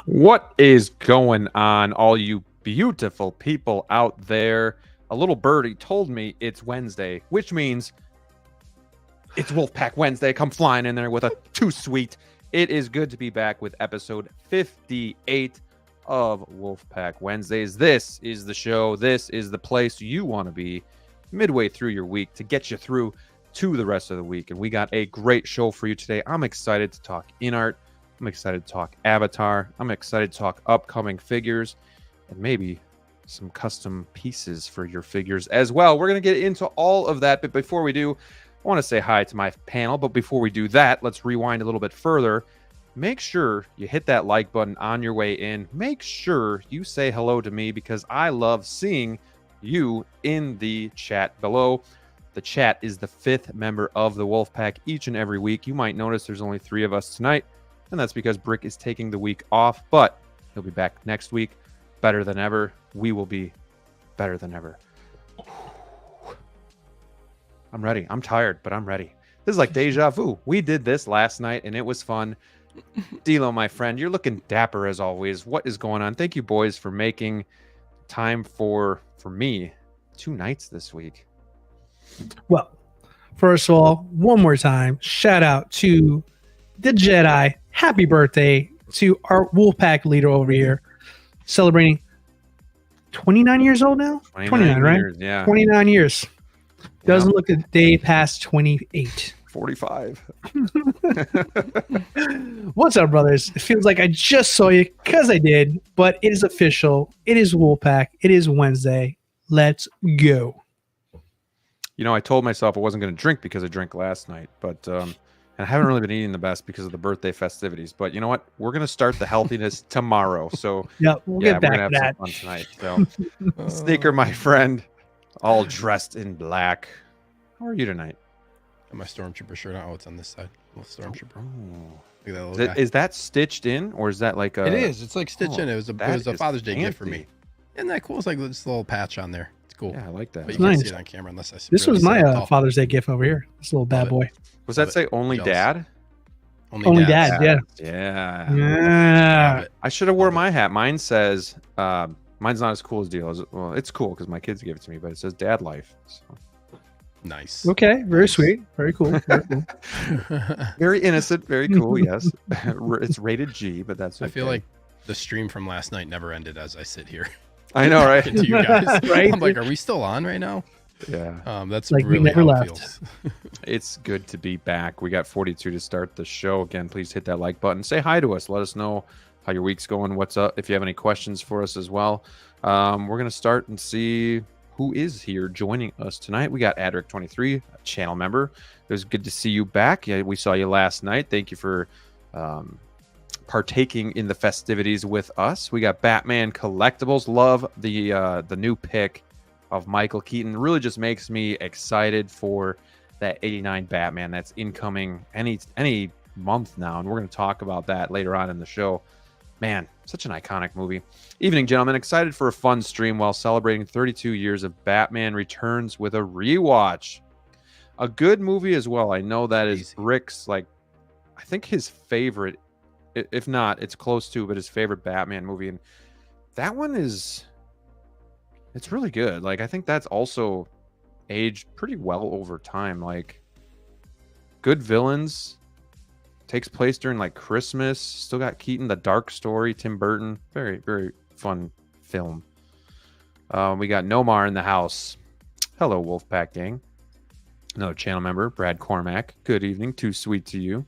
What is going on, all you beautiful people out there? A little birdie told me it's Wednesday, which means it's Wolfpack Wednesday. Come flying in there with a too sweet. It is good to be back with episode 58 of Wolfpack Wednesdays. This is the show. This is the place you want to be midway through your week to get you through to the rest of the week. And we got a great show for you today. I'm excited to talk InArt. I'm excited to talk Avatar. I'm excited to talk upcoming figures and maybe some custom pieces for your figures as well. We're going to get into all of that. But before we do, I want to say hi to my panel. But before we do that, let's rewind a little bit further. Make sure you hit that like button on your way in. Make sure you say hello to me because I love seeing you in the chat below. The chat is the fifth member of the Wolfpack each and every week. You might notice there's only 3 of us tonight. And that's because Brick is taking the week off, but he'll be back next week, better than ever. We will be better than ever. I'm ready. I'm tired, but I'm ready. This is like deja vu. We did this last night, and it was fun. DLO, my friend, you're looking dapper as always. What is going on? Thank you, boys, for making time for me 2 nights this week. Well, first of all, one more time, shout out to the Jedi. Happy birthday to our Wolfpack leader over here, celebrating 29 years old now. 29, right? Years, yeah. 29 years. Doesn't look a day past 28. 45. What's up, brothers? It feels like I just saw you because I did, but it is official. It is Wolfpack. It is Wednesday. Let's go. You know, I told myself I wasn't going to drink because I drank last night, but and I haven't really been eating the best because of the birthday festivities. But you know what? We're going to start the healthiness tomorrow. So we'll get back to that. Some fun tonight. So, Sneaker, my friend, all dressed in black. How are you tonight? Got my Stormtrooper shirt on. Oh, it's on this side. Little Stormtrooper. Oh. Look at that little guy. Is that stitched in, or is that like a? It is. It's like stitched in. It was a Father's Day gift for fancy. me. Isn't that cool? It's like this little patch on there. It's cool. Yeah, I like that. But you nice. can't see it on camera unless I see. This was my Father's Day gift over here. This little bad boy. Was that say only Jealous. dad? Only dad. Yeah. Yeah. Yeah. I should have wore my hat. Mine says, mine's not as cool as Deal. Well, it's cool because my kids gave it to me, but it says Dad Life. So. Nice. Okay. Very sweet. Very cool. Very cool. Very innocent. Very cool. Yes. It's rated G, but that's okay. I feel like the stream from last night never ended as I sit here. I know, right? To you guys. Right? I'm like, are we still on right now? Yeah. That's Like we really never how left. it feels. It's good to be back. We got 42 to start the show. Again, please hit that like button. Say hi to us. Let us know how your week's going. What's up? If you have any questions for us as well. We're going to start and see who is here joining us tonight. We got Adric23, a channel member. It was good to see you back. Yeah, we saw you last night. Thank you for partaking in the festivities with us. We got Batman Collectibles. Love the new pick of Michael Keaton. Really just makes me excited for that 89 Batman that's incoming any month now, and we're going to talk about that later on in the show. Man, such an iconic movie. Evening, gentlemen. Excited for a fun stream while celebrating 32 years of Batman Returns with a rewatch. A good movie as well. I know that is Rick's, like, I think his favorite, if not, it's close to, but his favorite Batman movie. And that one is, it's really good. Like, I think that's also aged pretty well over time. Like, good villains. Takes place during like Christmas. Still got Keaton, The Dark Story, Tim Burton. Very, very fun film. We got Nomar in the house. Hello, Wolfpack gang. Another channel member, Brad Cormack. Good evening. Too sweet to you.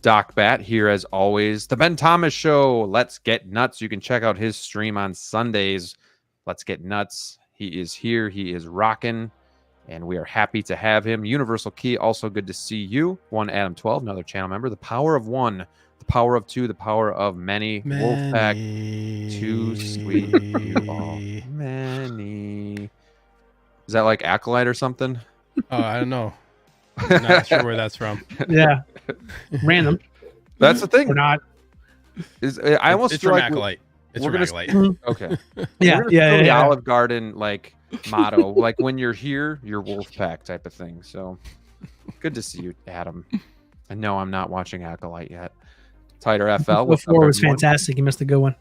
Doc Bat here as always. The Ben Thomas Show. Let's get nuts. You can check out his stream on Sundays. Let's get nuts. He is here. He is rocking. And we are happy to have him. Universal Key, also good to see you. One Adam 12, another channel member. The power of one, the power of two, the power of many. Wolfpack, too sweet. You all. Many. Is that like Acolyte or something? Oh, I don't know. I'm not sure where that's from. Yeah. Random. That's the thing. Or not. I almost It's feel from like Acolyte. It's we're from gonna- Acolyte. okay. Yeah. The Olive Garden like motto, like when you're here, you're Wolfpack type of thing. So good to see you, Adam. And no, I'm not watching Acolyte yet. Tighter FL. Before was fantastic. You missed a good one.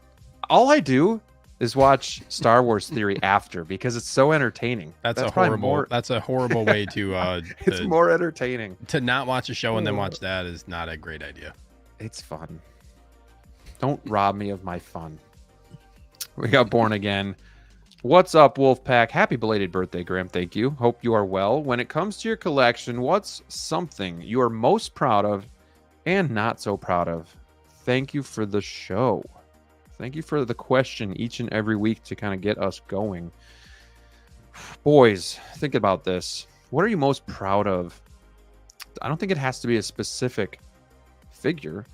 All I do is watch Star Wars Theory after because it's so entertaining. That's a horrible way to it's more entertaining. To not watch a show and then watch that is not a great idea. It's fun. Don't rob me of my fun. We got Born Again. What's up, Wolfpack? Happy belated birthday, Graham. Thank you. Hope you are well. When it comes to your collection, what's something you are most proud of and not so proud of? Thank you for the show. Thank you for the question each and every week to kind of get us going. Boys, think about this. What are you most proud of? I don't think it has to be a specific figure.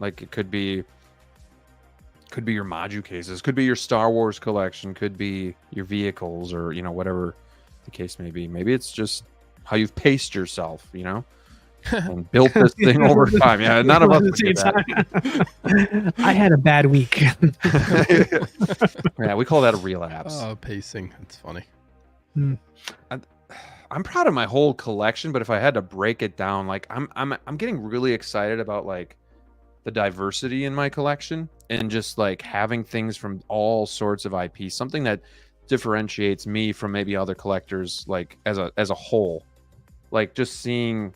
Like it could be your Maju cases, could be your Star Wars collection, could be your vehicles, or whatever the case may be. Maybe it's just how you've paced yourself, and built this thing over time. Yeah, none of us would do that. I had a bad week. Yeah, we call that a relapse. Oh, pacing. It's funny. I'm proud of my whole collection, but if I had to break it down, like I'm getting really excited about like the diversity in my collection and just like having things from all sorts of IP, something that differentiates me from maybe other collectors, like as a whole. Like just seeing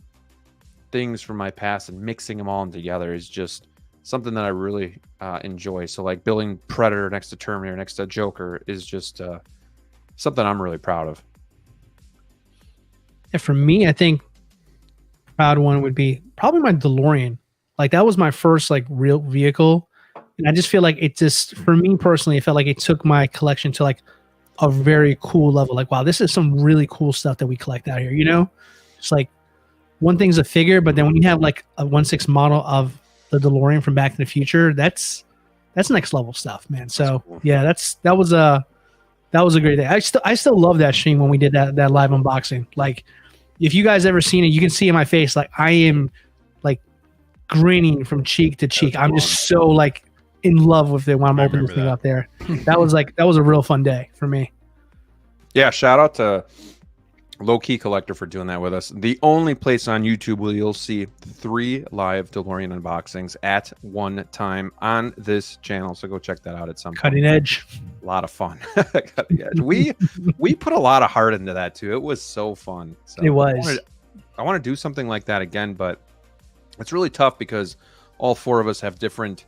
things from my past and mixing them all together is just something that I really enjoy. So like building Predator next to Terminator next to Joker is just something I'm really proud of. Yeah, for me, I think proud one would be probably my DeLorean. Like that was my first like real vehicle, and I just feel like it just, for me personally, it felt like it took my collection to like a very cool level. Like, wow, this is some really cool stuff that we collect out here. It's like one thing's a figure, but then when you have like a 1/6 model of the DeLorean from Back to the Future, that's next level stuff, man. So cool. Yeah, that was a great day. I still love that stream when we did that live unboxing. Like, if you guys ever seen it, you can see in my face, like I am like grinning from cheek to cheek. I'm just so like in love with it when I'm opening this thing up there. That was a real fun day for me. Yeah, shout out to Low Key Collector for doing that with us. The only place on YouTube where you'll see 3 live DeLorean unboxings at one time on this channel. So go check that out at some Cutting point. edge. A lot of fun. Cutting edge. We put a lot of heart into that too. It was so fun. So it was. I want to do something like that again, but it's really tough because all 4 of us have different,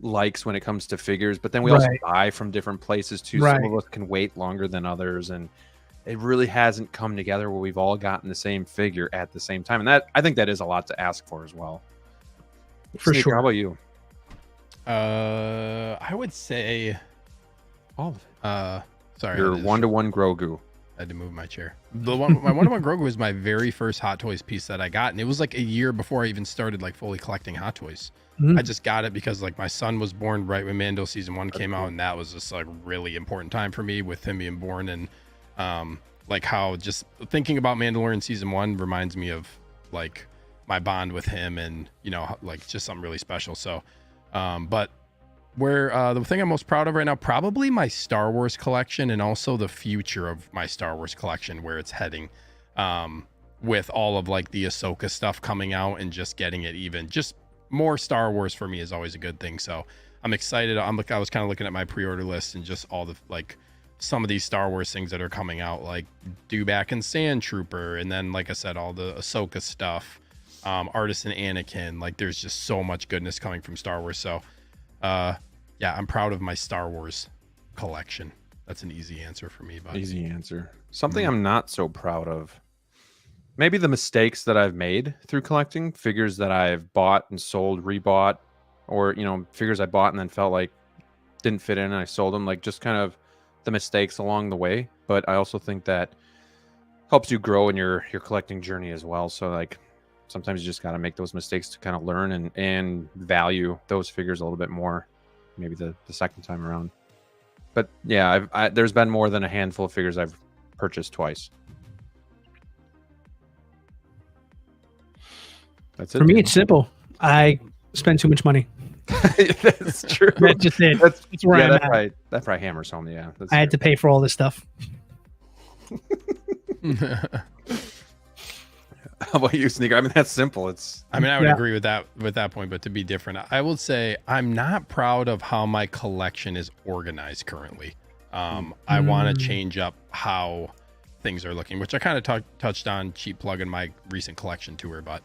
likes when it comes to figures, but then we also buy from different places too. Right. Some of us can wait longer than others, and it really hasn't come together where we've all gotten the same figure at the same time. And I think that is a lot to ask for as well. For Sneaker, sure. how about you? I would say all of it. Sorry. Your 1-to-1 Grogu. I had to move my chair. My 1-to-1 Grogu was my very first Hot Toys piece that I got, and it was like a year before I even started like fully collecting Hot Toys. I just got it because like my son was born right when Mando season 1 came out, and that was just like really important time for me with him being born. And like how just thinking about Mandalorian season 1 reminds me of like my bond with him, and like just something really special. So but where the thing I'm most proud of right now, probably my Star Wars collection, and also the future of my Star Wars collection, where it's heading, with all of like the Ahsoka stuff coming out and just getting it even. Just more Star Wars for me is always a good thing. So I'm excited. I was kind of looking at my pre-order list and just all the like some of these Star Wars things that are coming out, like Dewback and Sand Trooper, and then like I said, all the Ahsoka stuff, Artist and Anakin. Like there's just so much goodness coming from Star Wars. So yeah, I'm proud of my Star Wars collection. That's an easy answer for me. But easy answer. Something I'm not so proud of. Maybe the mistakes that I've made through collecting, figures that I've bought and sold, rebought, or figures I bought and then felt like didn't fit in and I sold them. Like just kind of the mistakes along the way. But I also think that helps you grow in your collecting journey as well. So like sometimes you just got to make those mistakes to kind of learn and value those figures a little bit more, maybe the second time around. But yeah, there's been more than a handful of figures I've purchased twice. That's it. For me, it's simple. I spend too much money. That's true. That's just it. That's where I'm at. Right. That probably hammers home. Yeah. I had to pay for all this stuff. How about you, Sneaker? I mean, that's simple. I mean, I would agree with that point, but to be different, I would say I'm not proud of how my collection is organized currently. I want to change up how things are looking, which I kind of touched on, cheap plug in my recent collection tour, but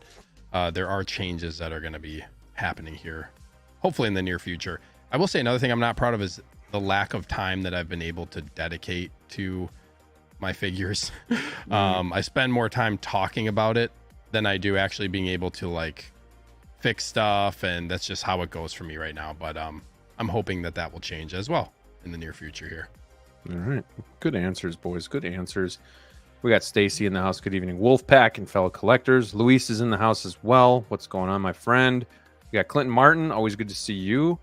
there are changes that are going to be happening here, hopefully in the near future. I will say another thing I'm not proud of is the lack of time that I've been able to dedicate to my figures. I spend more time talking about it than I do actually being able to like fix stuff, and that's just how it goes for me right now. But I'm hoping that will change as well in the near future here. All right, good answers, boys. Good answers. We got Stacy in the house. Good evening, Wolfpack and fellow collectors. Luis is in the house as well. What's going on, my friend? We got Clinton Martin. Always good to see you.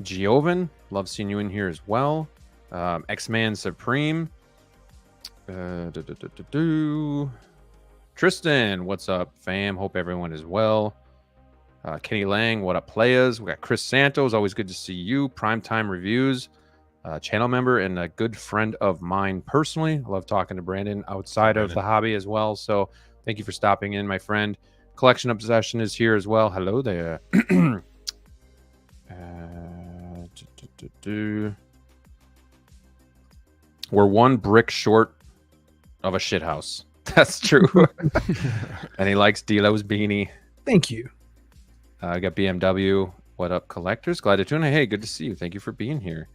Giovan, love seeing you in here as well. X-Man Supreme. Tristan, what's up, fam? Hope everyone is well. Kenny Lang, what up, players? We got Chris Santos. Always good to see you. Primetime Reviews. Channel member and a good friend of mine personally. I love talking to Brandon outside of the hobby as well. So thank you for stopping in, my friend. Collection Obsession is here as well. Hello there. We're one brick short of a shit house. That's true. And he likes DLO's beanie. Thank you. I got BMW. What up, collectors? Glad to tune in. Hey, good to see you. Thank you for being here.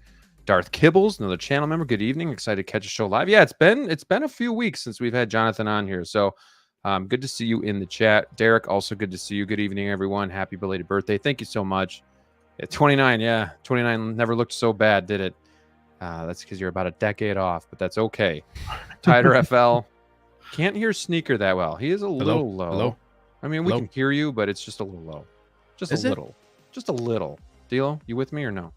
Darth Kibbles, another channel member. Good evening. Excited to catch a show live. Yeah, it's been a few weeks since we've had Jonathan on here. So good to see you in the chat. Derek, also good to see you. Good evening, everyone. Happy belated birthday. Thank you so much. 29, yeah. 29 never looked so bad, did it? That's because you're about a decade off, but that's okay. Tider FL. Can't hear Sneaker that well. He is a little low. Hello? I mean, we can hear you, but it's just a little low. Just a little. Just a little. DLO, you with me or no?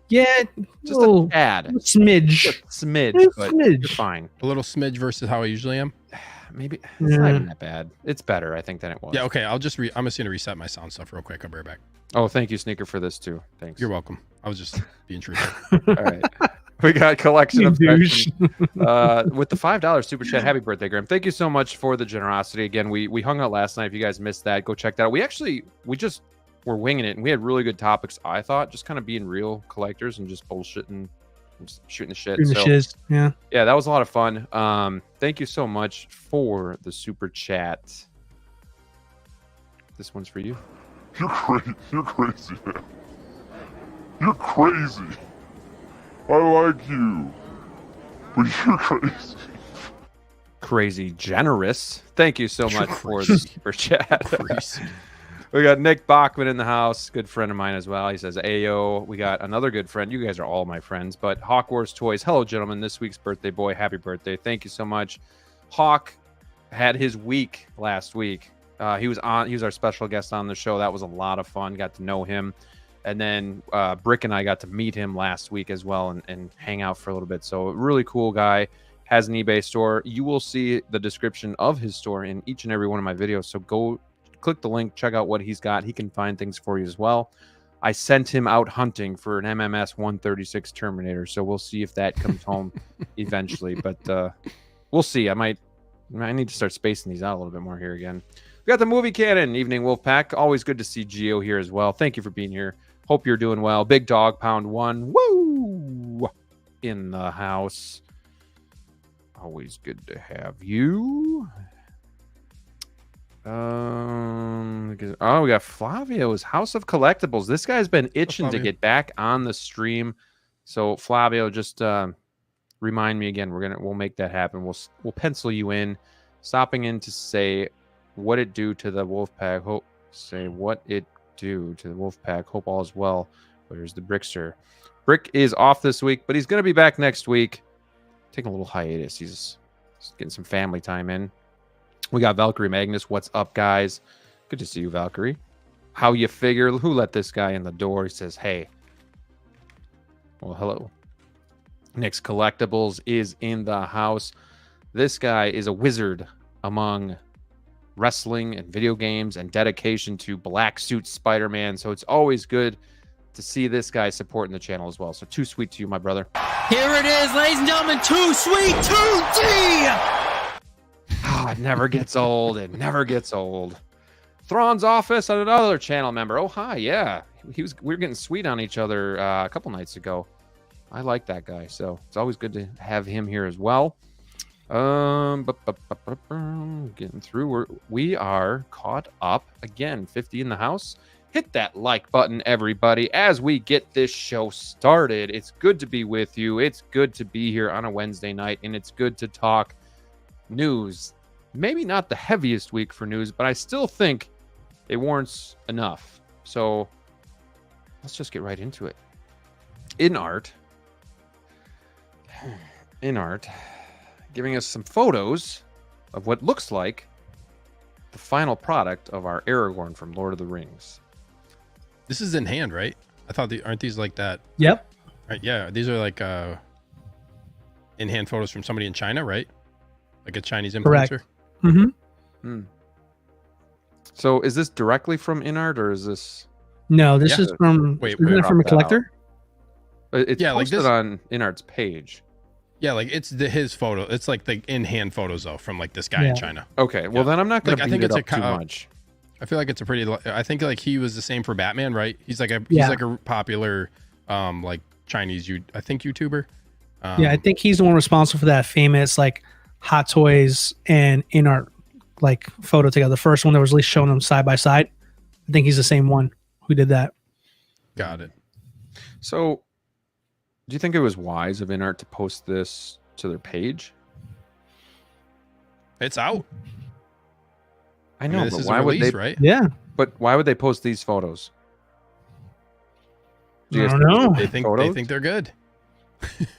Yeah, just a tad. Smidge. Just a smidge, but you're fine. A little smidge versus how I usually am. Maybe it's not even that bad. It's better, I think, than it was. Yeah, okay. I'm just gonna reset my sound stuff real quick. I'll be right back. Oh, thank you, Sneaker, for this too. Thanks. You're welcome. I was just being true. All right. We got Collection Obsession with the $5 super chat. Happy birthday, Graham. Thank you so much for the generosity. Again, we hung out last night. If you guys missed that, go check that out. We just were winging it, and we had really good topics, I thought, just kind of being real collectors and just bullshitting and just shooting the shit. Yeah, that was a lot of fun. Thank you so much for the super chat. This one's for you. You're crazy, man. You're crazy. I like you, but you're crazy. Crazy generous. Thank you so much for the super chat. We got Nick Bachman in the house, good friend of mine as well. He says, Ayo. We got another good friend. You guys are all my friends, but Hawk Wars Toys. Hello, gentlemen. This week's birthday boy. Happy birthday. Thank you so much. Hawk had his week last week. He was our special guest on the show. That was a lot of fun. Got to know him. And then Brick and I got to meet him last week as well and hang out for a little bit. So really cool guy. Has an eBay store. You will see the description of his store in each and every one of my videos. So go click the link, check out what he's got. He can find things for you as well. I sent him out hunting for an MMS 136 Terminator. So we'll see if that comes home eventually. But we'll see. I need to start spacing these out a little bit more here again. We got the movie cannon. Evening, Wolfpack. Always good to see Gio here as well. Thank you for being here. Hope you're doing well. Big Dog Pound 1. Woo! In the house. Always good to have you. We got Flavio's House of Collectibles. This guy's been itching to get back on the stream. So Flavio, just remind me again. We'll make that happen. We'll pencil you in. Stopping in to say what it do to the Wolfpack. Hope all is well. Where's the Brickster? Brick is off this week, but he's going to be back next week. Taking a little hiatus. He's getting some family time in. We got Valkyrie Magnus. What's up, guys? Good to see you, Valkyrie. How you figure? Who let this guy in the door? He says, hey. Well, hello. Nick's Collectibles is in the house. This guy is a wizard among wrestling and video games and dedication to Black Suit Spider-Man. So it's always good to see this guy supporting the channel as well. So Too Sweet to you, my brother. Here it is, ladies and gentlemen. Too Sweet 2D. it never gets old. It never gets old. Thrawn's office and another channel member. Oh, hi. Yeah. We were getting sweet on each other a couple nights ago. I like that guy. So it's always good to have him here as well. Getting through. We are caught up again. 50 in the house. Hit that like button, everybody, as we get this show started. It's good to be with you. It's good to be here on a Wednesday night, and it's good to talk news. Maybe not the heaviest week for news, but I still think it warrants enough. So let's just get right into it. InArt, giving us some photos of what looks like the final product of our Aragorn from Lord of the Rings. This is in hand, right? I thought aren't these like that? Yep. Right. Yeah. These are like in hand photos from somebody in China, right? Like a Chinese influencer. Correct. Mm-hmm. So is this directly from InArt or is this? No, this is from. Wait, isn't it from a collector? It's like posted this on InArt's page. Yeah, like it's his photo. It's like the in hand photos though from like this guy in China. Okay, well then I'm not going to beat it up too much. I feel like it's a pretty. I think like he was the same for Batman, right? He's like a popular, like Chinese YouTuber. Yeah, I think he's the one responsible for that famous like Hot Toys and InArt like photo together. The first one that was at least showing them side by side. I think he's the same one who did that. Got it. So, do you think it was wise of InArt to post this to their page? It's out. I know, I mean, but why would they? Right? Yeah. But why would they post these photos? I don't know. They think they're good.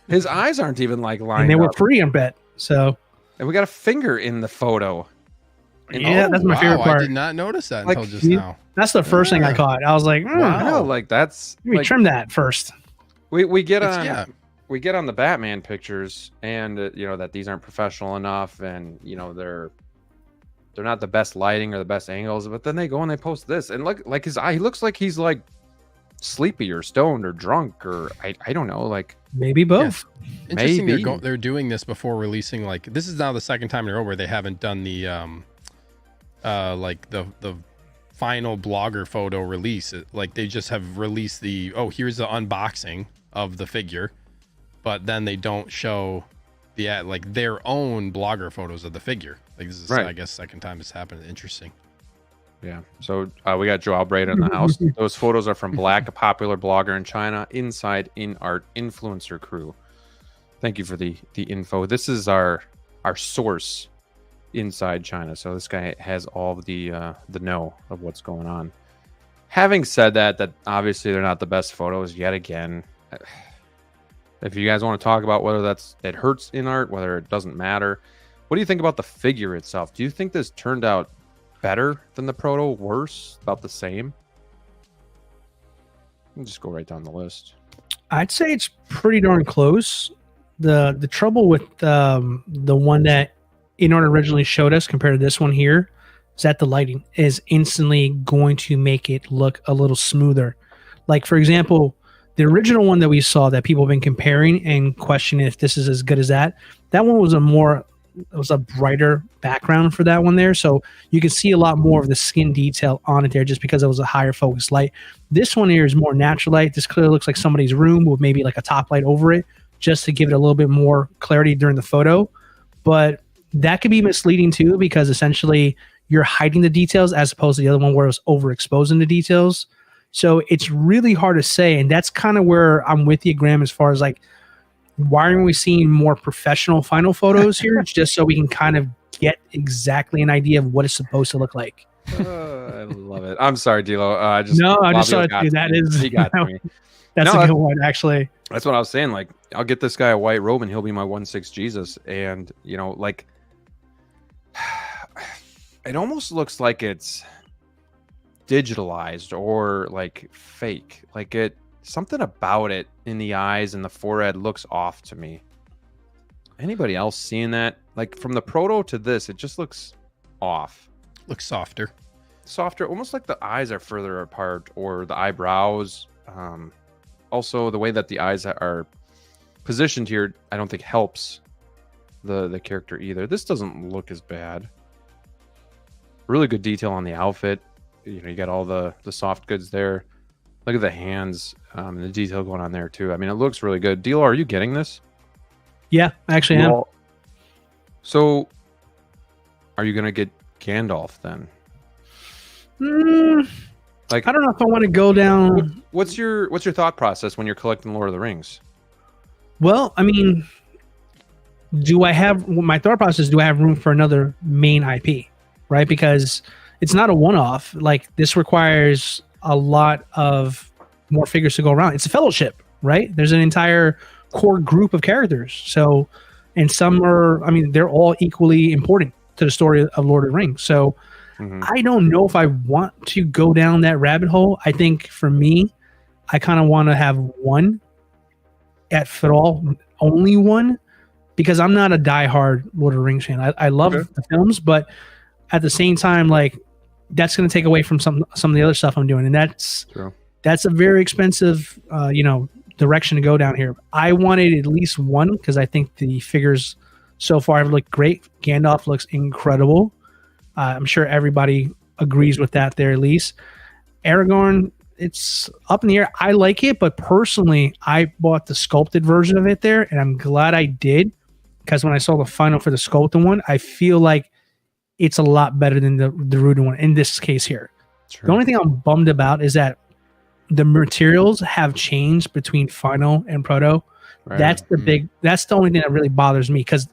His eyes aren't even like lined and they were up. free, I bet. So. And we got a finger in the photo. And that's my favorite part. I did not notice that until just now. That's the first thing I caught. I was like, wow. I know, like that's. Let me trim that first. We get on the Batman pictures, and that these aren't professional enough, and they're not the best lighting or the best angles. But then they go and they post this, and look, like his eye, he looks like he's like sleepy or stoned or drunk or I don't know, like maybe both. Yeah. Interesting. They're doing this before releasing. Like this is now the second time in a row where they haven't done the like the final blogger photo release. Like they just have released here's the unboxing of the figure, but then they don't show like their own blogger photos of the figure. Like this is I guess second time it's happened. Interesting. Yeah. So we got Joe Albright in the house. Those photos are from Black, a popular blogger in China, inside InArt influencer crew. Thank you for the info. This is our source inside China. So this guy has all of the know of what's going on. Having said that obviously they're not the best photos yet again. If you guys want to talk about whether it hurts InArt, whether it doesn't matter, what do you think about the figure itself? Do you think this turned out better than the proto? Worse? About the same? I'll just go right down the list. I'd say it's pretty darn close. The trouble with the one that InArt originally showed us compared to this one here is that the lighting is instantly going to make it look a little smoother. Like for example, the original one that we saw that people have been comparing and questioning if this is as good as that one was a brighter background for that one there. So you can see a lot more of the skin detail on it there just because it was a higher focus light. This one here is more natural light. This clearly looks like somebody's room with maybe like a top light over it just to give it a little bit more clarity during the photo. But that could be misleading too because essentially you're hiding the details as opposed to the other one where it was overexposing the details. So it's really hard to say. And that's kind of where I'm with you, Graham, as far as like, why aren't we seeing more professional final photos here just so we can kind of get exactly an idea of what it's supposed to look like? I love it. I'm sorry, DLO. I just saw it. He got me. That's a good one, actually. That's what I was saying. Like, I'll get this guy a white robe and he'll be my 1/6 Jesus. And, like, it almost looks like it's digitalized or like fake. Like something about it in the eyes and the forehead looks off to me. Anybody else seeing that? Like from the proto to this, it just looks off. Looks softer, almost like the eyes are further apart or the eyebrows. Also, the way that the eyes are positioned here, I don't think helps the character either. This doesn't look as bad. Really good detail on the outfit. You know, you got all the soft goods there. Look at the hands and the detail going on there too. I mean, it looks really good. DLO, are you getting this? Yeah, I actually am. So, are you gonna get Gandalf then? Like, I don't know if I want to go down. What's your thought process when you're collecting Lord of the Rings? Well, I mean, my thought process? Do I have room for another main IP? Right, because it's not a one-off. Like, this requires a lot of more figures to go around. It's a fellowship, right? There's an entire core group of characters. So, and some are, I mean, they're all equally important to the story of Lord of the Rings. So I don't know if I want to go down that rabbit hole. I think for me, I kind of want to have one at all, only one, because I'm not a diehard Lord of the Rings fan. I love the films, but at the same time, like, that's going to take away from some of the other stuff I'm doing, and that's a very expensive, direction to go down here. I wanted at least one because I think the figures so far have looked great. Gandalf looks incredible. I'm sure everybody agrees with that there at least. Aragorn, it's up in the air. I like it, but personally, I bought the sculpted version of it there, and I'm glad I did because when I saw the final for the sculpted one, I feel like it's a lot better than the Rudin one in this case here. The only thing I'm bummed about is that the materials have changed between final and proto. Right. That's the only thing that really bothers me because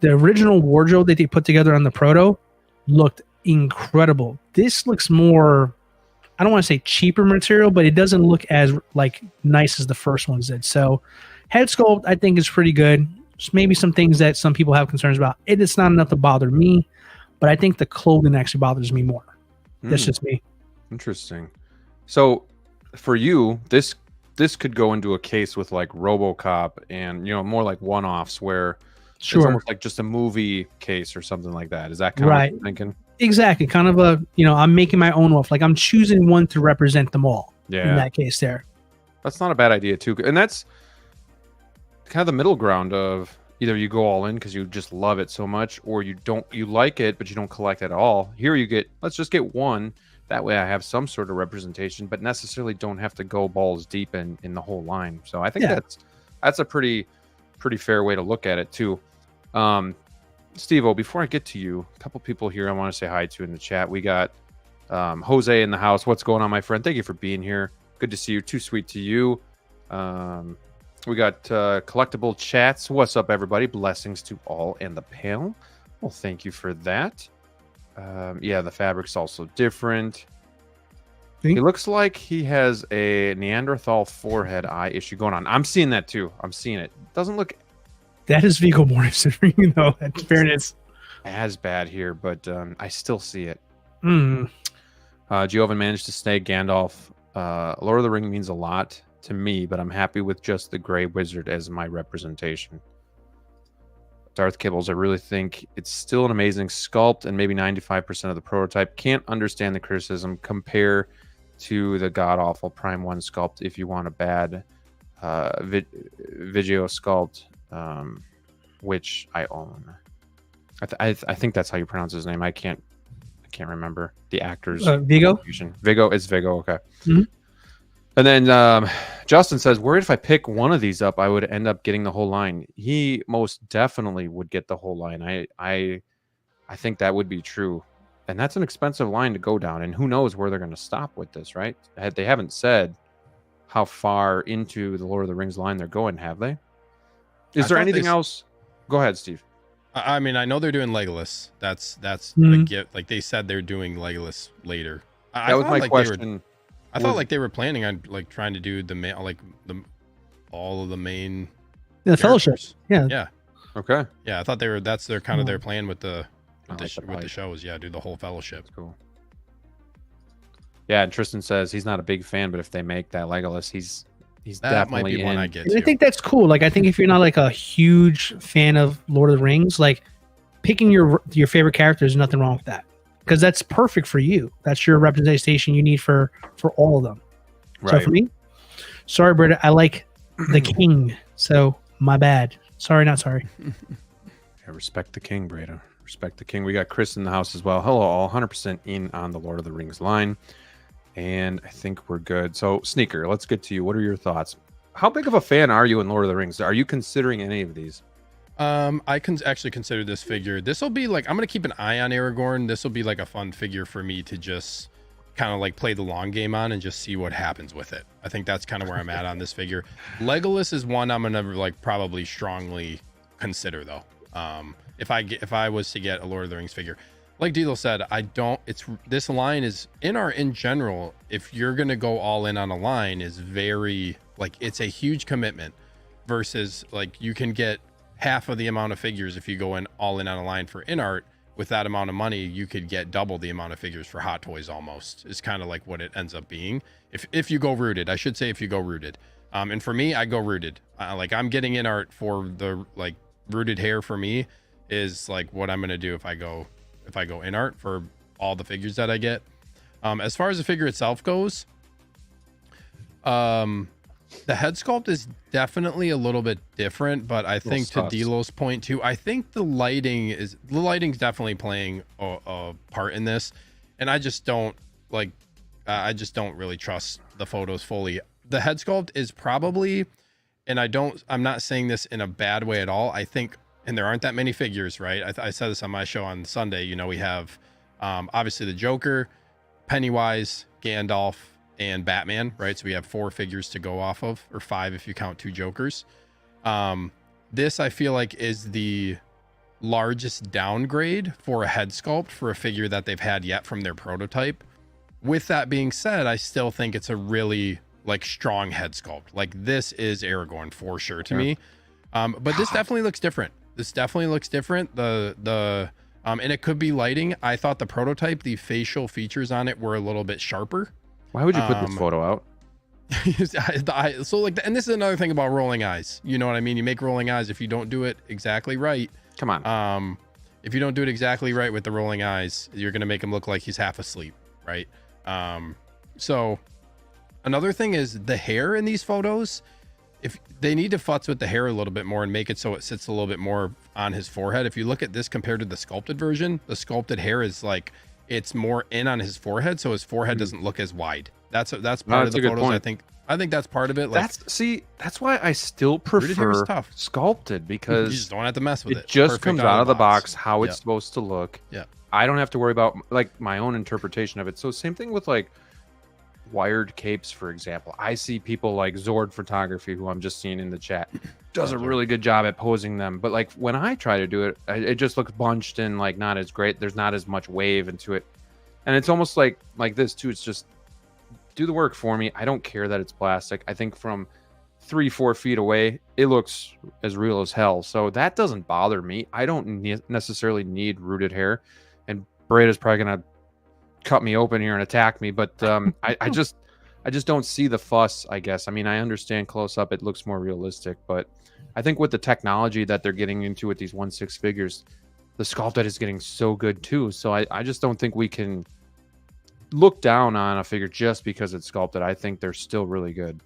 the original wardrobe that they put together on the proto looked incredible. This looks more, I don't want to say cheaper material, but it doesn't look as like nice as the first ones did. So head sculpt, I think, is pretty good. Just maybe some things that some people have concerns about. It's not enough to bother me, but I think the clothing actually bothers me more. That's just me. Interesting. So for you, this could go into a case with like RoboCop and, more like one-offs where it's almost like just a movie case or something like that. Is that kind of what you're thinking? Exactly. Kind of I'm making my own wolf. Like I'm choosing one to represent them all. Yeah. In that case there. That's not a bad idea too. And that's kind of the middle ground of either you go all in because you just love it so much, or you like it, but you don't collect at all. Here let's just get one. That way I have some sort of representation, but necessarily don't have to go balls deep in the whole line. So I think that's a pretty fair way to look at it too. Steve-O, before I get to you, a couple people here I want to say hi to in the chat. We got Jose in the house. What's going on, my friend? Thank you for being here. Good to see you. Too sweet to you. We got Collectible Chats. What's up, everybody? Blessings to all and the panel. Well, thank you for that. The fabric's also different. He looks like he has a Neanderthal forehead eye issue going on. I'm seeing that too. I'm seeing it. Doesn't look... That is Viggo Mortensen, though, in fairness. As bad here, but I still see it. Jovan managed to snag Gandalf. Lord of the Ring means a lot to me, but I'm happy with just the Grey Wizard as my representation. Darth Kibbles, I really think it's still an amazing sculpt, and maybe 95% of the prototype. Can't understand the criticism. Compare to the god-awful Prime 1 sculpt if you want a bad Vigio sculpt, which I own. I think that's how you pronounce his name. I can't remember the actor's Viggo? Viggo, it's Viggo, okay. Mm-hmm. And then Justin says, worried if I pick one of these up, I would end up getting the whole line. He most definitely would get the whole line. I think that would be true. And that's an expensive line to go down. And who knows where they're going to stop with this, right? They haven't said how far into the Lord of the Rings line they're going, have they? Is there anything else? Go ahead, Steve. I mean, I know they're doing Legolas. That's the gift. Like they said, they're doing Legolas later. That was my question. I thought like they were planning on like trying to do all of the main fellowships. Yeah. Okay. Yeah, I thought that's their kind of their plan with the shows. Yeah, do the whole fellowship. That's cool. Yeah, and Tristan says he's not a big fan, but if they make that Legolas, he's that definitely might be in. One I get. I think that's cool. Like I think if you're not like a huge fan of Lord of the Rings, like picking your favorite character is nothing wrong with that. Because that's perfect for you. That's your representation you need for all of them. Right. So for me, sorry, Britta, I like the king. So my bad. Sorry, not sorry. I respect the king, Breda. Respect the king. We got Chris in the house as well. Hello, all. 100% in on the Lord of the Rings line. And I think we're good. So, Sneaker, let's get to you. What are your thoughts? How big of a fan are you in Lord of the Rings? Are you considering any of these? I can actually consider this figure. This will be like, I'm going to keep an eye on Aragorn. This will be like a fun figure for me to just kind of like play the long game on and just see what happens with it. I think that's kind of where I'm at on this figure. Legolas is one I'm going to like probably strongly consider though. If I was to get a Lord of the Rings figure, like DLO said, this line is in general, if you're going to go all in on a line, is very like, it's a huge commitment versus like you can get half of the amount of figures if you go in all in on a line for InArt. With that amount of money, you could get double the amount of figures for Hot Toys almost, is kind of like what it ends up being. If you go rooted, I should say if you go rooted. And for me, I go rooted. Like I'm getting InArt for the like rooted hair for me is like what I'm going to do if I go InArt for all the figures that I get. As far as the figure itself goes, the head sculpt is definitely a little bit different, but I think to DLO's point too, I think the lighting's definitely playing a part in this. And I just don't really trust the photos fully. The head sculpt is probably, and I'm not saying this in a bad way at all. I think, and there aren't that many figures, right? I said this on my show on Sunday, you know, we have, obviously the Joker, Pennywise, Gandalf, and Batman, right? So we have 4 figures to go off of, or 5 if you count 2 Jokers. This I feel like is the largest downgrade for a head sculpt for a figure that they've had yet from their prototype. With that being said, I still think it's a really like strong head sculpt. Like this is Aragorn for sure to me. But this definitely looks different. And it could be lighting. I thought the prototype, the facial features on it were a little bit sharper. Why would you put this photo out? So like, and this is another thing about rolling eyes. You know what I mean? You make rolling eyes if you don't do it exactly right. Come on. If you don't do it exactly right with the rolling eyes, you're gonna make him look like he's half asleep, right? So another thing is the hair in these photos. If they need to futz with the hair a little bit more and make it so it sits a little bit more on his forehead. If you look at this compared to the sculpted version, the sculpted hair is like, it's more in on his forehead, so his forehead doesn't look as wide. That's part of the photos. Point. I think that's part of it. Like, that's why I still prefer sculpted, because you just don't have to mess with it. It just comes out of the box how it's supposed to look. Yeah. I don't have to worry about like my own interpretation of it. So same thing with like wired capes, for example. I see people like Zord Photography, who I'm just seeing in the chat, does a really good job at posing them. But like when I try to do it, it just looks bunched and like not as great. There's not as much wave into it. And it's almost like this too. It's just do the work for me. I don't care that it's plastic. I think from 3-4 feet away, it looks as real as hell. So that doesn't bother me. I don't necessarily need rooted hair. And Breda's probably going to cut me open here and attack me, but I just don't see the fuss, I guess. I mean, I understand close up it looks more realistic, but I think with the technology that they're getting into with these 1/6 figures, the sculpted is getting so good too. So I just don't think we can look down on a figure just because it's sculpted. I think they're still really good.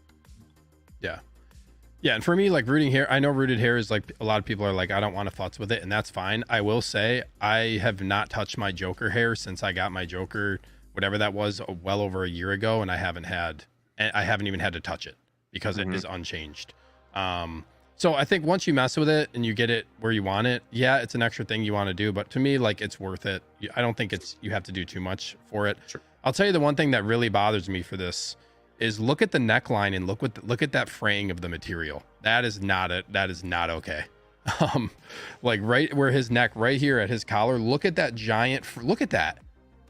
Yeah, and for me, like rooting hair, I know rooted hair is like, a lot of people are like, I don't want to futz with it, and that's fine. I will say I have not touched my Joker hair since I got my Joker, whatever that was, well over a year ago, and I haven't even had to touch it because it is unchanged. So I think once you mess with it and you get it where you want it, yeah, it's an extra thing you want to do, but to me, like, it's worth it. I don't think you have to do too much for it. Sure. I'll tell you the one thing that really bothers me for this is look at the neckline and look at that fraying of the material. That is not okay. Like right where his neck, right here at his collar, look at that giant, look at that.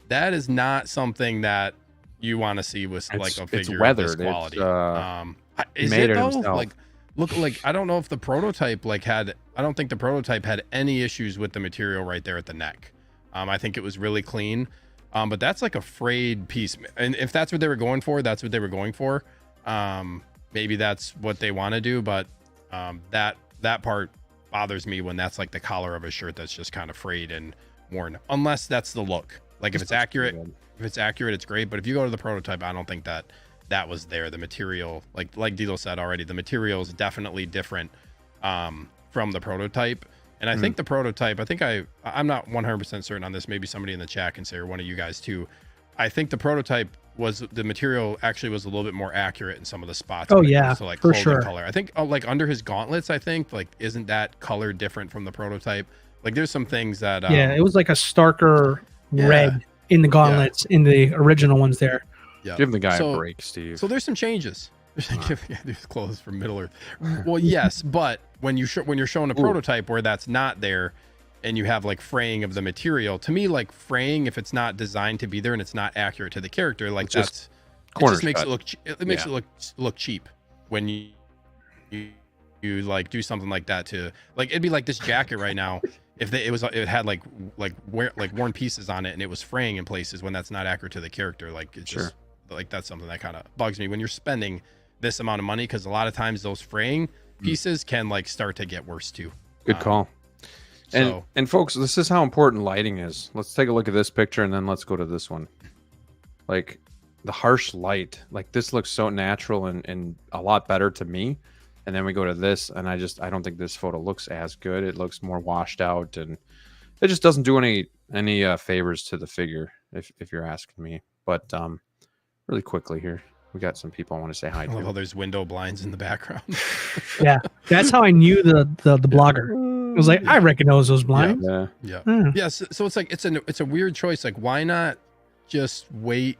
That is not something that you want to see with like a figure of this quality. Is it though? Himself. Like, look, like, I don't know if the prototype I don't think the prototype had any issues with the material right there at the neck. I think it was really clean. But that's like a frayed piece. And if that's what they were going for, that's what they were going for. Maybe that's what they want to do. But that part bothers me when that's like the collar of a shirt that's just kind of frayed and worn. Unless that's the look. Like if it's accurate, it's great. But if you go to the prototype, I don't think that was there. The material, like DLO said already, the material is definitely different from the prototype. And I think the prototype, I'm not 100% certain on this. Maybe somebody in the chat can say, or one of you guys too. I think the prototype the material actually was a little bit more accurate in some of the spots. Oh yeah, to like for clothing sure. color. I think like under his gauntlets, I think like isn't that color different from the prototype? Like there's some things that yeah, it was like a starker red in the gauntlets in the original ones there. Yeah, Give the guy a break, Steve. So there's some changes. There's clothes from Middle Earth. Well, yes, but when you're showing a prototype where that's not there, and you have like fraying of the material, to me, like fraying, if it's not designed to be there and it's not accurate to the character, like it just makes it look look cheap when you like do something like that to like it'd be like this jacket right now if it had like worn pieces on it and it was fraying in places when that's not accurate to the character. Like it's just like that's something that kind of bugs me when you're spending this amount of money, because a lot of times those fraying pieces can like start to get worse too. Good call. And folks, this is how important lighting is. Let's take a look at this picture and then let's go to this one. Like the harsh light, like this looks so natural and a lot better to me. And then we go to this and I don't think this photo looks as good. It looks more washed out and it just doesn't do any favors to the figure if you're asking me. But really quickly here, we got some people I want to say hi to. I love how there's window blinds in the background. Yeah, that's how I knew the blogger. It was like, I recognize those blinds. Yeah. So it's like it's a weird choice. Like, why not just wait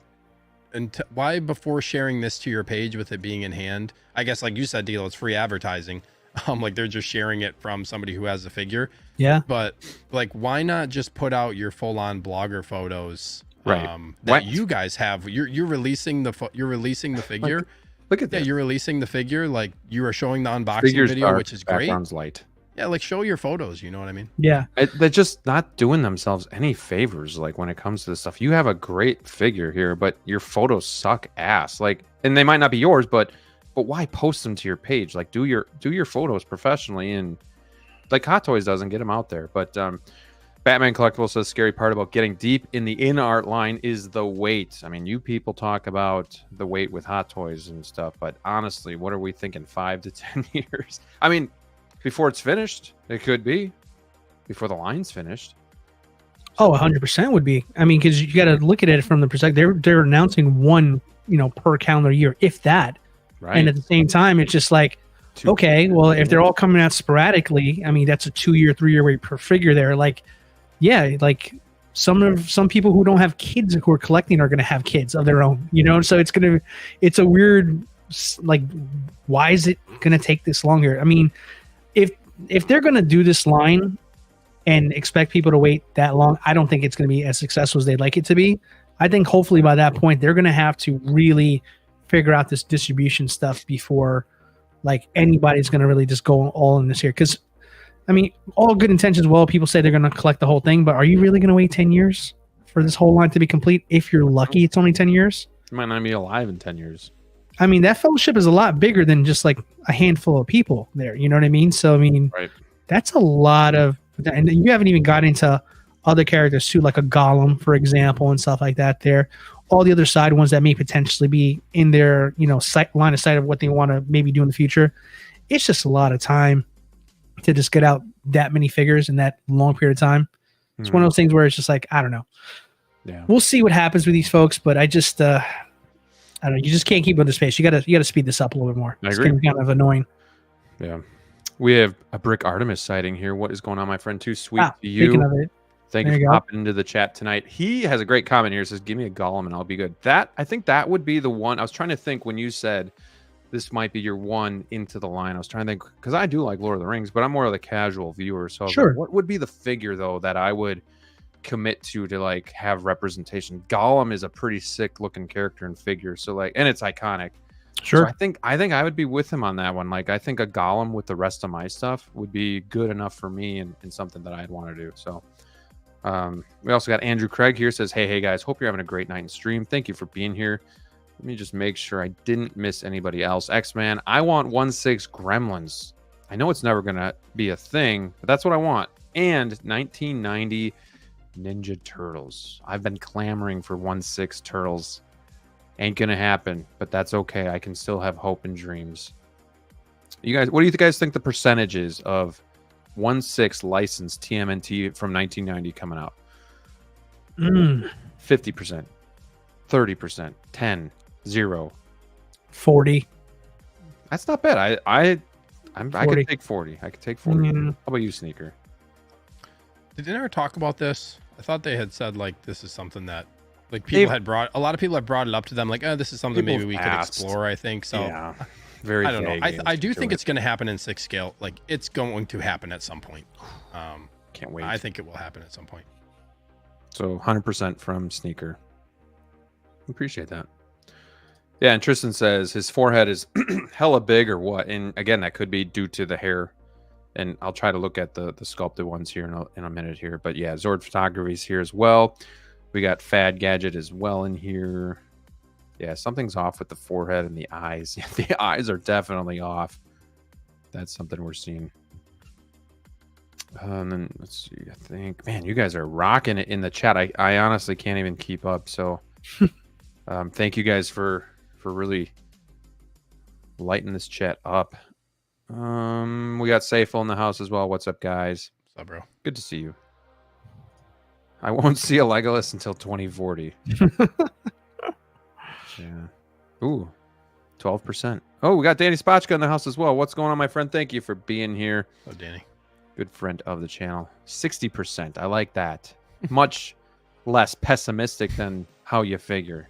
until before sharing this to your page with it being in hand? I guess like you said, DLO, it's free advertising. Like they're just sharing it from somebody who has a figure. Yeah. But like, why not just put out your full on blogger photos? Right. That you guys have. You're releasing the figure. Look at that. Yeah, you're releasing the figure. Like you are showing the unboxing video, which is great. Background's light. Yeah, like show your photos. You know what I mean? Yeah. They're just not doing themselves any favors. Like when it comes to this stuff, you have a great figure here, but your photos suck ass. Like, and they might not be yours, but why post them to your page? Like do your photos professionally, and like Hot Toys doesn't get them out there. But Batman Collectible says scary part about getting deep in the InArt line is the weight. I mean, you people talk about the weight with Hot Toys and stuff, but honestly, what are we thinking? 5 to 10 years? I mean, before it's finished, it could be. Before the line's finished. Oh, 100% would be. I mean, because you got to look at it from the perspective. They're announcing one, per calendar year, if that. Right. And at the same time, it's just like, okay, well, if they're all coming out sporadically, I mean, that's a 2-year, 3-year wait per figure there. Like, yeah, like some people who don't have kids who are collecting are going to have kids of their own, So it's a weird, like, why is it going to take this long here? I mean, if they're going to do this line and expect people to wait that long, I don't think it's going to be as successful as they'd like it to be. I think hopefully by that point, they're going to have to really figure out this distribution stuff before like anybody's going to really just go all in this here. Because, I mean, all good intentions. Well, people say they're going to collect the whole thing, but are you really going to wait 10 years for this whole line to be complete? If you're lucky, it's only 10 years. You might not be alive in 10 years. I mean, that fellowship is a lot bigger than just like a handful of people there. You know what I mean? So, I mean, that's a lot of, and you haven't even got into other characters too, like a Golem, for example, and stuff like that there. All the other side ones that may potentially be in their, line of sight of what they want to maybe do in the future. It's just a lot of time to just get out that many figures in that long period of time. It's one of those things where it's just like, I don't know. Yeah. We'll see what happens with these folks, but I just, I don't know. You just can't keep with this pace. You gotta speed this up a little bit more. I agree. It's kind of annoying. Yeah. We have a Brick Artemis sighting here. What is going on, my friend? Too sweet to you. Speaking of it, Thank you for hopping into the chat tonight. He has a great comment here. It says, give me a Golem and I'll be good. I think that would be the one. I was trying to think when you said this might be your one into the line. I was trying to think, because I do like Lord of the Rings, but I'm more of the casual viewer. So sure. Like, what would be the figure, though, that I would commit to like have representation? Golem is a pretty sick looking character and figure. So like, and it's iconic. Sure. So I think I would be with him on that one. Like, I think a Golem with the rest of my stuff would be good enough for me and something that I'd want to do. So we also got Andrew Craig here, says, hey guys, hope you're having a great night in stream. Thank you for being here. Let me just make sure I didn't miss anybody else. X-Man, I want 1/6 Gremlins. I know it's never gonna be a thing, but that's what I want. And 1990 Ninja Turtles. I've been clamoring for 1/6 Turtles. Ain't gonna happen, but that's okay. I can still have hope and dreams. You guys, what do you guys think the percentage is of 1/6 licensed TMNT from 1990 coming out. 50%, 30%, 10, 0. 40. That's not bad. I 40. could take 40. I could take 40. How about you, Sneaker? Did they ever talk about this? I thought they had said like this is something that like people had brought. A lot of people have brought it up to them like, oh, this is something maybe we could explore. I think so. Yeah, very. I don't know. I do think it's going to happen in 6 scale. Like it's going to happen at some point. Can't wait. I think it will happen at some point. So 100% from Sneaker. Appreciate that. Yeah, and Tristan says his forehead is hella big or what? And again, that could be due to the hair. And I'll try to look at the sculpted ones here in a minute here. But yeah, Zord Photography's here as well. We got Fad Gadget as well in here. Yeah, something's off with the forehead and the eyes. Yeah, the eyes are definitely off. That's something we're seeing. And then let's see. I think, man, you guys are rocking it in the chat. I honestly can't even keep up. So thank you guys for really lighting this chat up. We got Saiful in the house as well. What's up, guys? What's up, bro? Good to see you. I won't see a Legolas until 2040. Yeah. Ooh, 12%. Oh, we got Danny Spotchka in the house as well. What's going on, my friend? Thank you for being here. Oh, Danny. Good friend of the channel. 60%. I like that. Much less pessimistic than how you figure.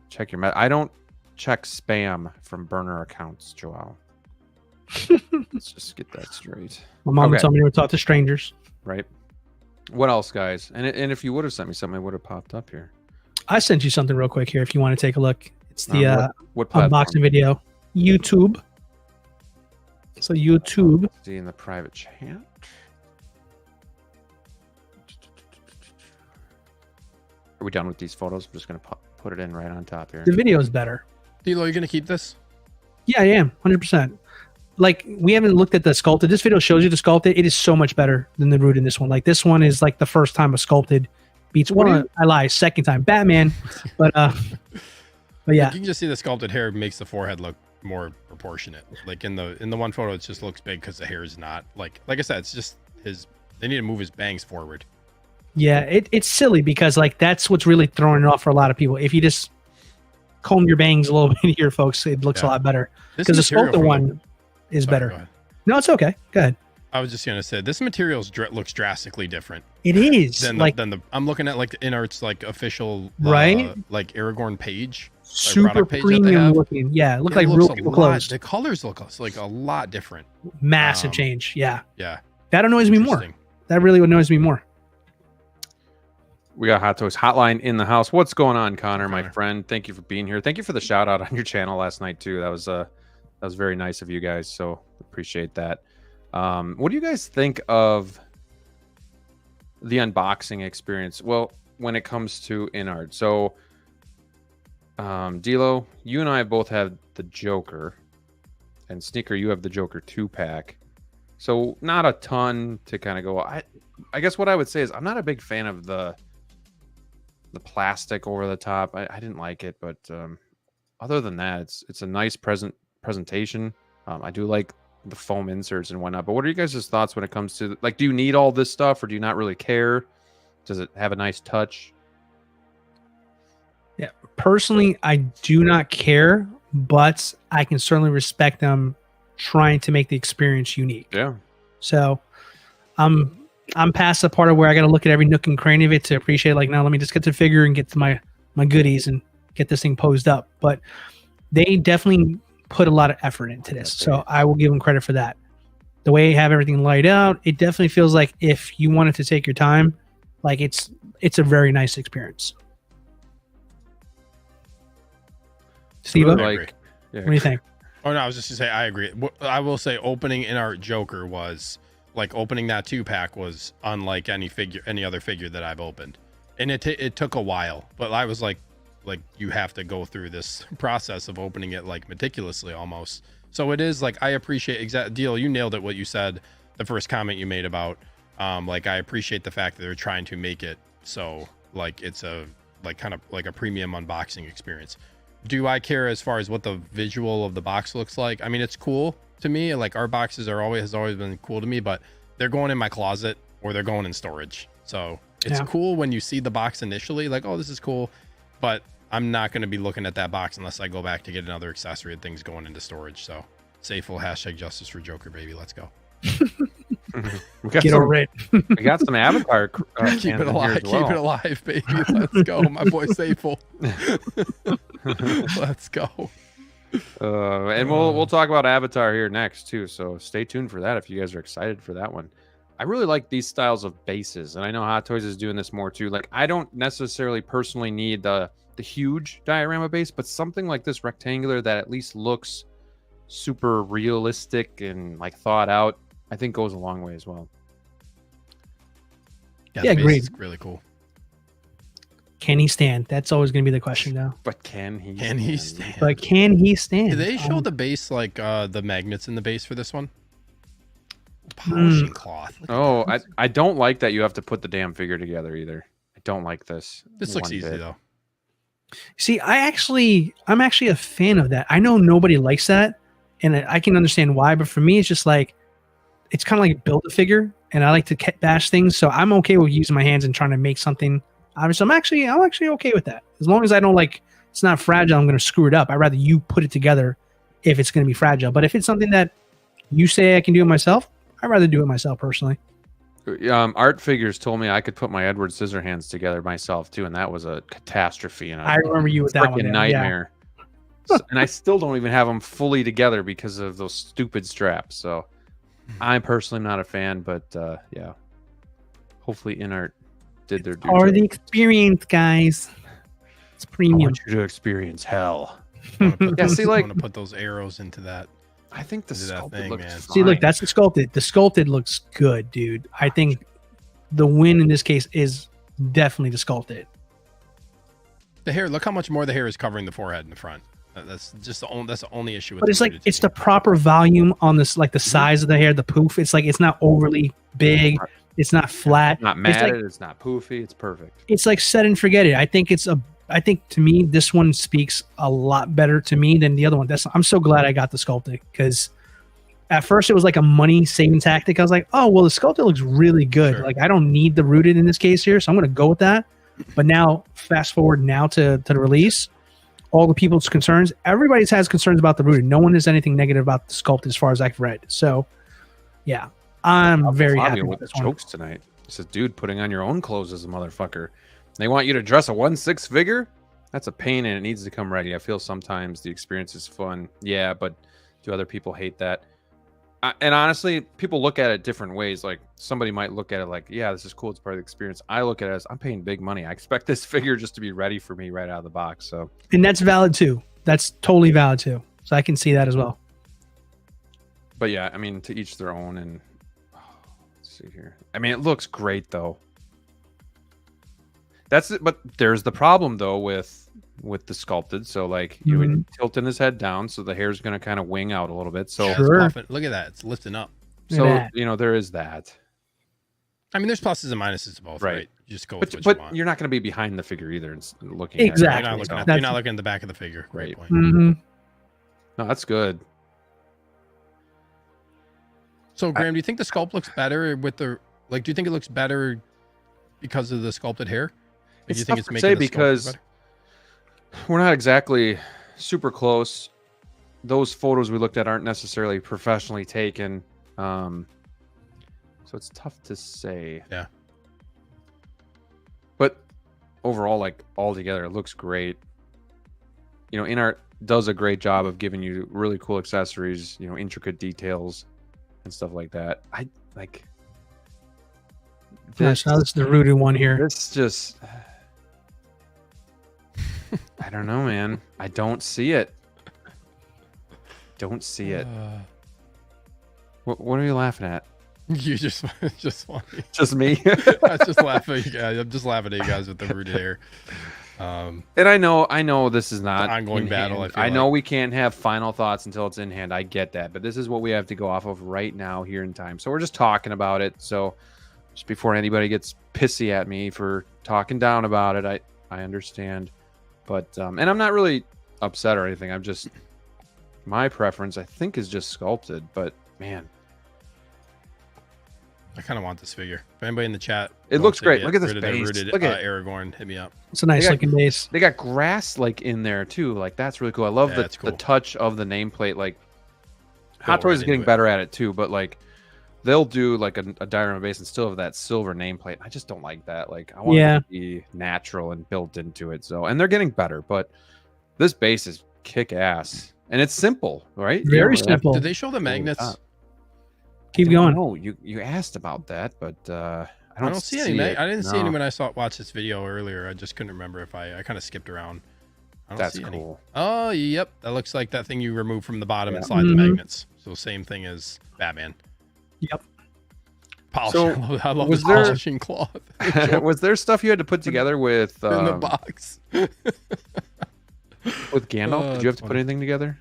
Check your... I don't check spam from burner accounts, Joel. Let's just get that straight. My mom told me to talk to strangers. Right. What else, guys? And if you would have sent me something, it would have popped up here. I sent you something real quick here if you want to take a look. It's the what unboxing video. YouTube. So YouTube. See in the private chat. Are we done with these photos? I'm just going to put it in right on top here. The video is better. DLO, you going to keep this? Yeah, I am. 100%. Like, we haven't looked at the sculpted. This video shows you the sculpted. It is so much better than the root in this one. Like, this one is like the first time a sculpted beats one. I lie. Second time. Batman. But yeah. You can just see the sculpted hair makes the forehead look more proportionate. Like in the one photo, it just looks big because the hair is not like I said, it's just they need to move his bangs forward. Yeah, it's silly because like that's what's really throwing it off for a lot of people. If you just comb your bangs a little bit here, folks, it looks a lot better. Because the sculpted one is better. No, it's okay. Go ahead. I was just gonna say this material looks drastically different. It is than the I'm looking at like the InArt's like official like Aragorn page, super page premium looking. Yeah, it looked like real people clothes. The colors look like a lot different. Massive change. Yeah. Yeah. That annoys me more. That really annoys me more. We got Hot Toys Hotline in the house. What's going on, Connor, my friend? Thank you for being here. Thank you for the shout out on your channel last night too. That was very nice of you guys. So appreciate that. What do you guys think of the unboxing experience? Well, when it comes to InArt, so DLO, you and I both have the Joker, and Sneaker, you have the Joker 2-pack. So not a ton to kind of go. I guess what I would say is I'm not a big fan of the plastic over the top. I didn't like it, but other than that, it's a nice presentation. I do like the foam inserts and whatnot. But what are you guys' thoughts when it comes to like, do you need all this stuff or do you not really care? Does it have a nice touch? Yeah, personally, I do not care, but I can certainly respect them trying to make the experience unique. Yeah. So I'm past the part of where I got to look at every nook and cranny of it to appreciate, like, now let me just get the figure and get to my goodies and get this thing posed up. But they definitely put a lot of effort into this. So I will give them credit for that. The way you have everything laid out, it definitely feels like if you wanted to take your time, like it's a very nice experience. Steve, like, what do you think? Oh no, I was just gonna say I agree. I will say opening InArt Joker was like opening that 2-pack was unlike any other figure that I've opened, and it took a while, but I was like you have to go through this process of opening it like meticulously almost. So it is like I appreciate deal. You nailed it. What you said, the first comment you made about like I appreciate the fact that they're trying to make it so like it's a like kind of like a premium unboxing experience. Do I care as far as what the visual of the box looks like? I mean, it's cool. to me. Like our boxes are always has always been cool to me, but they're going in my closet or they're going in storage. So it's cool when you see the box initially, like, oh, this is cool, but I'm not going to be looking at that box unless I go back to get another accessory and things going into storage. So Sayful, #justice for Joker, baby. Let's go. Get over it. We got some Avatar. Keep it alive. Keep it alive, baby. Let's go. My boy Sayful. Let's go. And we'll talk about Avatar here next too. So stay tuned for that if you guys are excited for that one. I really like these styles of bases, and I know Hot Toys is doing this more too. Like I don't necessarily personally need the huge diorama base, but something like this rectangular that at least looks super realistic and like thought out, I think goes a long way as well. Yeah, agreed. Really cool. Can he stand? That's always going to be the question now. But can he stand? But can he stand? Did they show the base, like the magnets in the base for this one? Polishing cloth. Oh, I don't like that you have to put the damn figure together either. I don't like this. This looks easy though. See, I'm actually a fan of that. I know nobody likes that, and I can understand why, but for me, it's just like, it's kind of like build a figure, and I like to bash things, so I'm okay with using my hands and trying to make something. Obviously, I'm actually okay with that. As long as I don't like, it's not fragile, I'm going to screw it up. I'd rather you put it together if it's going to be fragile. But if it's something that you say I can do it myself, I'd rather do it myself personally. Art Figures told me I could put my Edward Scissorhands together myself too, and that was a catastrophe. And I remember you with that one. Nightmare. Yeah. And I still don't even have them fully together because of those stupid straps. So I'm personally not a fan, but yeah, hopefully InArt did their due. Or the experience, guys. It's premium. I want you to experience hell. Yeah, see, like, I want to put those arrows into that. I think the sculpted looks fine. See, look, that's the sculpted. The sculpted looks good, dude. I think the win in this case is definitely the sculpted. The hair. Look how much more the hair is covering the forehead in the front. That's just the only issue with it. But it's like it's the proper volume on this, like the size of the hair, the poof. It's like it's not overly big. It's not flat. It's not matted. It's not poofy. It's perfect. It's like set and forget it. I think to me this one speaks a lot better to me than the other one. I'm so glad I got the sculpted, because at first it was like a money saving tactic. I was like, oh well, the sculpted looks really good. Sure. Like I don't need the rooted in this case here, so I'm gonna go with that. But now fast forward now to the release, all the people's concerns, everybody's has concerns about the rooted. No one has anything negative about the sculpt as far as I've read. So yeah, I'm very happy with this jokes tonight. It says, dude, putting on your own clothes as a motherfucker. They want you to dress a 1/6 figure? That's a pain, and it needs to come ready. I feel sometimes the experience is fun. Yeah, but do other people hate that? And honestly, people look at it different ways. Like somebody might look at it like, yeah, this is cool. It's part of the experience. I look at it as I'm paying big money. I expect this figure just to be ready for me right out of the box. So, and that's valid too. That's totally valid too. So I can see that as well. But yeah, I mean, to each their own. And let's see here. I mean, it looks great though. That's it. But there's the problem though with the sculpted. So like you would tilting his head down, so the hair's going to kind of wing out a little bit. So look at that, it's lifting up. So you know there is that. I mean, there's pluses and minuses to both, right? You just go with what you want. You're not going to be behind the figure either and looking. Exactly. At it. You're not looking at the back of the figure. Great point. Mm-hmm. No, that's good. So Graham, do you think the sculpt looks better with the like? Do you think it looks better because of the sculpted hair? Like, do you think it's making the because better? We're not exactly super close. Those photos we looked at aren't necessarily professionally taken. So it's tough to say. Yeah. But overall, like all together, it looks great. You know, InArt does a great job of giving you really cool accessories, you know, intricate details and stuff like that. I like this. Now this is the rooted one here. It's just I don't know, man. I don't see it. Don't see it. What are you laughing at? You just funny. Just me. I just laughing at you guys. I'm just laughing at you guys with the rooted hair. And I know this is not ongoing battle. I know we can't have final thoughts until it's in hand. I get that, but this is what we have to go off of right now here in time. So we're just talking about it. So just before anybody gets pissy at me for talking down about it, I understand. But and I'm not really upset or anything. I'm just my preference, I think, is just sculpted. But man, I kind of want this figure. If anybody in the chat, it looks great. Look at this rid of base. their rooted Look at Aragorn, hit me up. It's a nice looking base. They got grass like in there too. Like that's really cool. I love the touch of the nameplate. Like Hot Toys is getting better at it too, but like they'll do like a diorama base and still have that silver nameplate. I just don't like that. Like I want it to be natural and built into it. So, and they're getting better, but this base is kick ass and it's simple, right? Very simple. Did they show the magnets? Keep going. No, you asked about that, but I don't see any. I didn't see any when I watched this video earlier. I just couldn't remember if I kind of skipped around. That's cool. Oh, yep. That looks like that thing you remove from the bottom and slide the magnets. So same thing as Batman. Yep. Polishing. So, I love this polishing cloth. Was there stuff you had to put together with in the box with Gandalf? Did you have to put anything together?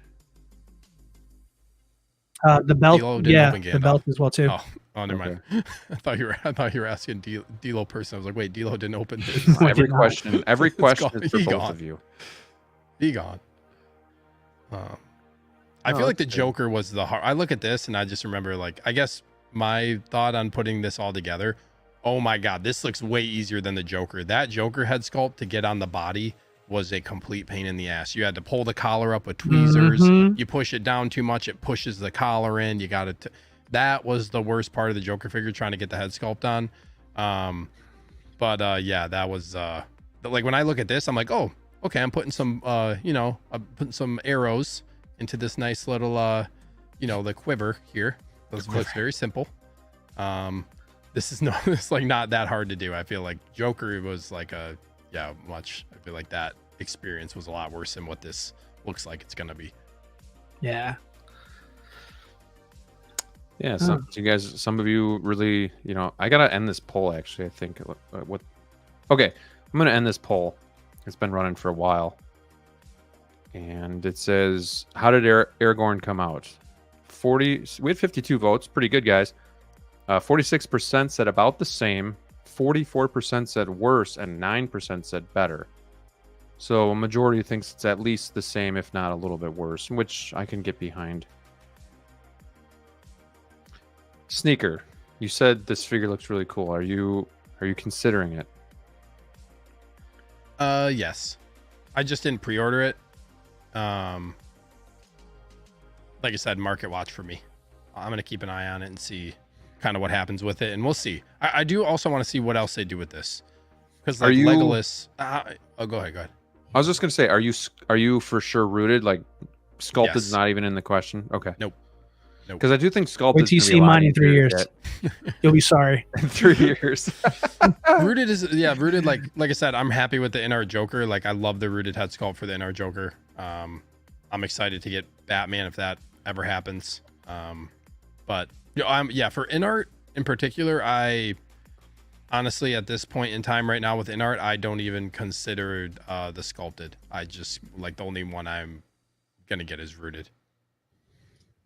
The belt, the belt as well too. Oh, never mind. I thought you were asking DLO person. I was like, wait, DLO didn't open this. Every question is for both of you. He gone. I feel like the Joker was the hard. I look at this and I just remember, like, I guess my thought on putting this all together. Oh my God, this looks way easier than the Joker. That Joker head sculpt to get on the body was a complete pain in the ass. You had to pull the collar up with tweezers. You push it down too much, it pushes the collar in. You got to. That was the worst part of the Joker figure, trying to get the head sculpt on. Yeah, that was like when I look at this, I'm like, oh, okay, I'm putting some, I'm putting some arrows into this nice little, the quiver here. Those looks very simple. This is it's like not that hard to do. I feel like Joker was like I feel like that experience was a lot worse than what this looks like it's gonna be. Yeah. Yeah, some of you really, I gotta end this poll actually. I think okay, I'm gonna end this poll. It's been running for a while, and it says, "How did Aragorn come out?" We had 52 votes, pretty good, guys. 46% said about the same, 44% said worse, and 9% said better. So a majority thinks it's at least the same, if not a little bit worse, which I can get behind. Sneaker, you said this figure looks really cool. Are you considering it? Yes. I just didn't pre-order it. Like I said, market watch for me. I'm gonna keep an eye on it and see kind of what happens with it, and we'll see. I do also want to see what else they do with this, because like Legolas. Go ahead. I was just gonna say, are you for sure rooted? Like sculpted is not even in the question. Okay. Nope. Because I do think sculpted. Wait till you see mine in 3 years. You'll be sorry. In 3 years. Rooted is rooted. Like I said, I'm happy with the InArt Joker. Like I love the rooted head sculpt for the InArt Joker. I'm excited to get Batman if that ever happens. But for InArt in particular, I honestly at this point in time right now with InArt, I don't even consider the sculpted. I just like the only one I'm gonna get is rooted.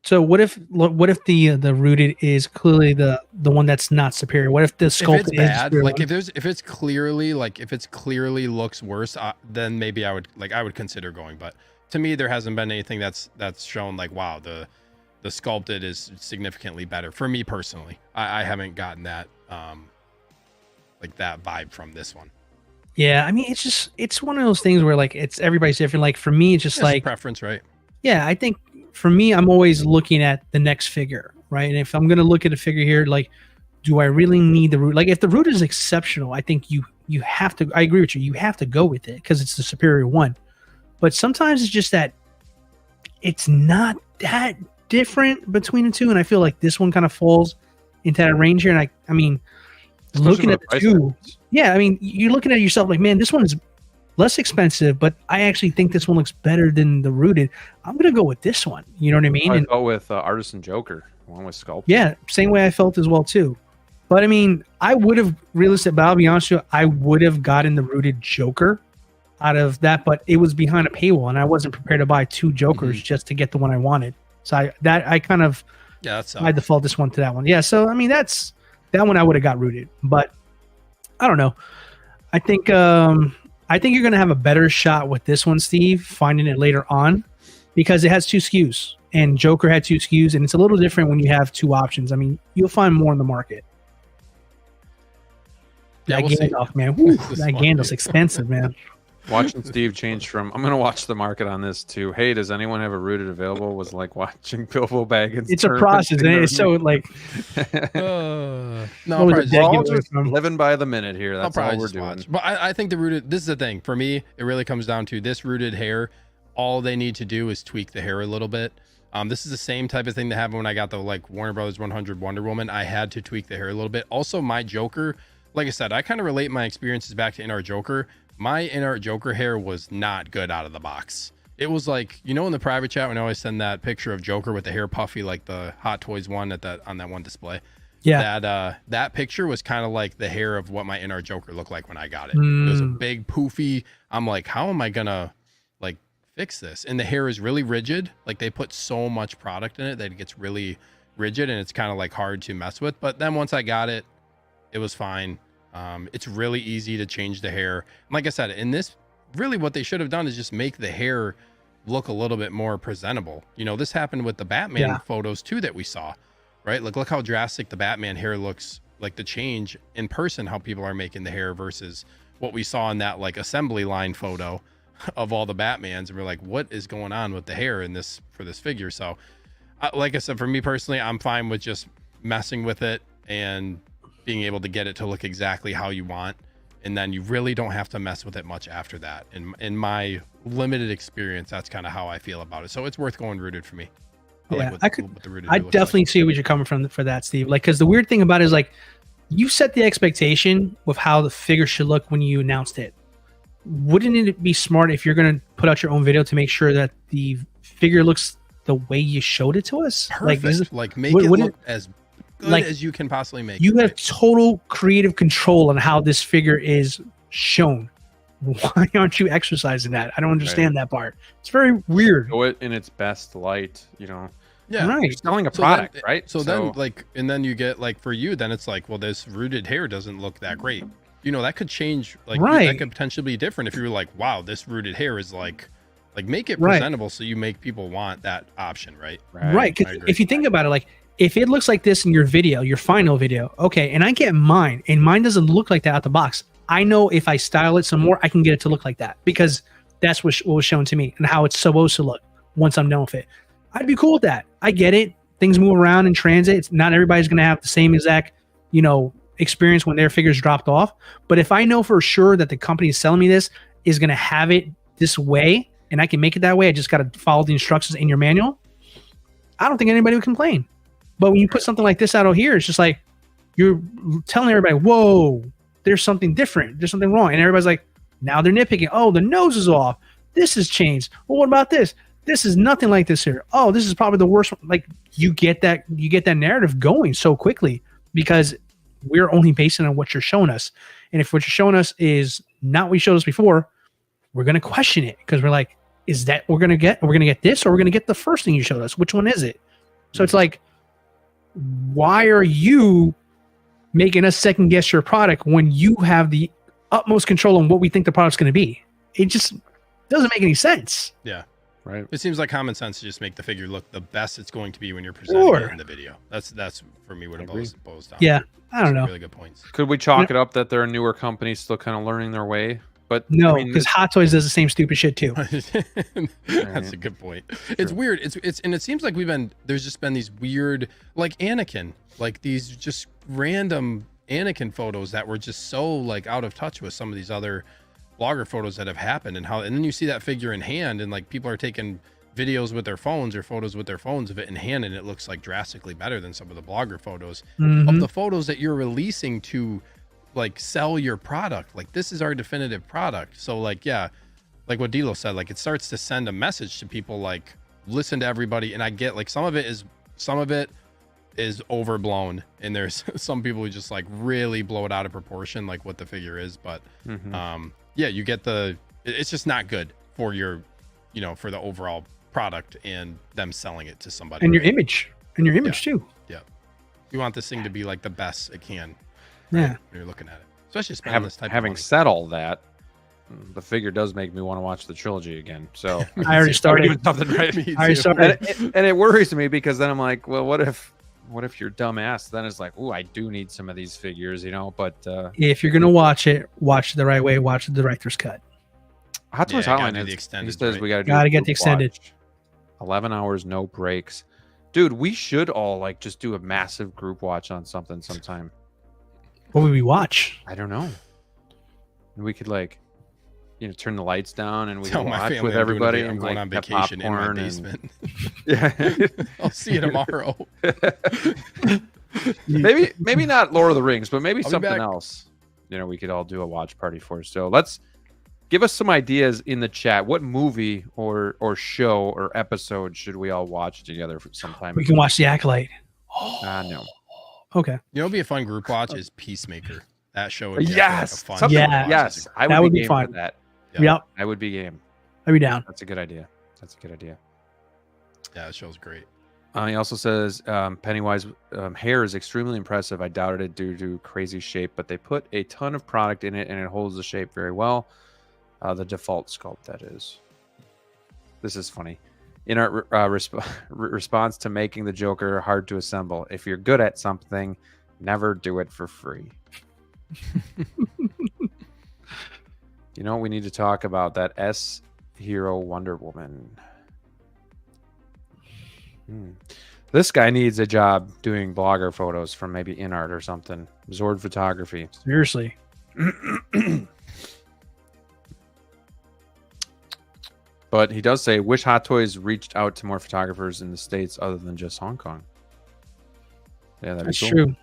So what if the rooted is clearly the one that's not superior? What if the sculpted is bad? Like if it's clearly looks worse, then maybe I would consider going. But to me, there hasn't been anything that's shown like, wow, the sculpted is significantly better for me personally. I haven't gotten that like that vibe from this one. Yeah, I mean it's one of those things where like everybody's different. Like for me, it's just like preference, right? Yeah, I think for me, I'm always looking at the next figure, right? And if I'm gonna look at a figure here, like, do I really need the root? Like, if the root is exceptional, I think you have to. I agree with you. You have to go with it because it's the superior one. But sometimes it's just that it's not that different between the two, and I feel like this one kind of falls into that range here. And I mean, looking at the two, yeah, I mean, you're looking at yourself like, man, this one is less expensive, but I actually think this one looks better than the rooted. I'm gonna go with this one. You know what I mean? I felt with Artisan Joker, along with Sculpt. Yeah, same way I felt as well too. But I mean, I would have realistic. But I'll be honest with you, I would have gotten the rooted Joker out of that, but it was behind a paywall, and I wasn't prepared to buy two Jokers just to get the one I wanted. So I kind of I default this one to that one. Yeah, so I mean that one I would have got rooted, but I don't know. I think you're going to have a better shot with this one, Steve, finding it later on, because it has 2 SKUs, and Joker had 2 SKUs, and it's a little different when you have 2 options. I mean, you'll find more in the market. Yeah, That we'll see. Gandalf, man. Woo, that Gandalf's expensive, man. Watching Steve change from I'm gonna watch the market on this to hey, does anyone have a rooted available? Was like watching Bilbo Baggins. It's a process, and it's so like No, What was I'll it, we're all Get away just from- living by the minute here. I'll That's all probably we're just doing. watch. But I think the rooted, this is the thing. For me, it really comes down to this rooted hair. All they need to do is tweak the hair a little bit. This is the same type of thing that happened when I got the like Warner Brothers 100 Wonder Woman. I had to tweak the hair a little bit. Also, my Joker, like I said, I kind of relate my experiences back to InArt Joker. My InArt Joker hair was not good out of the box. It was like, you know, in the private chat when I always send that picture of Joker with the hair puffy, like the Hot Toys one at that on that one display. yeah. That picture was kind of like the hair of what my InArt Joker looked like when I got it. It was a big poofy. I'm like, how am I gonna like fix this? And the hair is really rigid. Like they put so much product in it that it gets really rigid, and it's kind of like hard to mess with. But then once I got it, it was fine. It's really easy to change the hair. And like I said, in this, really what they should have done is just make the hair look a little bit more presentable. You know, this happened with the Batman photos too that we saw, right? Like, look how drastic the Batman hair looks, like the change in person, how people are making the hair versus what we saw in that like assembly line photo of all the Batmans. And we're like, what is going on with the hair in this for this figure? So like I said, for me personally, I'm fine with just messing with it and being able to get it to look exactly how you want, and then you really don't have to mess with it much after that. In my limited experience, that's kind of how I feel about it. So it's worth going rooted for me. Yeah, what the rooted I looks definitely like. see where you're coming from for that, Steve. Like, because the weird thing about it is like you set the expectation with how the figure should look when you announced it. Wouldn't it be smart if you're going to put out your own video to make sure that the figure looks the way you showed it to us? Perfect. Like make it look as good as you can possibly make you it. have total creative control on how this figure is shown. Why aren't you exercising that? I don't understand that part. It's very weird. Show it in its best light, you know. Yeah, right. You're selling a So product, then- right? So then like, and then you get like, for you, then it's like, well, this rooted hair doesn't look that great. You know, that could change. Like that could potentially be different if you were like, wow, this rooted hair is like make it presentable so you make people want that option, right? Right. Because if you think about it, like if it looks like this in your video, your final video, okay, and I get mine, and mine doesn't look like that out the box. I know if I style it some more, I can get it to look like that because that's what was shown to me and how it's supposed to look once I'm done with it. I'd be cool with that. I get it. Things move around in transit. It's not everybody's going to have the same exact, you know, experience when their figures dropped off. But if I know for sure that the company selling me this is going to have it this way and I can make it that way, I just got to follow the instructions in your manual. I don't think anybody would complain. But when you put something like this out here, it's just like you're telling everybody, whoa, there's something different. There's something wrong. And everybody's like, now they're nitpicking. Oh, the nose is off. This has changed. Well, what about this? This is nothing like this here. Oh, this is probably the worst one. Like you get that narrative going so quickly because we're only basing on what you're showing us. And if what you're showing us is not what you showed us before, we're going to question it because we're like, is that we're going to get this or we're going to get the first thing you showed us? Which one is it? So it's like, why are you making us second guess your product when you have the utmost control on what we think the product's going to be? It just doesn't make any sense. Yeah. Right. It seems like common sense to just make the figure look the best it's going to be when you're presenting it in the video. That's for me what it boils down. Yeah. I don't know. Really good points. Could we chalk it up that there are newer companies still kind of learning their way? But no, I mean, because Hot Toys does the same stupid shit too. That's a good point. It's weird. It's and it seems like there's just been these weird, like Anakin, like these just random Anakin photos that were just so like out of touch with some of these other blogger photos that have happened, and then you see that figure in hand, and like people are taking videos with their phones or photos with their phones of it in hand, and it looks like drastically better than some of the blogger photos of the photos that you're releasing to like sell your product. Like, this is our definitive product. So like, yeah, like what Dilo said, like it starts to send a message to people, like listen to everybody. And I get like some of it is overblown, and there's some people who just like really blow it out of proportion, like what the figure is. But yeah, you get it's just not good for your, you know, for the overall product and them selling it to somebody. And your image too. Yeah. You want this thing to be like the best it can. Yeah. When you're looking at it, especially spending this type having of money. said all that, the figure does make me want to watch the trilogy again. So I already started. doing something right. Me I already too. started. And it worries me because then I'm like, well, what if you're dumbass? Then it's like, oh, I do need some of these figures, you know. But If you're gonna watch it, watch it the right way. Watch the director's cut. Hot Toys Yeah, gotta Hotline do the he extended, says right? we gotta Gotta a get group the extended. watch. 11 hours, no breaks. Dude, we should all like just do a massive group watch on something sometime. What would we watch? I don't know. We could like, turn the lights down and we Tell can my watch family with I'm everybody doing a bit- I'm and going like on have vacation in my popcorn and- basement. Yeah. I'll see you tomorrow. maybe not Lord of the Rings, but maybe I'll be something back. else. We could all do a watch party for. So let's give us some ideas in the chat. What movie or show or episode should we all watch together for sometime? We can watch The Acolyte. No. Okay. You know, what'd be a fun group watch is Peacemaker. That show would be Yes. a fun. Something- Yeah. group watch. Yes. I would That would be be game fun. for that. Yeah. Yep. I would be game. I'd be down. That's a good idea. Yeah, that show's great. He also says Pennywise hair is extremely impressive. I doubted it due to crazy shape, but they put a ton of product in it and it holds the shape very well. The default sculpt, that is. This is funny. InArt response to making the Joker hard to assemble. If you're good at something, never do it for free. We need to talk about that S Hero Wonder Woman. This guy needs a job doing blogger photos from maybe InArt or something. Zord Photography. Seriously. But he does say, wish Hot Toys reached out to more photographers in the States other than just Hong Kong. Yeah, that'd That's be cool. true.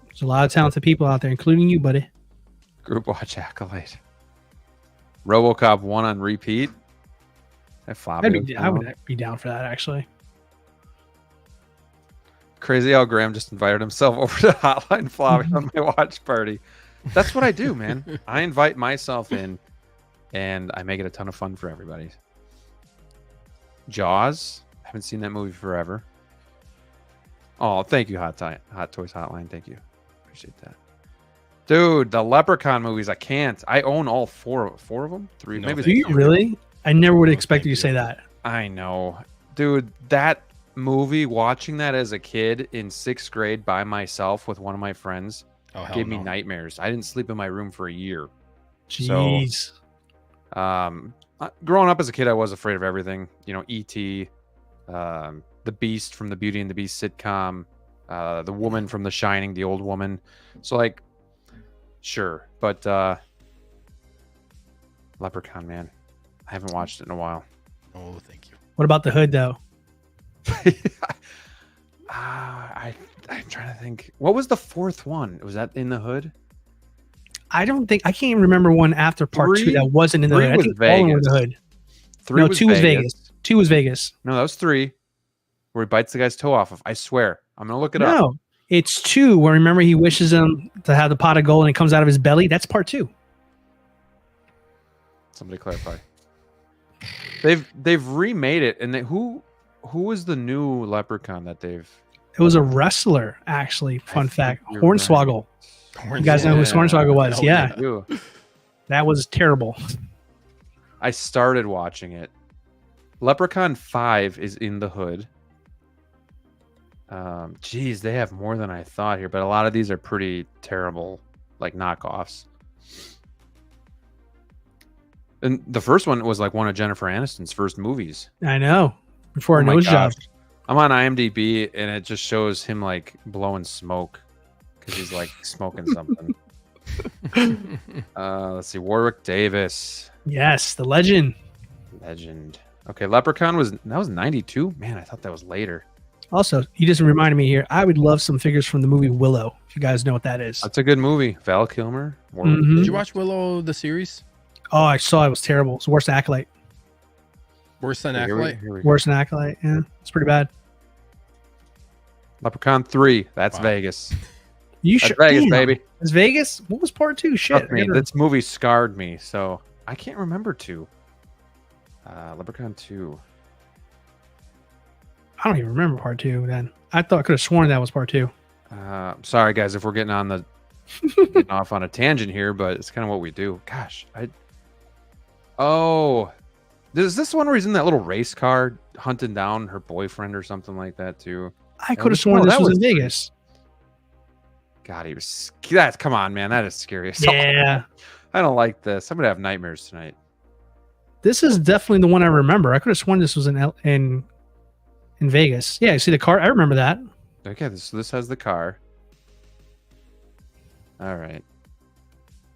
There's a lot of talented people out there, including you, buddy. Group watch Acolyte. RoboCop 1 on repeat. That Fabio I would be down for that, actually. Crazy how Graham just invited himself over to Hotline Flavio on my watch party. That's what I do, man. I invite myself in and I make it a ton of fun for everybody. Jaws. I haven't seen that movie forever. Oh, thank you, Hot Toys Hotline. Thank you. Appreciate that. Dude, the Leprechaun movies, I can't. I own all four of them. Three, No, maybe. Do you really? I never would expect you to say that. I know. Dude, that movie, watching that as a kid in 6th grade by myself with one of my friends, Oh, hell gave me no. nightmares. I didn't sleep in my room for a year. Jeez. Growing up as a kid, I was afraid of everything. E.T., the Beast from the Beauty and the Beast sitcom, the woman from The Shining, the old woman. So, like, sure. But Leprechaun, man. I haven't watched it in a while. Oh, thank you. What about The Hood, though? I'm trying to think. What was the 4th one? Was that in the Hood? I can't even remember one after part 2 Three- that wasn't in the three Hood. I was think all of them were in the Vegas. Hood. 3 No, was 2 was Vegas. 2 was Vegas. No, that was 3. Where he bites the guy's toe off of. I swear. I'm gonna look it up. No, it's 2 where remember he wishes him to have the pot of gold and it comes out of his belly. That's part 2. Somebody clarify. They've remade it, and who was the new Leprechaun that they've? It was a wrestler, actually. Fun fact. you're Hornswoggle. You guys know who Hornswoggle was? Hell Yeah. Ew. That was terrible. I started watching it. Leprechaun 5 is in the Hood. Geez, they have more than I thought here, but a lot of these are pretty terrible, like knockoffs. And the first one was like one of Jennifer Aniston's first movies. I know. Before Oh a my nose job. gosh. I'm on IMDb and it just shows him like blowing smoke because he's like smoking something. Let's see, Warwick Davis, Yes, the legend. legend. Okay, Leprechaun was 92. Man, I thought that was later. Also, you just reminded me here. I would love some figures from the movie Willow. If you guys know what that is. That's a good movie. Val Kilmer. Warwick Mhm. Did Davis. you watch Willow the series? Oh, I saw it was terrible. It's worse than Acolyte. Worse than Here we- Acolyte? here we go. Worse than Acolyte. Yeah, it's pretty bad. Leprechaun 3. That's Wow. Vegas. You That's should. Vegas, Damn. baby. It's Vegas. What was part 2? Shit. Trust me, this movie scarred me, so I can't remember 2. Leprechaun 2. I don't even remember part 2. Then I thought I could have sworn that was part 2. Sorry, guys, if we're getting off on a tangent here, but it's kind of what we do. Gosh, Oh, is this one where he's in that little race car hunting down her boyfriend or something like that too? I could have sworn this was in Vegas. God, he was. That's come on, man. That is scary. Yeah, I don't like this. I'm gonna have nightmares tonight. this is definitely the one I remember. I could have sworn this was in Vegas. Yeah, see the car. I remember that. Okay, this has the car. All right.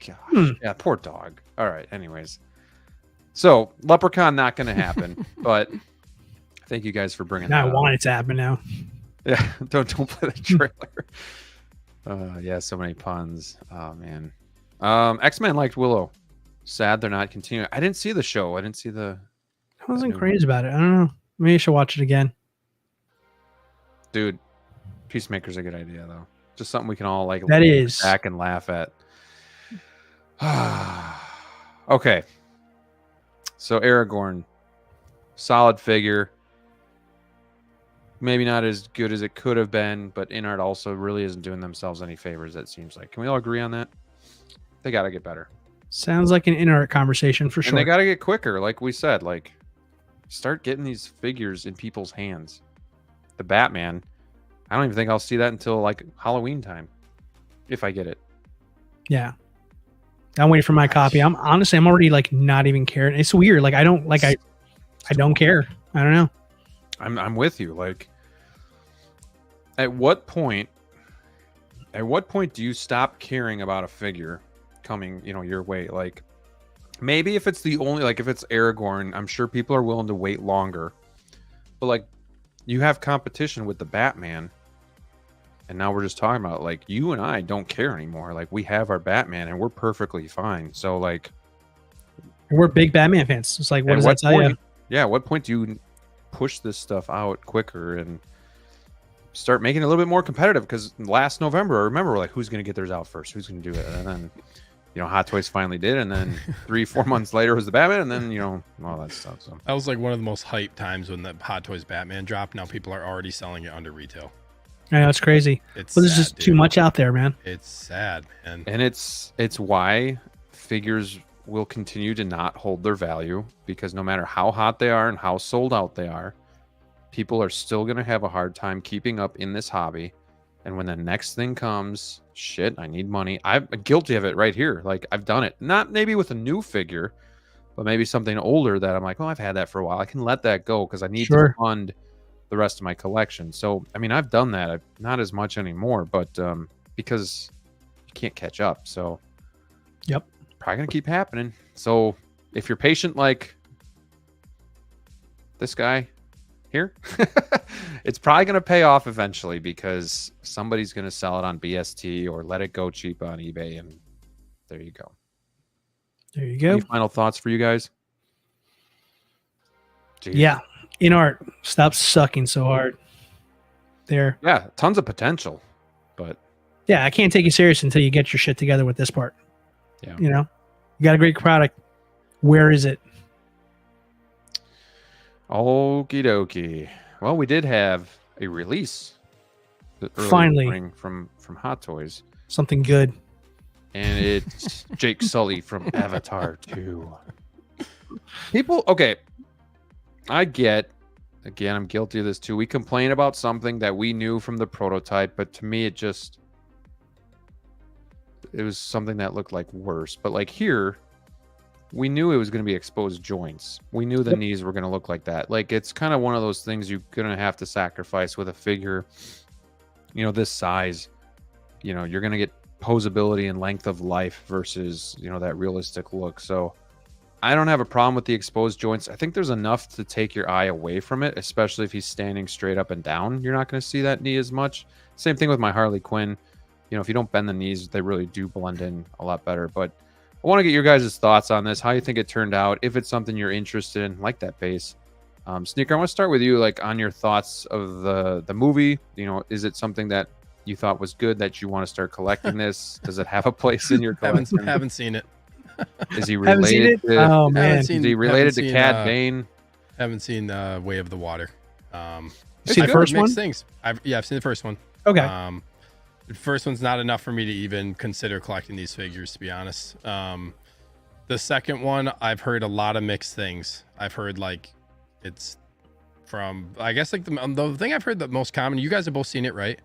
Gosh, yeah, poor dog. All right. Anyways, so Leprechaun not gonna happen, but thank you guys for bringing that I up. want it to happen now. Yeah, don't play the trailer. Yeah, so many puns. Oh man. X-Men liked Willow. Sad they're not continuing. I didn't see the show. I didn't see the. I wasn't crazy about it. I don't know. Maybe I should watch it again. Dude, Peacemaker's a good idea though. Just something we can all like that is back and laugh at. Okay. So Aragorn, solid figure. Maybe not as good as it could have been, but InArt also really isn't doing themselves any favors, it seems like. Can we all agree on that? They got to get better. Sounds like an InArt conversation for sure. And they got to get quicker, like we said. Like, start getting these figures in people's hands. The Batman, I don't even think I'll see that until like Halloween time, if I get it. Yeah. I'm waiting for my copy. I'm already like not even caring. It's weird. Like I don't care. I don't know. I'm with you. Like, at what point do you stop caring about a figure coming, your way? Like, maybe if it's if it's Aragorn, I'm sure people are willing to wait longer. But like, you have competition with the Batman, and now we're just talking about like you and I don't care anymore. Like, we have our Batman, and we're perfectly fine. So like, we're big Batman fans. It's like, what does that tell you? Yeah, at what point do you push this stuff out quicker and start making it a little bit more competitive? Because last November, I remember we're like, who's going to get theirs out first? Who's going to do it? And then, Hot Toys finally did. And then 3-4 months later was the Batman. And then, all that stuff. So that was like one of the most hyped times when the Hot Toys Batman dropped. Now people are already selling it under retail. I know, it's crazy. There's just too much out there, man. It's sad, man. And it's why figures will continue to not hold their value, because no matter how hot they are and how sold out they are, people are still going to have a hard time keeping up in this hobby. And when the next thing comes, shit, I need money. I'm guilty of it right here. Like, I've done it. Not maybe with a new figure, but maybe something older that I'm like, I've had that for a while. I can let that go because I need to fund the rest of my collection. So, I mean, I've done that. Not as much anymore, but because you can't catch up. So, yep. Probably gonna keep happening. So if you're patient like this guy here, it's probably gonna pay off eventually, because somebody's gonna sell it on BST or let it go cheap on eBay, and there you go. There you go. Any final thoughts for you guys? Jeez. Yeah, InArt, stop sucking so hard. There. Yeah, tons of potential, but yeah, I can't take you serious until you get your shit together with this part. Yeah. You got a great product. Where is it? Okie dokie. Well, we did have a release finally from Hot Toys. Something good. And it's Jake Sully from Avatar 2. People, okay. I get, again, I'm guilty of this too. We complain about something that we knew from the prototype, but to me, it was something that looked like worse. But like here, we knew it was going to be exposed joints. We knew the knees were going to look like that. Like, it's kind of one of those things you're going to have to sacrifice with a figure, this size. You're going to get posability and length of life versus, that realistic look. So I don't have a problem with the exposed joints. I think there's enough to take your eye away from it, especially if he's standing straight up and down. You're not going to see that knee as much. Same thing with my Harley Quinn. If you don't bend the knees, they really do blend in a lot better. But I want to get your guys' thoughts on this, how you think it turned out, if it's something you're interested in, like that base. Sneaker, I want to start with you, like on your thoughts of the movie. Is it something that you thought was good that you want to start collecting this? Does it have a place in your collection? Haven't seen it. Is he related to, oh man, is he related to Cad Bane? Haven't seen Way of the Water. See the first one? Things. I've seen the first one. Okay. The first one's not enough for me to even consider collecting these figures, to be honest. The second one, I've heard a lot of mixed things. I've heard like it's from, I guess like the thing I've heard the most common, you guys have both seen it, right?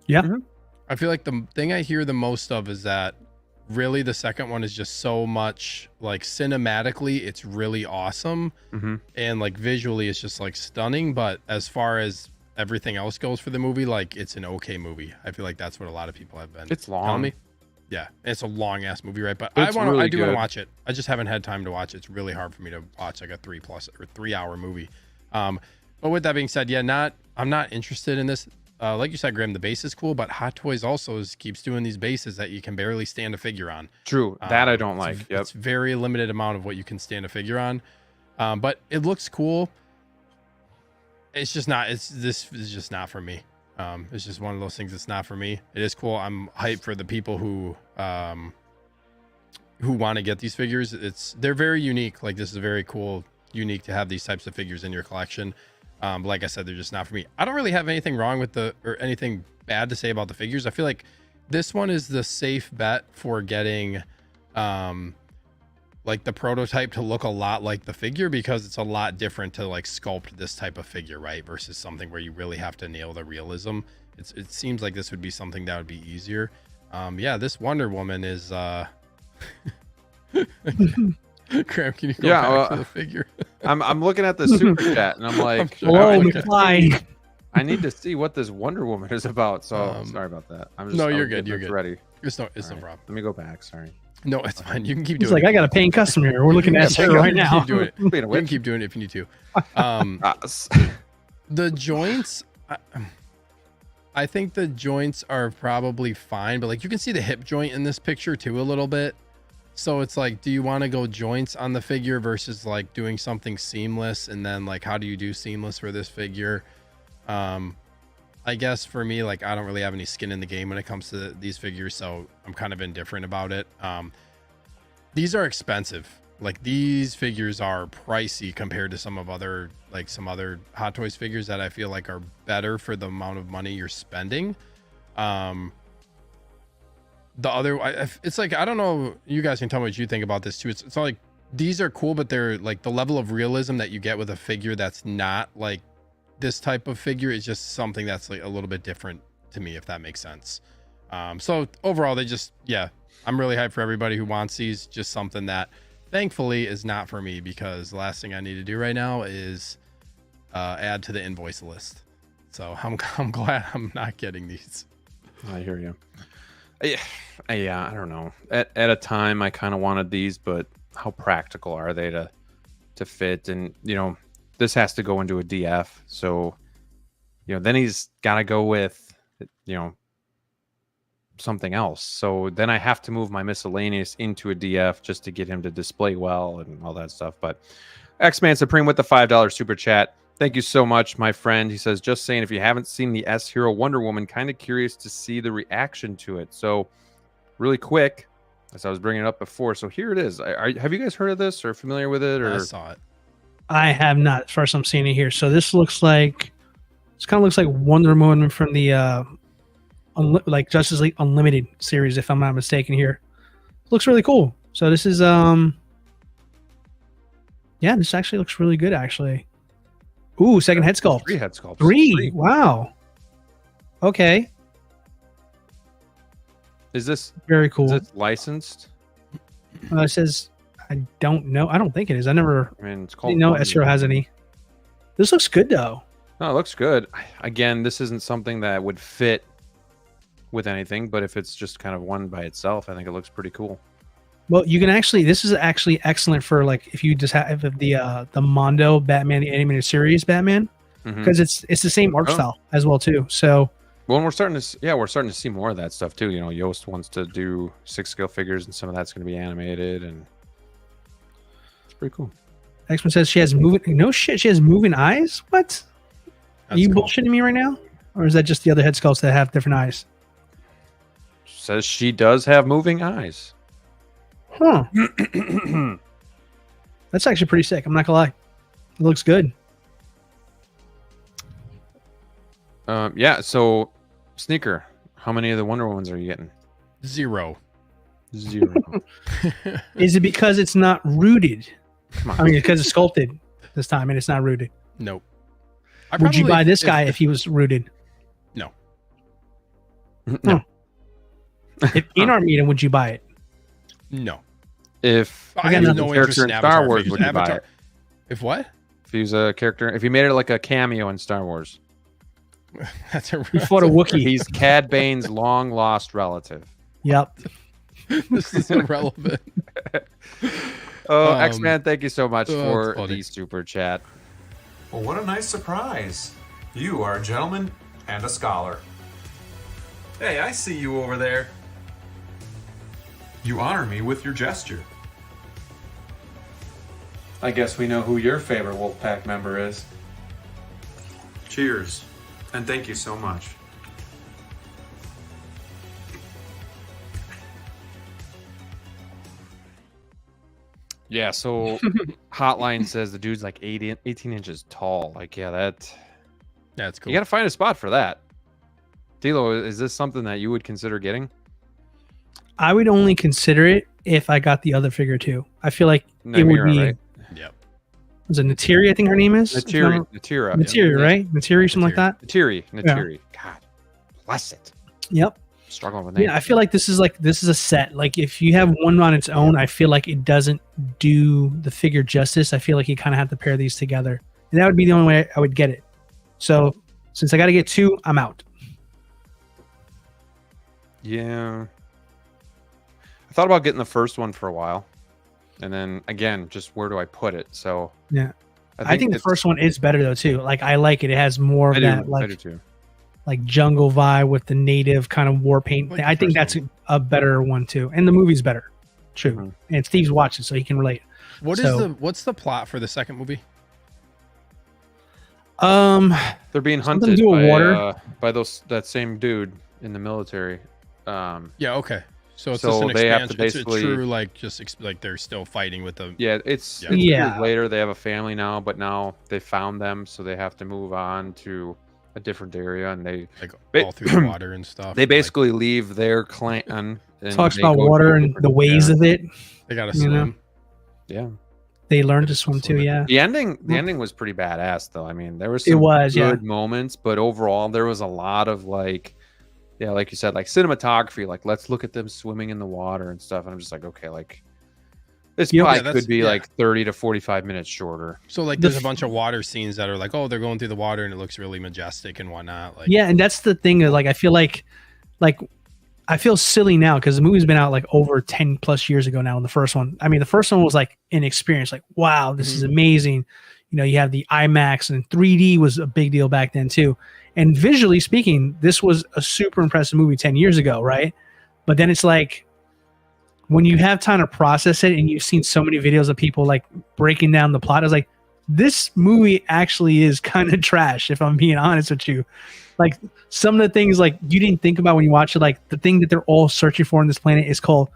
Yeah. Mhm. I feel like the thing I hear the most of is that really the second one is just so much like cinematically, it's really awesome. Mm-hmm. And like visually, it's just like stunning. But as far as everything else goes for the movie, like it's an okay movie. I feel like that's what a lot of people have been It's telling long. me. Yeah, it's a long ass movie, right? But It's I really do want to good. watch it. I just haven't had time to watch it. It's really hard for me to watch like a 3 hour movie. But with that being said, yeah, I'm not interested in this. Like you said, Graham, the base is cool, but Hot Toys also keeps doing these bases that you can barely stand a figure on. True. That I don't like. Yep. It's very limited amount of what you can stand a figure on. But it looks cool. It's just not. This is just not for me. It's just one of those things that's not for me. It is cool. I'm hyped for the people who want to get these figures. They're very unique. Like this is very cool, unique to have these types of figures in your collection. Like I said, they're just not for me. I don't really have anything wrong with or anything bad to say about the figures. I feel like this one is the safe bet for getting like the prototype to look a lot like the figure, because it's a lot different to like sculpt this type of figure, right? Versus something where you really have to nail the realism. It seems like this would be something that would be easier. Yeah, this Wonder Woman is Graham, can you go back to the figure? I'm looking at the super chat and I'm like, Oh, McFly. I need to see what this Wonder Woman is about. So sorry about that. I'm just No, you're good. You're good. Ready. It's no All right. problem. Let me go back. Sorry. No, it's fine. You can keep He's doing like, it. I got a paying customer here. We're looking at her right now. Keep doing it. Speaking of You can which, keep doing it if you need to. The joints, I think the joints are probably fine, but like you can see the hip joint in this picture too a little bit. So it's like, do you want to go joints on the figure versus like doing something seamless? And then like, how do you do seamless for this figure? I guess for me, like, I don't really have any skin in the game when it comes to these figures, so I'm kind of indifferent about it. These are expensive. Like, these figures are pricey compared to some other Hot Toys figures that I feel like are better for the amount of money you're spending. It's like, I don't know, you guys can tell me what you think about this too. It's like, these are cool, but they're like the level of realism that you get with a figure that's not like this type of figure is just something that's like a little bit different to me, if that makes sense. So overall, I'm really hyped for everybody who wants these. Just something that thankfully is not for me, because the last thing I need to do right now is add to the invoice list. So I'm glad I'm not getting these. I hear you. Yeah, I don't know. At a time, I kind of wanted these, but how practical are they to fit? And this has to go into a DF, so then he's got to go with something else. So then I have to move my miscellaneous into a DF just to get him to display well and all that stuff. But X-Man Supreme with the $5 super chat. Thank you so much, my friend. He says, just saying, if you haven't seen the S Hero Wonder Woman, kind of curious to see the reaction to it. So really quick, as I was bringing it up before, so here it is. Have you guys heard of this or familiar with it? Or I saw it. I have not. First, I'm seeing it here. So this kind of looks like Wonder Woman from the like Justice League Unlimited series, if I'm not mistaken. Here, looks really cool. So this is this actually looks really good. Actually, ooh, second head sculpt. 3 head sculpts. 3. Wow. Okay. Is this Very cool. Is this licensed? It says, I don't know. I don't think it is. I never. I mean, it's called. No, Wonder Ezra Woman. has any. This looks good though. No, it looks good. Again, this isn't something that would fit with anything, but if it's just kind of one by itself, I think it looks pretty cool. Well, you can actually. This is actually excellent for like if you just have the Mondo Batman, the animated series Batman, because it's the same art style as well too. So. Well, we're starting to see more of that stuff too. Yoast wants to do 6-scale figures, and some of that's going to be animated, and it's pretty cool. X-Men says she has moving. No shit, she has moving eyes. What? Are you bullshitting me right now, or is that just the other head sculpts that have different eyes? Says she does have moving eyes. Huh. That's actually pretty sick. I'm not gonna lie. It looks good. Yeah. So, Sneaker, how many of the Wonder Womans are you getting? 0. 0. Is it because it's not rooted? Come on. I mean, because it's sculpted this time and it's not rooted. Nope. Would you buy this guy if he was rooted? No. No. If InArt made him, would you buy it? No. If I got have no no character interest in in Avatar Star Wars, figures. would you buy Avatar. it? If what? If he was a character, if he made it like a cameo in Star Wars, That's a. He fought a Wookiee. he's Cad Bane's long lost relative. Yep. This is irrelevant. Oh, X-Man, thank you so much that's for funny. the super chat. Well, what a nice surprise. You are a gentleman and a scholar. Hey, I see you over there. You honor me with your gesture. I guess we know who your favorite Wolfpack member is. Cheers, and thank you so much. Yeah, so Hotline says the dude's like 18 inches tall. Like, yeah, That's cool. you got to find a spot for that. Dilo, is this something that you would consider getting? I would only consider it if I got the other figure too. I feel like it would Nymeria, be. right? Yep. Was it Natiri? I think her name is. Natiri, Natiri, right? Natiri, something like that. Natiri. God bless it. Yep. Struggling with names. Yeah, I feel like this is a set. Like if you have one on its own, I feel like it doesn't do the figure justice. I feel like you kind of have to pair these together, and that would be the only way I would get it. So since I got to get two, I'm out. Yeah. I thought about getting the first one for a while. And then again, just where do I put it? So Yeah. I think the it's- first one is better though too. Like I like it. It has more of I that do like too. like jungle vibe with the native kind of war paint. Like the I think first that's a better one too. And the movie's better. True. Mhm. And Steve's watching so he can relate. What's the plot for the second movie? They're being Something hunted to do with water. by that same dude in the military. Yeah. Okay. So it's So just an they have to expansion. It's a basically- true like like they're still fighting with the. Yeah, it's Yeah. years Yeah. later. They have a family now, but now they found them, so they have to move on to a different area, and they Like Ba- all through the water and stuff. they and, like, basically leave their clan. And Talks they about go to water a and different- the ways yeah. of it. they gotta you know. swim. Yeah, They learned to swim too, yeah. the ending was pretty badass, though. I mean, there was It some was, yeah. good moments, but overall, there was a lot of like you said, like cinematography. Like, let's look at them swimming in the water and stuff. And I'm just like, okay, like this Yep. probably Yeah, that's- could be yeah. like 30 to 45 minutes shorter. So like, The there's a f- bunch of water scenes that are like, oh, they're going through the water and it looks really majestic and whatnot. Like, Yeah, and that's the thing that like I feel like I feel silly now because the movie's been out like over 10 plus years ago now in the first one. I mean, the first one was like an experience, like, wow, this is amazing. You know, you have the IMAX and 3D was a big deal back then too. And visually speaking, this was a super impressive movie 10 years ago, right? But then it's like when you have time to process it and you've seen so many videos of people like breaking down the plot, I was like, this movie actually is kind of trash, if I'm being honest with you. Like some of the things like you didn't think about when you watch it, like the thing that they're all searching for on this planet is called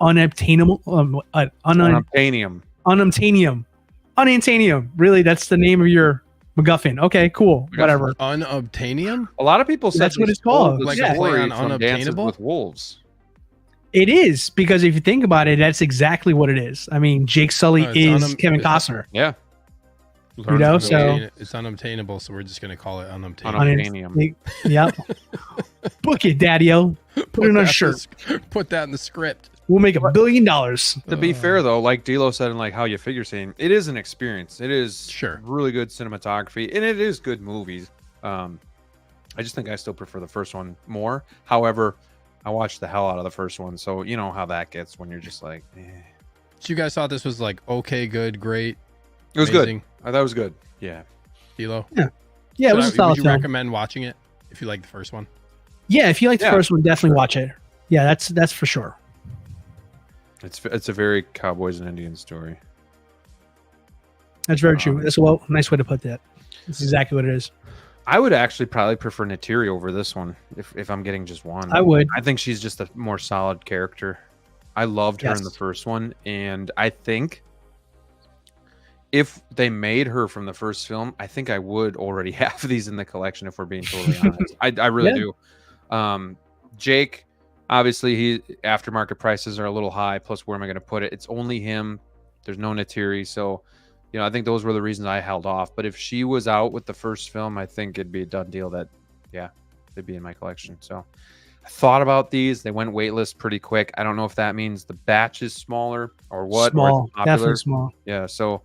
unobtainable, Unobtainium. unobtainium. Really, that's the name of your MacGuffin. Okay, cool, whatever. unobtainium. A lot of people said That's what they it's called. stole the Like a story play on from Dances unobtainable? with Wolves. It is because if you think about it, that's exactly what it is. I mean, Jake Sully No, it's is Kevin Costner. Yeah. You know, so It's unobtainable, so we're just gonna call it unobtainable. Unobtainium. Yep. Book it, Daddy-O. Put it on a that in shirt. Put that in the script. We'll make $1 billion. To be fair, though, like D'Lo said, and like how you figure saying, it is an experience. It is Sure. really good cinematography, and it is good movies. I just think I still prefer the first one more. However, I watched the hell out of the first one, so you know how that gets when you're just like, eh. So you guys thought this was like okay, good, great, It was amazing? good. I thought it was good. Yeah. D'Lo? Yeah, it was a Would solid you film. recommend watching it if you like the first one? Yeah, if you like the Yeah, first one, definitely watch it. Yeah, that's for sure. It's a very cowboys and Indians story. That's very true. That's a nice way to put that. That's exactly what it is. I would actually probably prefer Natiri over this one if I'm getting just one. I would. I think she's just a more solid character. I loved her in Yes. the first one, and I think if they made her from the first film, I think I would already have these in the collection if we're being totally honest. I really Yeah. do. Jake Obviously, aftermarket prices are a little high. Plus, where am I going to put it? It's only him. There's no Natiri, so I think those were the reasons I held off. But if she was out with the first film, I think it'd be a done deal that, yeah, they'd be in my collection. So I thought about these. They went waitlist pretty quick. I don't know if that means the batch is smaller or what. Small, definitely small. Yeah, so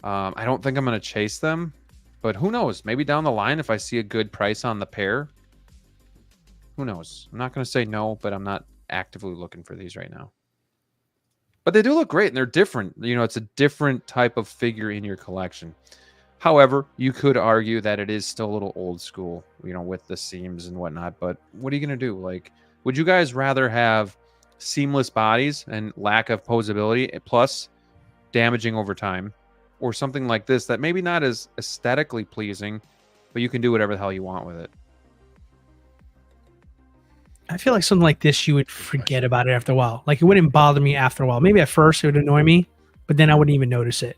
I don't think I'm going to chase them. But who knows? Maybe down the line, if I see a good price on the pair, who knows? I'm not going to say no, but I'm not actively looking for these right now. But they do look great, and they're different. It's a different type of figure in your collection. However, you could argue that it is still a little old school, with the seams and whatnot. But what are you going to do? Like, would you guys rather have seamless bodies and lack of posability plus damaging over time, or something like this that maybe not as aesthetically pleasing, but you can do whatever the hell you want with it? I feel like something like this, you would forget about it after a while. Like, it wouldn't bother me after a while. Maybe at first it would annoy me, but then I wouldn't even notice it.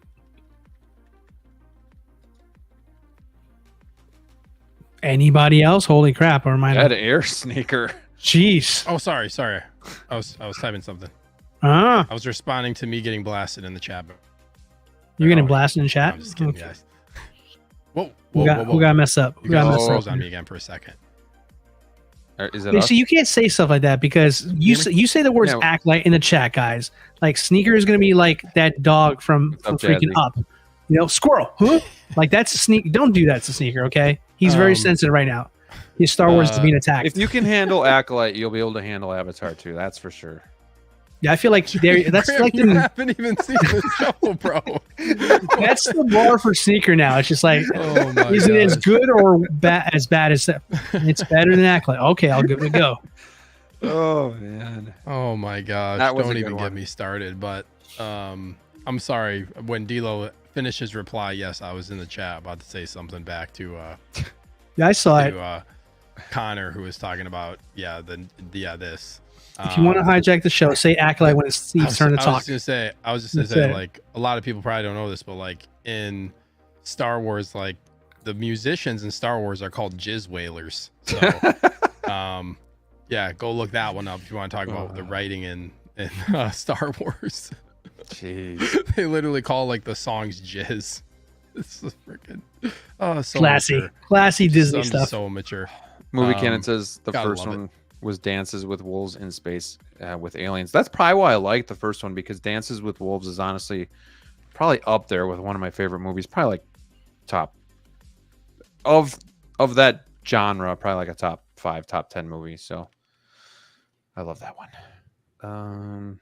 Anybody else? Holy crap! Or am I? That EvilSneaker. Jeez. Oh, sorry. I was typing something. Ah, I was responding to me getting blasted in the chat. you're getting blasted in chat. I'm just kidding, Okay. guys. Whoa, Who got messed up? Who You got guys messed froze up? on me again for a second. Is it You us? see, you can't say stuff like that because you say the words Yeah. "acolyte" in the chat, guys. Like, Sneaker is going to be like that dog from What's up, freaking Jazzy? Up. Squirrel. Huh? Like, that's a sneak. Don't do that to Sneaker, okay? He's very sensitive right now. His Star Wars is being attacked. If you can handle Acolyte, you'll be able to handle Avatar too. That's for sure. Yeah, I feel like that's Graham, like you the, haven't even seen the show, bro. that's the bar for Sneaker now. It's just like, Oh my is it as gosh. good or as bad as that? It's better than Acolyte. Okay, I'll give it a go. Oh man. Oh my gosh! That was a Don't good even one. get me started. But I'm sorry. When DLO finished his reply, yes, I was in the chat about to say something back to Yeah, I saw it. Connor, who was talking about this. If you want to hijack the show, say Acolyte when it's Steve's turn to I talk. was just gonna That's say, it. like, a lot of people probably don't know this, but like in Star Wars, like the musicians in Star Wars are called jizz whalers. So yeah, go look that one up if you want to talk about the writing in Star Wars. Jeez. They literally call like the songs jizz. It's so freaking so Classy, mature. classy Disney I'm just stuff. so mature. Movie canon says the gotta first love one was Dances with Wolves in Space with Aliens. That's probably why I like the first one, because Dances with Wolves is honestly probably up there with one of my favorite movies. Probably like top of that genre, probably like a top 5, top 10 movie. So I love that one.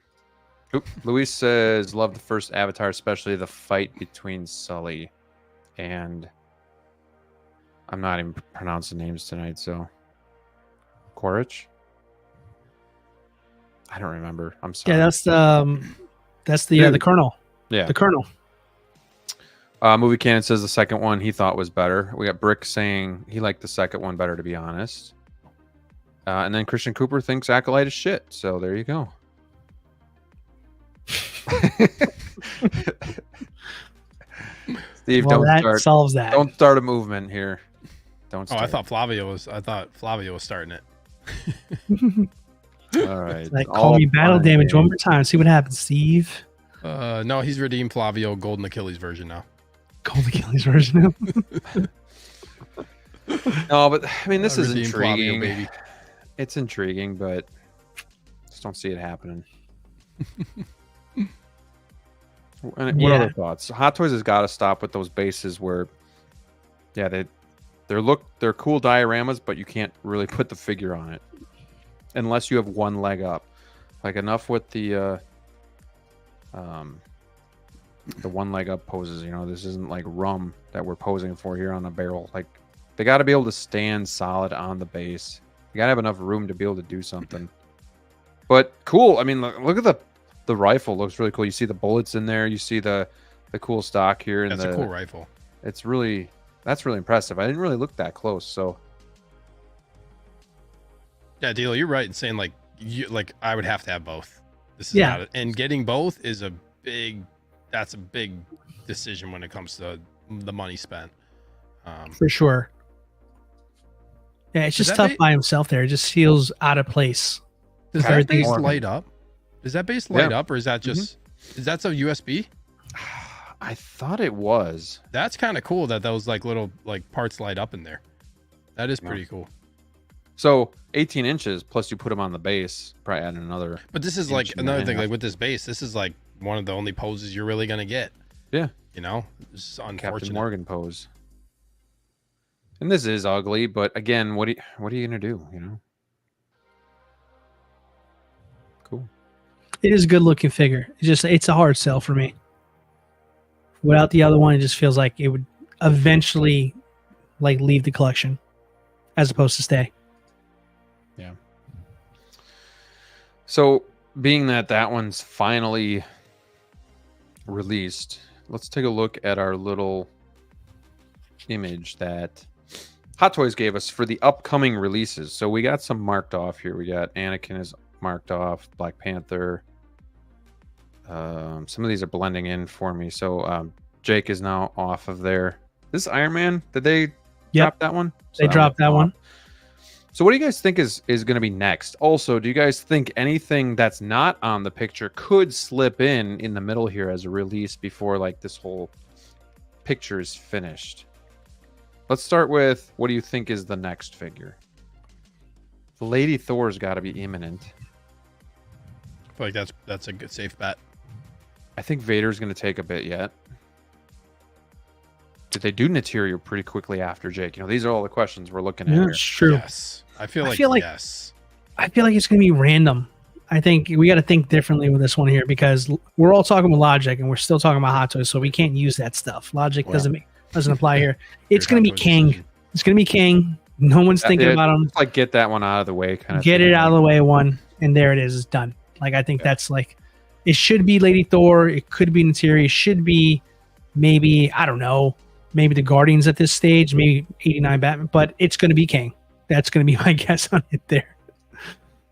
Luis says love the first Avatar, especially the fight between Sully and I'm not even pronouncing names tonight, so Quaritch. I don't remember. I'm sorry. Yeah, that's the Colonel. Yeah. The Colonel. Movie Canon says the second one he thought was better. We got Brick saying he liked the second one better, to be honest. And then Christian Cooper thinks Acolyte is shit. So there you go. Steve, Well, that don't solves that. start a movement here. Don't start. I thought Flavio was starting it. All right. Like, call me battle damage one more time. See what happens, Steve. No, he's redeemed Flavio Golden Achilles version now. Golden Achilles version. No, but I mean, this is Redeemed intriguing. Flavio, baby. It's intriguing, but just don't see it happening. What Yeah. other thoughts? Hot Toys has got to stop with those bases where, yeah, they're cool dioramas, but you can't really put the figure on it unless you have one leg up. Like, enough with the one leg up poses. This isn't like rum that we're posing for here on the barrel. Like, they got to be able to stand solid on the base. You got to have enough room to be able to do something. But cool. I mean, look at the rifle. Looks really cool. You see the bullets in there. You see the cool stock here. And That's a cool rifle. That's really impressive. I didn't really look that close. So Yeah, Dilo, you're right in saying like I would have to have both. This is Yeah. not and getting both is a big decision when it comes to the money spent. For sure. Yeah, it's Does just that tough make- by himself there. It just feels out of place. Does that everything base work? light up? Does that base light up, or is that just is that a USB? I thought it was. That's kind of cool that those like little like parts light up in there. That is pretty cool. So 18 inches plus you put them on the base, probably add another. But this is inch like and a another thing, half. like with this base, this is like one of the only poses you're really gonna get. Yeah. You know, it's Captain unfortunate. Morgan pose. And this is ugly, but again, what are you gonna do? You know. Cool. It is a good looking figure. It's a hard sell for me. Without the other one, it just feels like it would eventually like leave the collection as opposed to stay. Yeah. So being that one's finally released, let's take a look at our little image that Hot Toys gave us for the upcoming releases. So we got some marked off here. We got Anakin is marked off, Black Panther. Some of these are blending in for me. So Jake is now off of there. This Iron Man, did they drop that one? They dropped that one. So what do you guys think is going to be next? Also, do you guys think anything that's not on the picture could slip in the middle here as a release before like this whole picture is finished? Let's start with, what do you think is the next figure? Lady Thor's got to be imminent. I feel like that's a good safe bet. I think Vader's going to take a bit yet. Did they do Neteria pretty quickly after Jake? You know, these are all the questions we're looking at Yeah, here. it's true. Yes. I feel like yes. I feel like it's going to be random. I think we got to think differently with this one here because we're all talking about logic and we're still talking about Hot Toys, so we can't use that stuff. Logic doesn't apply here. It's going to be King. Decision. It's going to be King. No one's thinking about him. Like, get that one out of the way. Kind of Get thing. it out of the way, one, and there it is. It's done. Like, I think that's like, it should be Lady Thor. It could be Neteria. It should be maybe, I don't know, maybe the Guardians at this stage, maybe 89 Batman, but it's going to be King. That's going to be my guess on it there.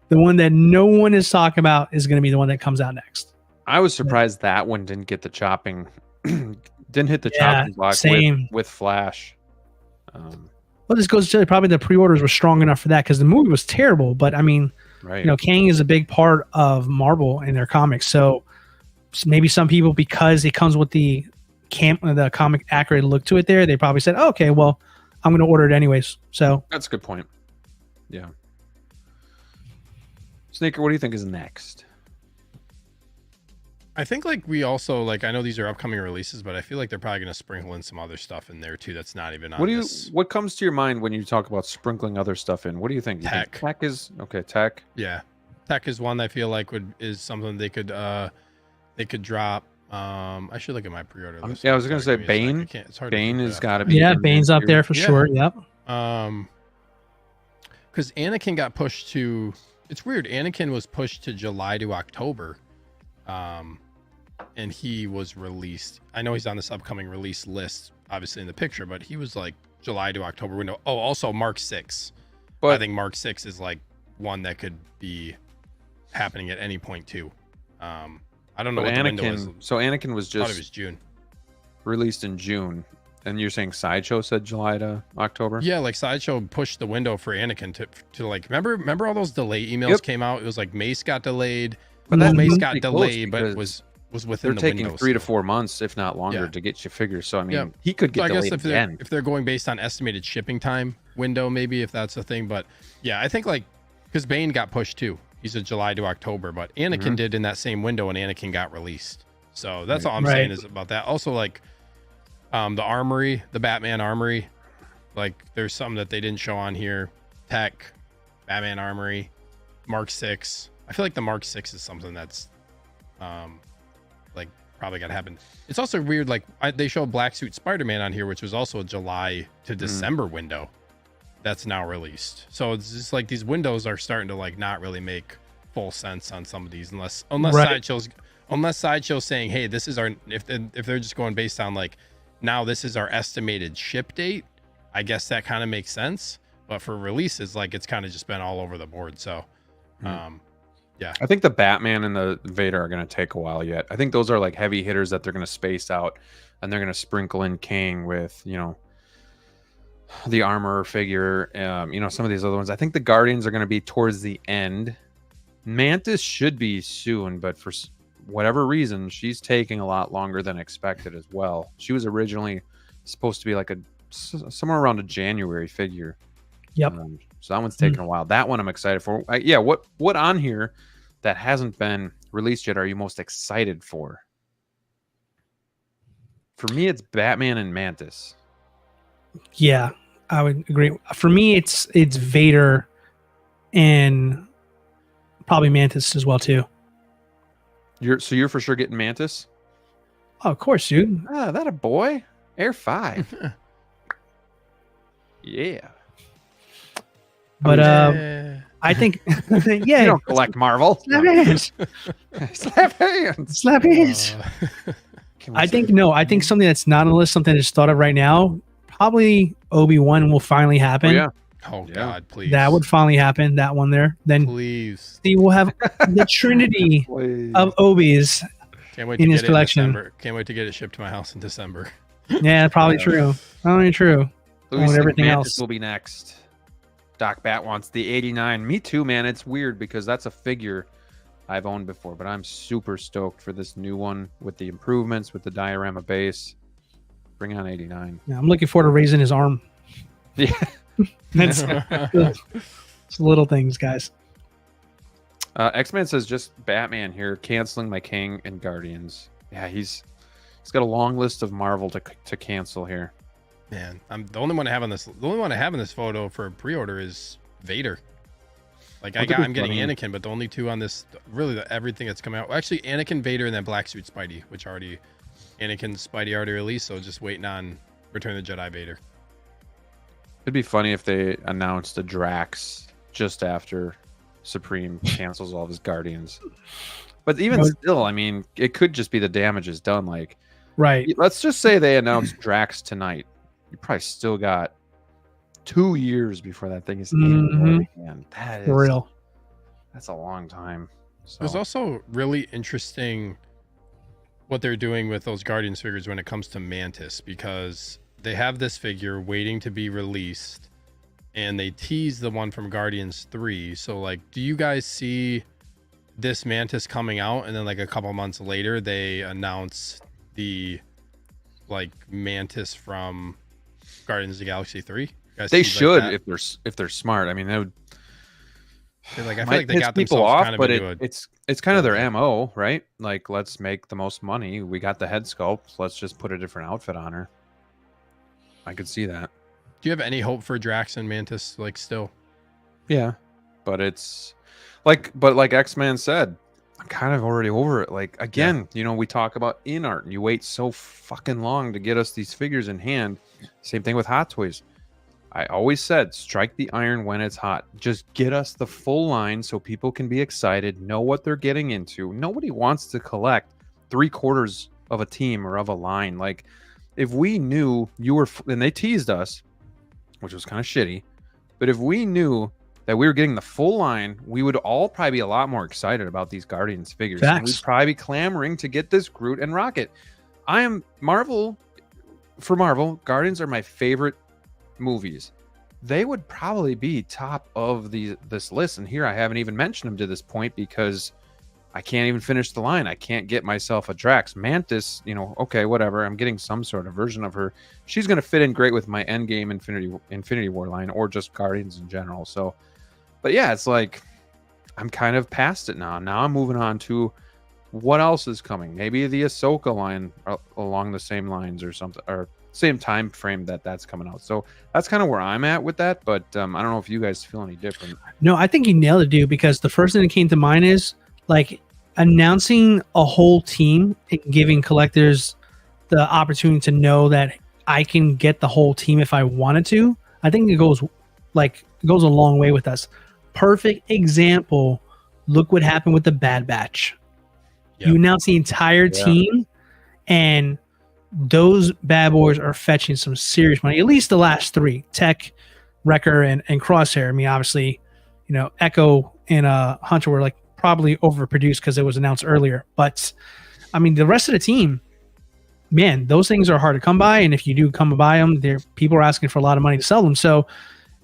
The one that no one is talking about is going to be the one that comes out next. I was surprised that one didn't get the chopping, didn't hit the Yeah, chopping block same. with Flash. Well, this goes to show you probably the pre-orders were strong enough for that because the movie was terrible. But I mean, Right. you know, Kang is a big part of Marvel and their comics. So maybe some people, because it comes with the comic accurate look to it there, they probably said, oh, okay, well, I'm going to order it anyways. So That's a good point. Yeah. Sneaker, what do you think is next? I think like we also like I know these are upcoming releases, but I feel like they're probably going to sprinkle in some other stuff in there too that's not even on this. What comes to your mind when you talk about sprinkling other stuff in? What do you think? Tech. Tech is okay. Tech. Yeah, tech is one I feel like is something they could drop. I should look at my pre-order list. Yeah, I was gonna say Give me a sec. Bane. I can't- it's hard Bane to has got to be. yeah, in Bane's there up too. there for Yeah. sure. Yep. Because Anakin got pushed to. It's weird. Anakin was pushed to July to October, and he was released. I know he's on this upcoming release list, obviously in the picture, but he was like July to October window. Oh, also Mark 6. But I think Mark 6 is like one that could be happening at any point too. I don't know but what the window is. Anakin. So Anakin was I thought it just was June. released in June, and you're saying Sideshow said July to October. Yeah, like Sideshow pushed the window for Anakin to like remember all those delay emails Yep. came out. It was like Mace got delayed, But well, that's Mace pretty got close delayed, but it because was They're within the taking window 3 to still. 4 months, if not longer, Yeah. to get you figures. So I mean, Yeah. he could So get I guess delayed again. if they're going based on estimated shipping time window, maybe if that's a thing. But yeah, I think like because Bane got pushed too. He's a July to October, but Anakin Mm-hmm. did in that same window, and Anakin got released. So that's Right. all I'm Right. saying is about that. Also, like the armory, the Batman armory, like there's some that they didn't show on here. Tech, Batman armory, Mark 6. I feel like the Mark 6 is something that's like probably gotta happen. It's also weird, like they show Black Suit Spider-Man on here, which was also a July to December window that's now released. So it's just like these windows are starting to like not really make full sense on some of these unless Right. Sideshow's saying, hey, this is our if they're just going based on like now this is our estimated ship date. I guess that kind of makes sense. But for releases, like it's kind of just been all over the board. So I think the Batman and the Vader are going to take a while yet. I think those are like heavy hitters that they're going to space out, and they're going to sprinkle in King with, you know, the armor figure. You know, some of these other ones. I think the Guardians are going to be towards the end Mantis should be soon, but for whatever reason, she's taking a lot longer than expected as well. She was originally supposed to be like somewhere around a January figure. Yep. So that one's taking a while. That one I'm excited for. Yeah, what on here that hasn't been released yet are you most excited for? For me, it's Batman and Mantis. Yeah, I would agree. For me, it's Vader and probably Mantis as well too. You're for sure getting Mantis? Oh, of course, dude. Ah, that a boy. Air 5. Yeah. But I think yeah. You don't collect Marvel. Slap hands. Slap hands. Slap hands. I think something that's not on the list, something that's thought of right now, probably Obi-Wan will finally happen. Oh, yeah. Oh God, please. That would finally happen. That one there. Then please. See, we'll have the trinity of Obis Can't wait in to his get collection. It in December. Can't wait to get it shipped to my house in December. Yeah, probably true. Probably true. Louis Everything Mantis else will be next. Doc Bat wants the 89. Me too, man. It's weird because that's a figure I've owned before, but I'm super stoked for this new one with the improvements, with the diorama base. Bring on 89. Yeah, I'm looking forward to raising his arm. Yeah. That's it's little things, guys. X-Man says just Batman here, canceling my King and Guardians. Yeah, he's got a long list of Marvel to cancel here. Man, I'm the only one I have on this. The only one I have in this photo for pre-order is Vader. Like I'm getting Anakin, but the only two on this, really, everything that's coming out. Well, actually, Anakin, Vader, and then Black Suit Spidey, which Anakin Spidey already released. So just waiting on Return of the Jedi Vader. It'd be funny if they announced a Drax just after Supreme cancels all of his Guardians. But even still, I mean, it could just be the damage is done. Like, right. Let's just say they announced Drax tonight. You probably still got 2 years before that thing is in hand. That is for real. That's a long time. So. There's also really interesting what they're doing with those Guardians figures when it comes to Mantis, because they have this figure waiting to be released and they tease the one from Guardians 3. So like, do you guys see this Mantis coming out and then like a couple months later they announce the like Mantis from Guardians of the Galaxy 3? They should, like, if they're smart. I mean, they would. Like, I feel like they got people themselves off, kind of but into it's kind of their MO, right? Like, let's make the most money. We got the head sculpt. Let's just put a different outfit on her. I could see that. Do you have any hope for Drax and Mantis? Like, still? Yeah, but it's like X-Man said, I'm kind of already over it. Like, again, you know, we talk about InArt, and you wait so fucking long to get us these figures in hand. Same thing with Hot Toys. I always said, strike the iron when it's hot. Just get us the full line so people can be excited, know what they're getting into. Nobody wants to collect 3/4 of a team or of a line. Like, if we knew you were, and they teased us, which was kind of shitty, but if we knew that we were getting the full line, we would all probably be a lot more excited about these Guardians figures. And we'd probably be clamoring to get this Groot and Rocket. For Marvel, Guardians are my favorite movies. They would probably be top of this list, and here I haven't even mentioned them to this point because I can't even finish the line. I can't get myself a Drax. Mantis, you know, okay, whatever. I'm getting some sort of version of her. She's going to fit in great with my Endgame Infinity War line or just Guardians in general. So, but yeah, it's like I'm kind of past it now. Now I'm moving on to what else is coming. Maybe the Ahsoka line along the same lines or something, or same time frame that's coming out. So that's kind of where I'm at with that. But I don't know if you guys feel any different. No, I think you nailed it, dude, because the first thing that came to mind is like announcing a whole team and giving collectors the opportunity to know that I can get the whole team if I wanted to. I think it goes a long way with us. Perfect example. Look what happened with the Bad Batch. Yep. You announce the entire team, and those bad boys are fetching some serious money. At least the last three: Tech, Wrecker, and Crosshair. I mean, obviously, you know, Echo and Hunter were like probably overproduced because it was announced earlier. But I mean, the rest of the team, man, those things are hard to come by. And if you do come by them, people are asking for a lot of money to sell them. So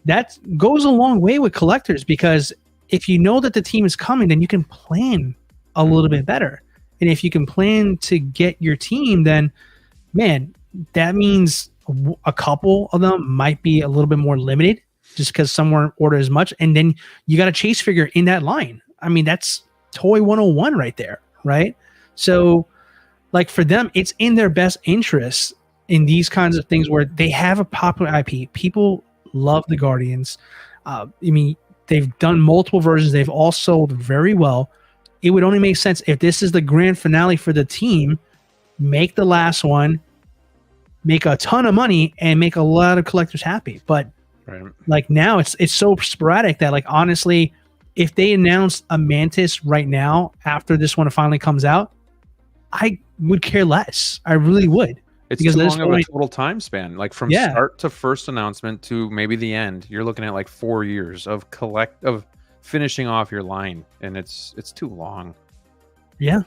that goes a long way with collectors, because if you know that the team is coming, then you can plan a little bit better. And if you can plan to get your team, then man, that means a couple of them might be a little bit more limited just because some weren't ordered as much. And then you got a chase figure in that line. I mean, that's Toy 101 right there, right? So like for them, it's in their best interest in these kinds of things where they have a popular IP. People love the Guardians. I mean, they've done multiple versions. They've all sold very well. It would only make sense if this is the grand finale for the team, make the last one, make a ton of money, and make a lot of collectors happy. But like now it's so sporadic that like honestly, if they announced a Mantis right now after this one finally comes out, I would care less. I really would. It's too long of a total time span. Like from start to first announcement to maybe the end, you're looking at like 4 years of finishing off your line, and it's too long. Yeah.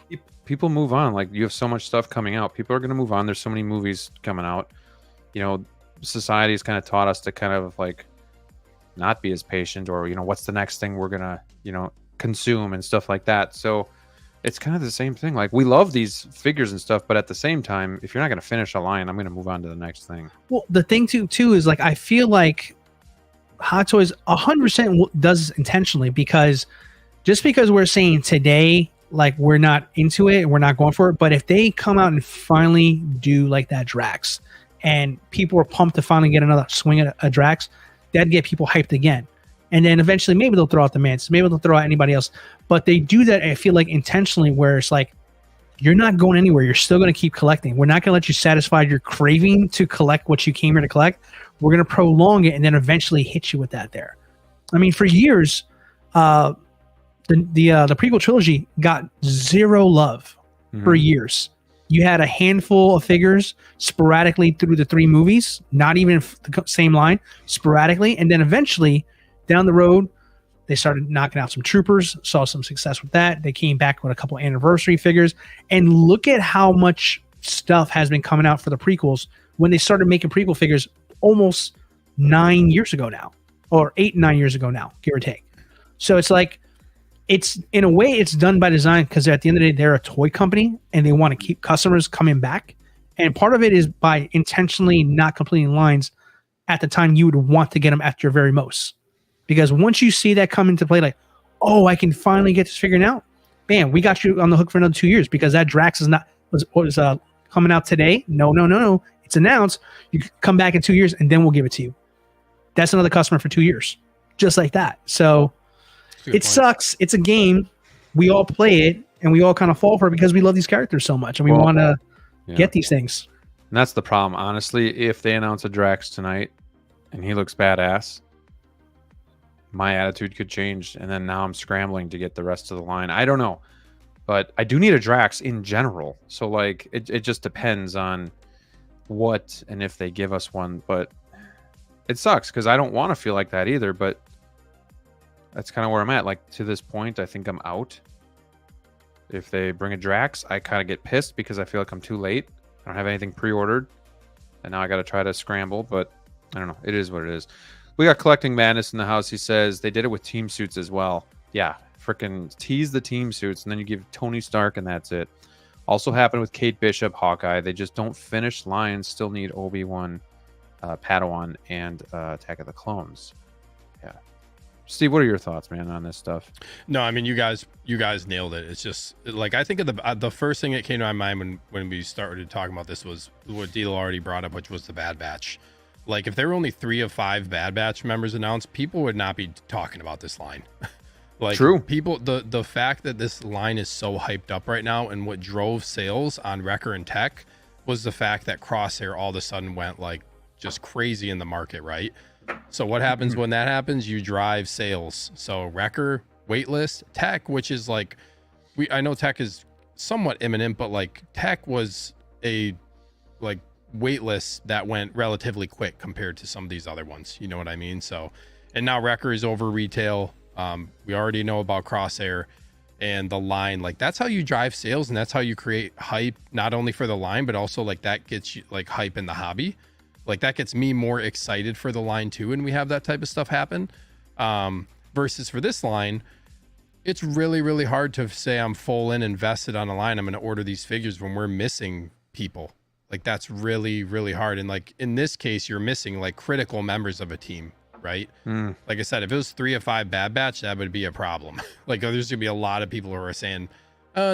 People move on. Like you have so much stuff coming out. People are going to move on. There's so many movies coming out. You know, society's kind of taught us to kind of like not be as patient, or, you know, what's the next thing we're going to, you know, consume and stuff like that. So it's kind of the same thing. Like we love these figures and stuff, but at the same time, if you're not going to finish a line, I'm going to move on to the next thing. Well, the thing too is like, I feel like Hot Toys 100% does this intentionally, because just because we're saying today, like we're not into it and we're not going for it, but if they come out and finally do like that Drax and people are pumped to finally get another swing at a Drax, that'd get people hyped again. And then eventually maybe they'll throw out the Mantis, maybe they'll throw out anybody else, but they do that, I feel like, intentionally, where it's like, you're not going anywhere. You're still going to keep collecting. We're not going to let you satisfy your craving to collect what you came here to collect. We're going to prolong it and then eventually hit you with that there. I mean, for years, the prequel trilogy got zero love for years. You had a handful of figures sporadically through the 3 movies, not even the same line, sporadically. And then eventually, down the road, they started knocking out some troopers, saw some success with that. They came back with a couple anniversary figures. And look at how much stuff has been coming out for the prequels when they started making prequel figures almost 9 years ago now, or 8, 9 years ago now, give or take. So it's like, it's in a way it's done by design, because at the end of the day, they're a toy company and they want to keep customers coming back. And part of it is by intentionally not completing lines at the time you would want to get them at your very most. Because once you see that come into play, like, oh, I can finally get this figured out, bam, we got you on the hook for another 2 years, because that Drax is not was coming out today. No. It's announced. You come back in 2 years and then we'll give it to you. That's another customer for 2 years. Just like that. So it sucks. It's a game. We all play it and we all kind of fall for it because we love these characters so much and we want to get these things. And that's the problem. Honestly, if they announce a Drax tonight and he looks badass, my attitude could change. And then now I'm scrambling to get the rest of the line. I don't know. But I do need a Drax in general. So like it just depends on what and if they give us one. But it sucks because I don't want to feel like that either. But that's kind of where I'm at. Like to this point, I think I'm out. If they bring a Drax, I kind of get pissed because I feel like I'm too late. I don't have anything pre-ordered. And now I got to try to scramble. But I don't know. It is what it is. We got Collecting Madness in the house. He says they did it with team suits as well. Yeah, freaking tease the team suits, and then you give Tony Stark, and that's it. Also happened with Kate Bishop, Hawkeye. They just don't finish lines. Still need Obi-Wan, Padawan, and Attack of the Clones. Yeah, Steve, what are your thoughts, man, on this stuff? No, I mean you guys nailed it. It's just like I think of the first thing that came to my mind when we started talking about this was what DLO already brought up, which was the Bad Batch. Like if there were only 3 of 5 Bad Batch members announced, people would not be talking about this line. Like true. People, the fact that this line is so hyped up right now, and what drove sales on Wrecker and Tech was the fact that Crosshair all of a sudden went like just crazy in the market, right? So what happens when that happens? You drive sales. So Wrecker, waitlist, Tech, which is like I know Tech is somewhat imminent, but like Tech was a like waitlist that went relatively quick compared to some of these other ones. You know what I mean? So, and now Wrecker is over retail. We already know about Crosshair and the line. Like that's how you drive sales, and that's how you create hype, not only for the line, but also like that gets you like hype in the hobby. Like that gets me more excited for the line too, and we have that type of stuff happen. Versus for this line, it's really, really hard to say I'm full in invested on a line. I'm going to order these figures when we're missing people. Like that's really, really hard. And like in this case, you're missing like critical members of a team, right? Like I said, if it was 3 of 5 Bad Batch, that would be a problem. Like there's gonna be a lot of people who are saying,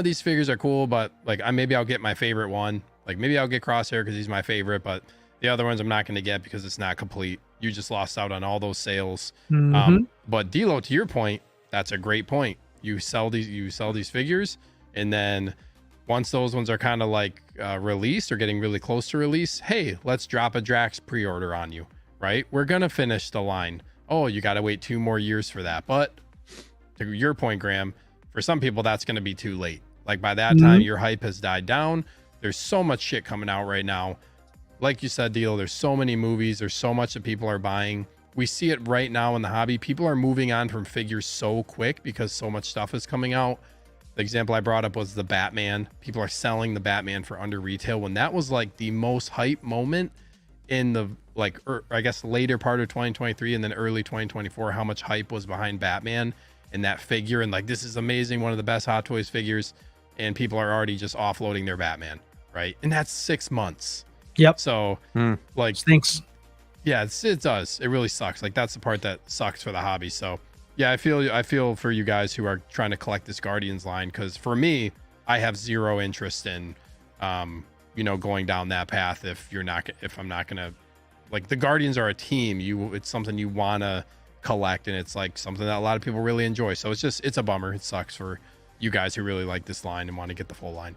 these figures are cool, but like maybe I'll get my favorite one. Like maybe I'll get Crosshair because he's my favorite, but the other ones I'm not going to get because it's not complete. You just lost out on all those sales. But DLO, to your point, that's a great point. You sell these figures, and then once those ones are kind of like released or getting really close to release, hey, let's drop a Drax pre-order on you, right? We're gonna finish the line. Oh, you got to wait 2 more years for that. But to your point, Graham, for some people that's going to be too late. Like by that time, your hype has died down. There's so much shit coming out right now. Like you said, Deal, there's so many movies. There's so much that people are buying. We see it right now in the hobby. People are moving on from figures so quick because so much stuff is coming out. The example I brought up was the Batman. People are selling the Batman for under retail when that was like the most hype moment in the I guess later part of 2023 and then early 2024, how much hype was behind Batman and that figure. And like, this is amazing. One of the best Hot Toys figures. And people are already just offloading their Batman. Right. And that's 6 months. Yep. So like, thanks. Yeah, it does. It really sucks. Like that's the part that sucks for the hobby. So yeah, I feel for you guys who are trying to collect this Guardians line. Cause for me, I have zero interest in, going down that path. If I'm not going to, like, the Guardians are a team, it's something you want to collect. And it's like something that a lot of people really enjoy. So it's a bummer. It sucks for you guys who really like this line and want to get the full line.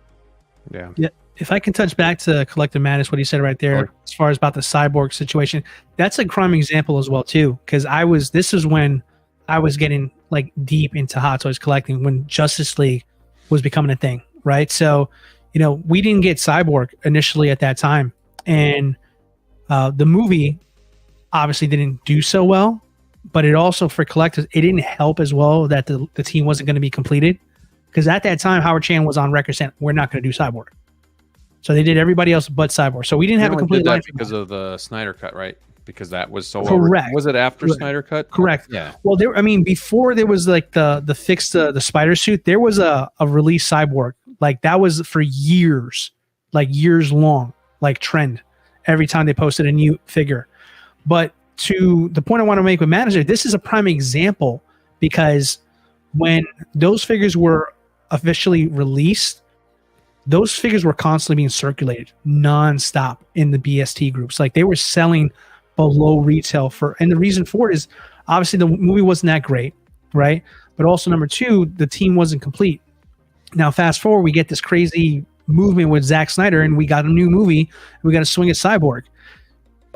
Yeah. If I can touch back to Collective Madness, what he said right there, as far as about the Cyborg situation, that's a prime example as well too. Because this is when I was getting like deep into Hot Toys collecting, when Justice League was becoming a thing, right? So, we didn't get Cyborg initially at that time, and the movie obviously didn't do so well. But it also, for collectors, it didn't help as well that the team wasn't going to be completed. Because at that time, Howard Chan was on record saying, we're not going to do Cyborg. So they did everybody else but Cyborg. So we didn't have a complete line because of the Snyder Cut, right? Because that was so correct. Was it after Snyder Cut? Correct. Yeah. Well, before there was like the fix the spider suit, there was a release Cyborg. Like that was for years long, like trend. Every time they posted a new figure. But to the point I want to make with Manager, this is a prime example, because when those figures were officially released, those figures were constantly being circulated nonstop in the BST groups. Like they were selling below retail and the reason for it is obviously the movie wasn't that great, right? But also number 2, the team wasn't complete. Now fast forward, we get this crazy movement with Zack Snyder, and we got a new movie. And we got to swing at Cyborg.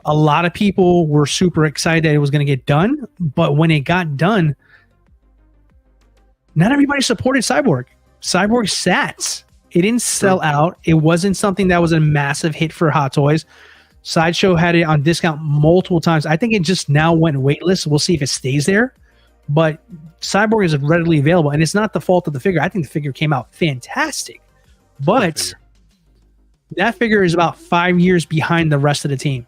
A lot of people were super excited that it was going to get done, but when it got done, not everybody supported Cyborg. Cyborg sat. It didn't sell out. It wasn't something that was a massive hit for Hot Toys. Sideshow had it on discount multiple times. I think it just now went waitlist. We'll see if it stays there. But Cyborg is readily available, and it's not the fault of the figure. I think the figure came out fantastic. But that figure is about 5 years behind the rest of the team.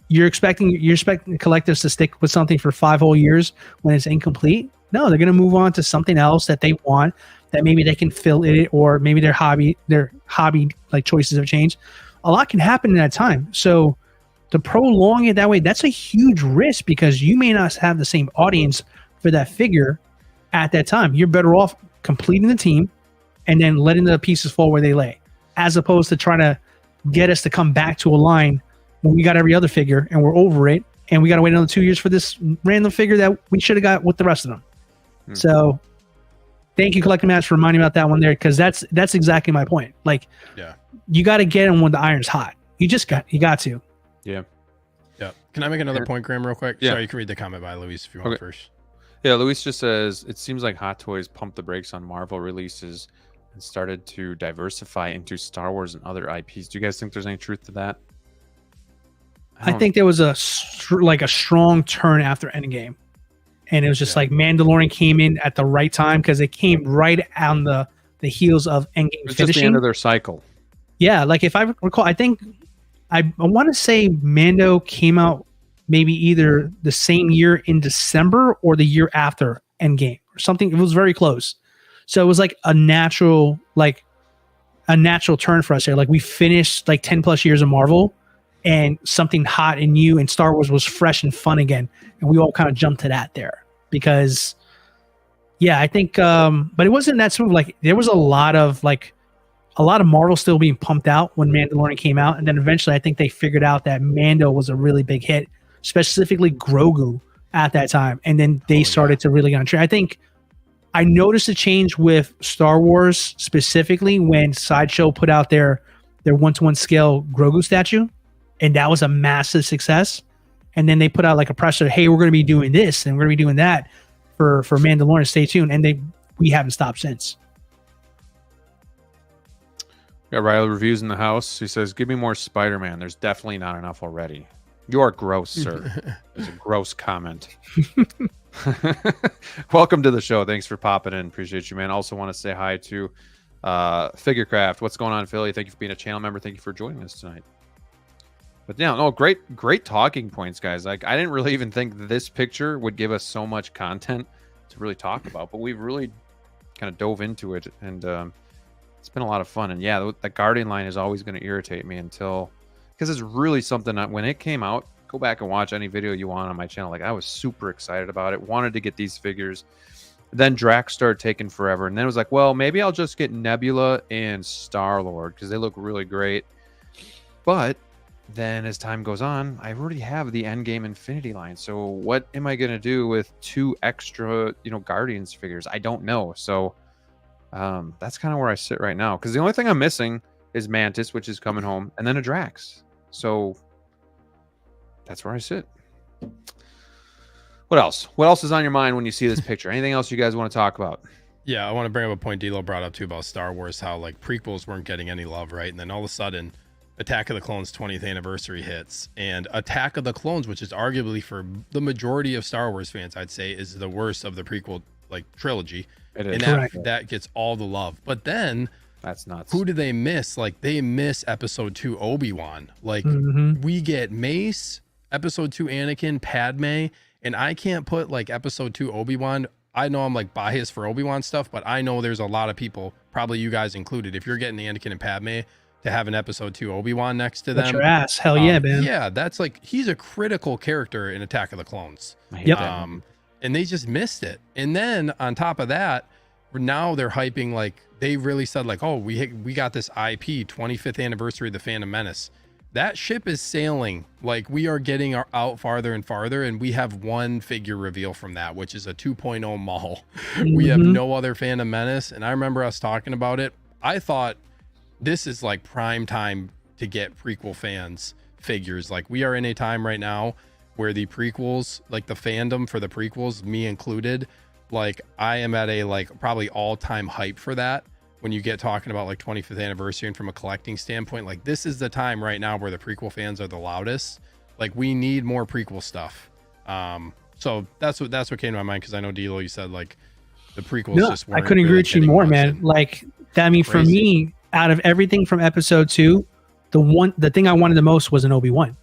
You're expecting collectors to stick with something for 5 whole years when it's incomplete? No, they're going to move on to something else that they want, that maybe they can fill it, or maybe their hobby like choices have changed. A lot can happen in that time. So to prolong it that way, that's a huge risk, because you may not have the same audience for that figure at that time. You're better off completing the team and then letting the pieces fall where they lay, as opposed to trying to get us to come back to a line when we got every other figure and we're over it, and we got to wait another 2 years for this random figure that we should have got with the rest of them. So thank you, Collecting Match, for reminding me about that one there, because that's exactly my point. Like, you got to get them when the iron's hot. You got to. Yeah. Can I make another point, Graham, real quick? Yeah. Sorry, you can read the comment by Luis if you want first. Yeah, Luis just says, it seems like Hot Toys pumped the brakes on Marvel releases and started to diversify into Star Wars and other IPs. Do you guys think there's any truth to that? I think there was a strong turn after Endgame. And it was just like Mandalorian came in at the right time, because it came right on the heels of Endgame it's finishing. Just the end of their cycle. Yeah, like if I recall, I think I want to say Mando came out maybe either the same year in December or the year after Endgame or something. It was very close. So it was like a natural turn for us here. Like we finished like 10 plus years of Marvel and something hot and new and Star Wars was fresh and fun again. And we all kind of jumped to that there because yeah, I think, but it wasn't that smooth. Like there was a lot of Marvel still being pumped out when Mandalorian came out. And then eventually I think they figured out that Mando was a really big hit, specifically Grogu at that time. And then they started to really get on track. I think I noticed a change with Star Wars specifically when Sideshow put out their 1-to-1 scale Grogu statue. And that was a massive success. And then they put out like a presser, hey, we're going to be doing this and we're going to be doing that for Mandalorian. Stay tuned. And we haven't stopped since. Got Riley reviews in the house. He says, give me more Spider-Man. There's definitely not enough already. You are gross, sir. It's a gross comment. Welcome to the show. Thanks for popping in. Appreciate you, man. Also want to say hi to Figurecraft. What's going on, Philly? Thank you for being a channel member. Thank you for joining us tonight. But yeah, no, great talking points, guys. Like I didn't really even think this picture would give us so much content to really talk about, but we've really kind of dove into it, and it's been a lot of fun. And yeah, the Guardian line is always going to irritate me because it's really something that when it came out, go back and watch any video you want on my channel. Like I was super excited about it, wanted to get these figures. Then Drax started taking forever, and then it was like, well, maybe I'll just get Nebula and Star-Lord because they look really great. But then as time goes on, I already have the Endgame Infinity line. So what am I going to do with 2 extra, Guardians figures? I don't know. So that's kind of where I sit right now. Because the only thing I'm missing is Mantis, which is coming home, and then a Drax. So that's where I sit. What else? What else is on your mind when you see this picture? Anything else you guys want to talk about? Yeah, I want to bring up a point DLO brought up too about Star Wars, how like prequels weren't getting any love, right? And then all of a sudden, Attack of the Clones 20th anniversary hits, and Attack of the Clones, which is arguably for the majority of Star Wars fans, I'd say, is the worst of the prequel like trilogy. It is. And that gets all the love. But then that's nuts. Who do they miss? Like they miss episode 2 Obi-Wan. Like we get Mace, episode 2 Anakin, Padme, and I can't put like episode 2 Obi-Wan. I know I'm like biased for Obi-Wan stuff, but I know there's a lot of people, probably you guys included, if you're getting Anakin and Padme, to have an episode 2 Obi-Wan next to them. That's your ass. Hell yeah, man. Yeah, that's like, he's a critical character in Attack of the Clones. Yep. And they just missed it. And then on top of that, now they're hyping, like, they really said like, oh, we got this IP 25th anniversary of the Phantom Menace. That ship is sailing. Like we are getting out farther and farther, and we have one figure reveal from that, which is a 2.0 Maul. We have no other Phantom Menace. And I remember us talking about it. I thought this is like prime time to get prequel fans figures. Like we are in a time right now where the prequels, like the fandom for the prequels, me included, like I am at a like probably all-time hype for that. When you get talking about like 25th anniversary and from a collecting standpoint, like this is the time right now where the prequel fans are the loudest. Like we need more prequel stuff. So that's what came to my mind, because I know DLO, you said like the prequels just weren't. I couldn't agree with you more, man. Like that, I mean, for me, out of everything from episode 2, the thing I wanted the most was an Obi-Wan.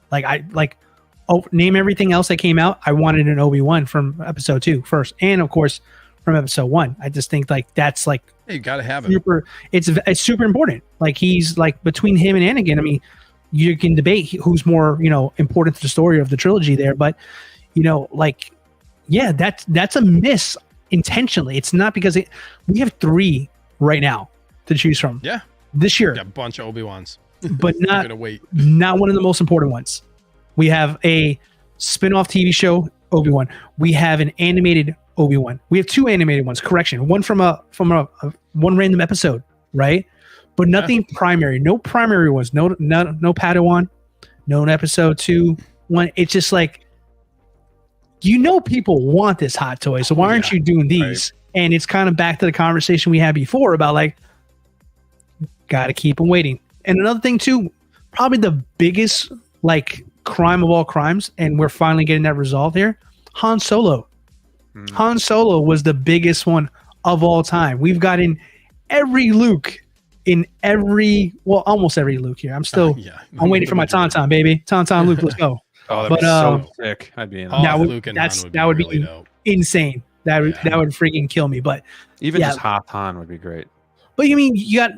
Name everything else that came out, I wanted an Obi-Wan from episode 2 first, and of course from episode 1. I just think like that's like, hey, you gotta have it. It's super important. Like he's like, between him and Anakin, I mean, you can debate who's more, important to the story of the trilogy there, but like, yeah, that's a miss intentionally. It's not because we have 3 right now to choose from. Yeah, this year, got a bunch of Obi-Wans, but not one of the most important ones. We have a spin-off TV show Obi-Wan. We have an animated Obi-Wan. We have 2 animated ones. Correction, one from a one random episode, right? But nothing primary. No primary ones. No Padawan. No episode 2 1. It's just like, people want this hot toy, so why aren't you doing these? Right. And it's kind of back to the conversation we had before about like, gotta keep them waiting. And another thing too, probably the biggest like crime of all crimes, and we're finally getting that resolved here. Han Solo. Han Solo was the biggest one of all time. We've gotten every Luke in almost every Luke here. I'm waiting for my Tauntaun, baby. Tauntaun Luke, let's go. Oh, that'd But be so sick. I'd be in Oh, that would Luke and that's Han that would really be dope. insane. That would freaking kill me. But Even yeah. just Hoth Han would be great. But you mean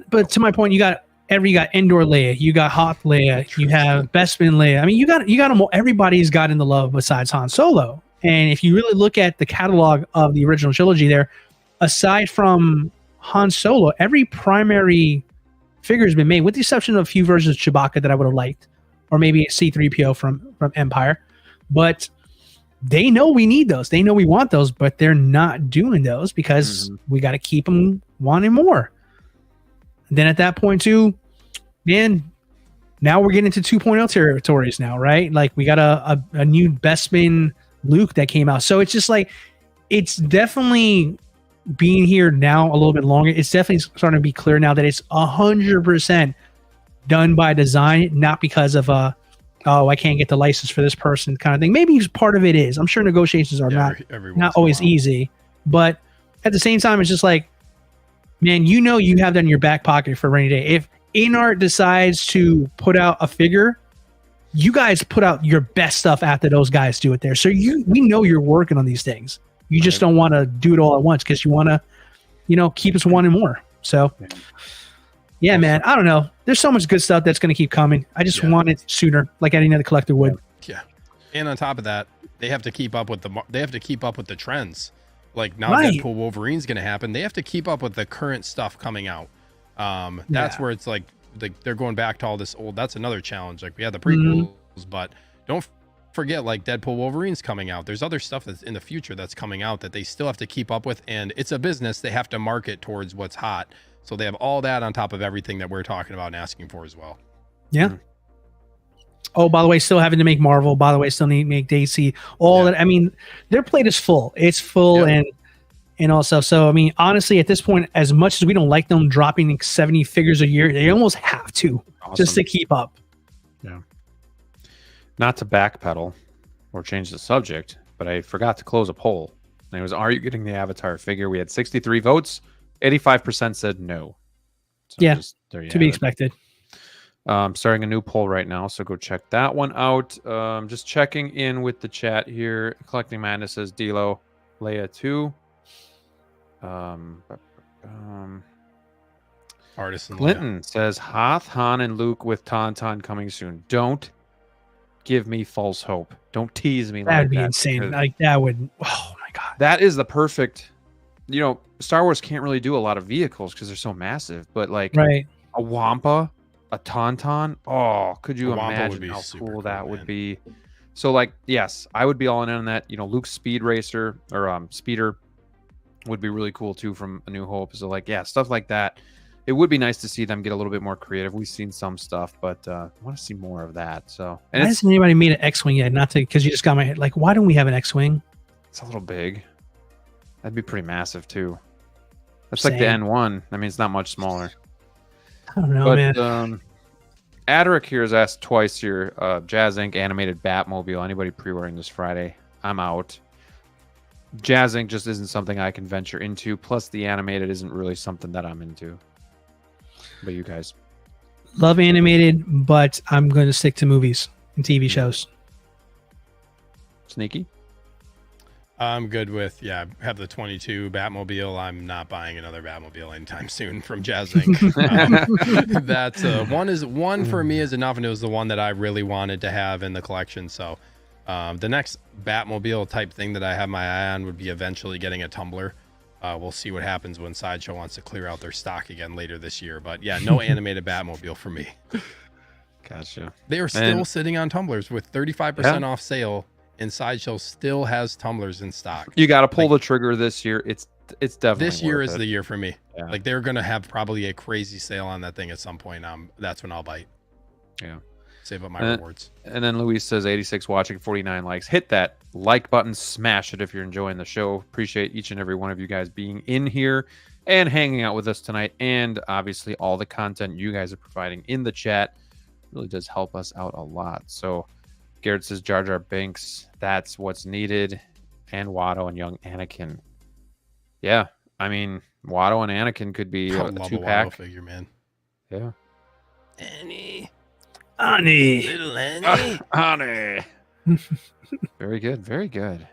but to my point, you got Endor Leia, you got Hoth Leia, you have Bespin Leia. I mean, you got them all. Everybody's gotten the love besides Han Solo. And if you really look at the catalog of the original trilogy there, aside from Han Solo, every primary figure has been made, with the exception of a few versions of Chewbacca that I would have liked, or maybe C-3PO from Empire. But they know we need those. They know we want those, but they're not doing those because we got to keep them wanting more. And then at that point too, man, now we're getting into 2.0 territories now, right? Like we got a new Bespin Luke that came out. So it's just like, it's definitely being here now a little bit longer. It's definitely starting to be clear now that it's 100% done by design, not because of I can't get the license for this person kind of thing. Maybe part of it is. I'm sure negotiations are not always easy, but at the same time, it's just like, man, you have that in your back pocket for a rainy day. If InArt decides to put out a figure, you guys put out your best stuff after those guys do it there. So we know you're working on these things. You just don't want to do it all at once because you want to, keep us wanting more. So, yeah, man, I don't know. There's so much good stuff that's going to keep coming. I just want it sooner, like any other collector would. Yeah, and on top of that, they have to keep up with the trends. Like now, Deadpool Wolverine's going to happen. They have to keep up with the current stuff coming out. That's where it's like they're going back to all this old. That's another challenge. Like we had the prequels, but don't forget, like Deadpool Wolverine's coming out. There's other stuff that's in the future that's coming out that they still have to keep up with, and it's a business. They have to market towards what's hot. So they have all that on top of everything that we're talking about and asking for as well. Yeah. Oh, by the way, still having to make Marvel. By the way, still need to make DC. All that. I mean, their plate is full. It's full and also. So, I mean, honestly, at this point, as much as we don't like them dropping 70 figures a year, they almost have to just to keep up. Yeah. Not to backpedal or change the subject, but I forgot to close a poll. And it was, are you getting the Avatar figure? We had 63 votes. 85% said no. So to be expected. Starting a new poll right now, so go check that one out. Just checking in with the chat here. Collecting Madness says DLO Leia 2. Artisan Clinton says Hoth, Han, and Luke with Tauntaun coming soon. Don't give me false hope. Don't tease me. That'd be insane. Like that would. Oh my god. That is the perfect. Star Wars can't really do a lot of vehicles because they're so massive. But like a Wampa, a Tauntaun. Oh, could you imagine how cool that would be? So like, yes, I would be all in on that. Luke's Speed Racer or Speeder would be really cool too from A New Hope. So like, yeah, stuff like that. It would be nice to see them get a little bit more creative. We've seen some stuff, but I want to see more of that. So, and why hasn't anybody made an X-wing yet? Not to, because you just got my head. Like, why don't we have an X-wing? It's a little big. That'd be pretty massive too. That's like the N1. I mean, it's not much smaller. I don't know, man. Adric here has asked twice here. Jazz Inc. animated Batmobile. Anybody pre-ordering this Friday? I'm out. Jazz Inc. just isn't something I can venture into. Plus, the animated isn't really something that I'm into. But you guys? Love animated, but I'm going to stick to movies and TV shows. Sneaky? I'm good with, have the 22 Batmobile. I'm not buying another Batmobile anytime soon from Jazz Inc. That's one for me is enough, and it was the one that I really wanted to have in the collection. So the next Batmobile type thing that I have my eye on would be eventually getting a Tumbler. We'll see what happens when Sideshow wants to clear out their stock again later this year. But yeah, no animated Batmobile for me. Gotcha. They are still sitting on tumblers with 35% off sale, and Sideshow still has tumblers in stock. You got to pull the trigger this year. It's definitely this year is it. the year for me. Yeah. Like they're gonna have probably a crazy sale on that thing at some point. That's when I'll bite. Yeah. Save up my rewards. And then Luis says 86 watching, 49 likes. Hit that like button, smash it if you're enjoying the show. Appreciate each and every one of you guys being in here and hanging out with us tonight. And obviously all the content you guys are providing in the chat really does help us out a lot. So Garrett says Jar Jar Binks, that's what's needed. And Watto and young Anakin. Yeah, I mean, Watto and Anakin could be a 2-pack figure, man. Yeah. Annie. Annie. Little Annie. Annie. Very good. Very good.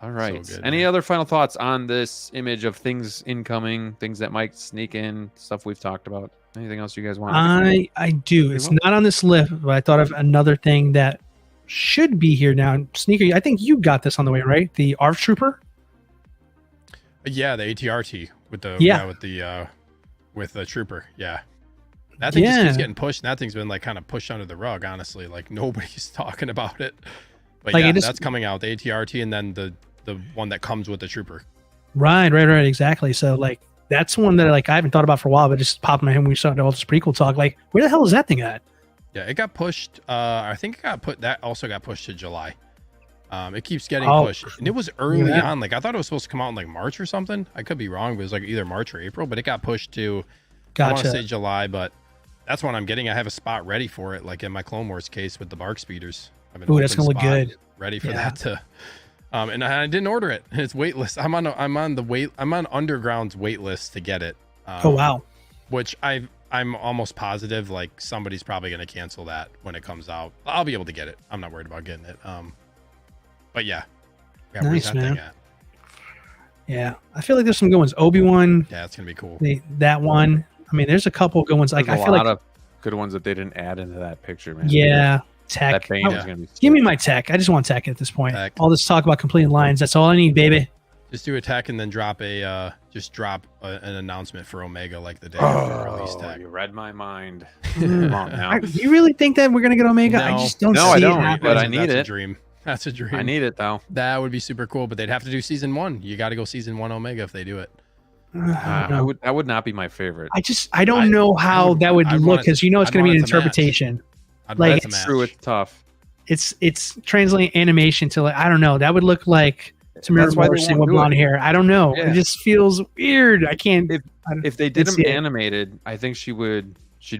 All right. good, Any man. other final thoughts on this image of things incoming, things that might sneak in, stuff we've talked about? Anything else you guys want? I do. It's not on this list, but I thought of another thing that should be here now. Sneaker, I think you got this on the way, right? The ARF Trooper. Yeah, the ATRT with the with the trooper. Yeah. That thing just keeps getting pushed, and that thing's been like kind of pushed under the rug, honestly. Like nobody's talking about it. But like, yeah, that's coming out, the ATRT, and then the one that comes with the trooper. Right, exactly. So like that's one that like I haven't thought about for a while, but just popped in my head when we started all this prequel talk. Like, where the hell is that thing at? Yeah, it got pushed. I think it got pushed to July. It keeps getting pushed, and it was early on. Like I thought it was supposed to come out in like March or something. I could be wrong, but it was like either March or April. But it got pushed to I want to say July, but that's what I'm getting. I have a spot ready for it, like in my Clone Wars case with the Bark Speeders. Ooh, that's gonna look good. Ready for that to. And I didn't order it. It's waitlist. I'm on Underground's wait list to get it. Oh wow. Which I'm almost positive like somebody's probably gonna cancel that when it comes out. I'll be able to get it. I'm not worried about getting it. But yeah. Where's that thing at? Yeah, I feel like there's some good ones. Obi-Wan. Yeah, it's gonna be cool. That one. I mean, there's a couple good ones. Like I feel like a lot of good ones that they didn't add into that picture, man. Yeah, tech. That is gonna be give me my tech. I just want tech at this point. Tech. All this talk about completing lines. That's all I need, baby. Just do a tech and then drop an announcement for Omega like the day after release tech. You read my mind. Come on now. You really think that we're gonna get Omega? No. I just don't. No, see I don't. it But I need That's it. a dream. That's a dream. I need it though. That would be super cool, but they'd have to do season 1. You got to go season 1 Omega if they do it. That would not be my favorite. I don't know how that would look because it's going to be an interpretation. Like it's true, it's tough. It's translating animation to like I don't know. That would look like Tamara Morrison with blonde hair. I don't know. Yeah. It just feels weird. I can't. If they did them animated, I think she'd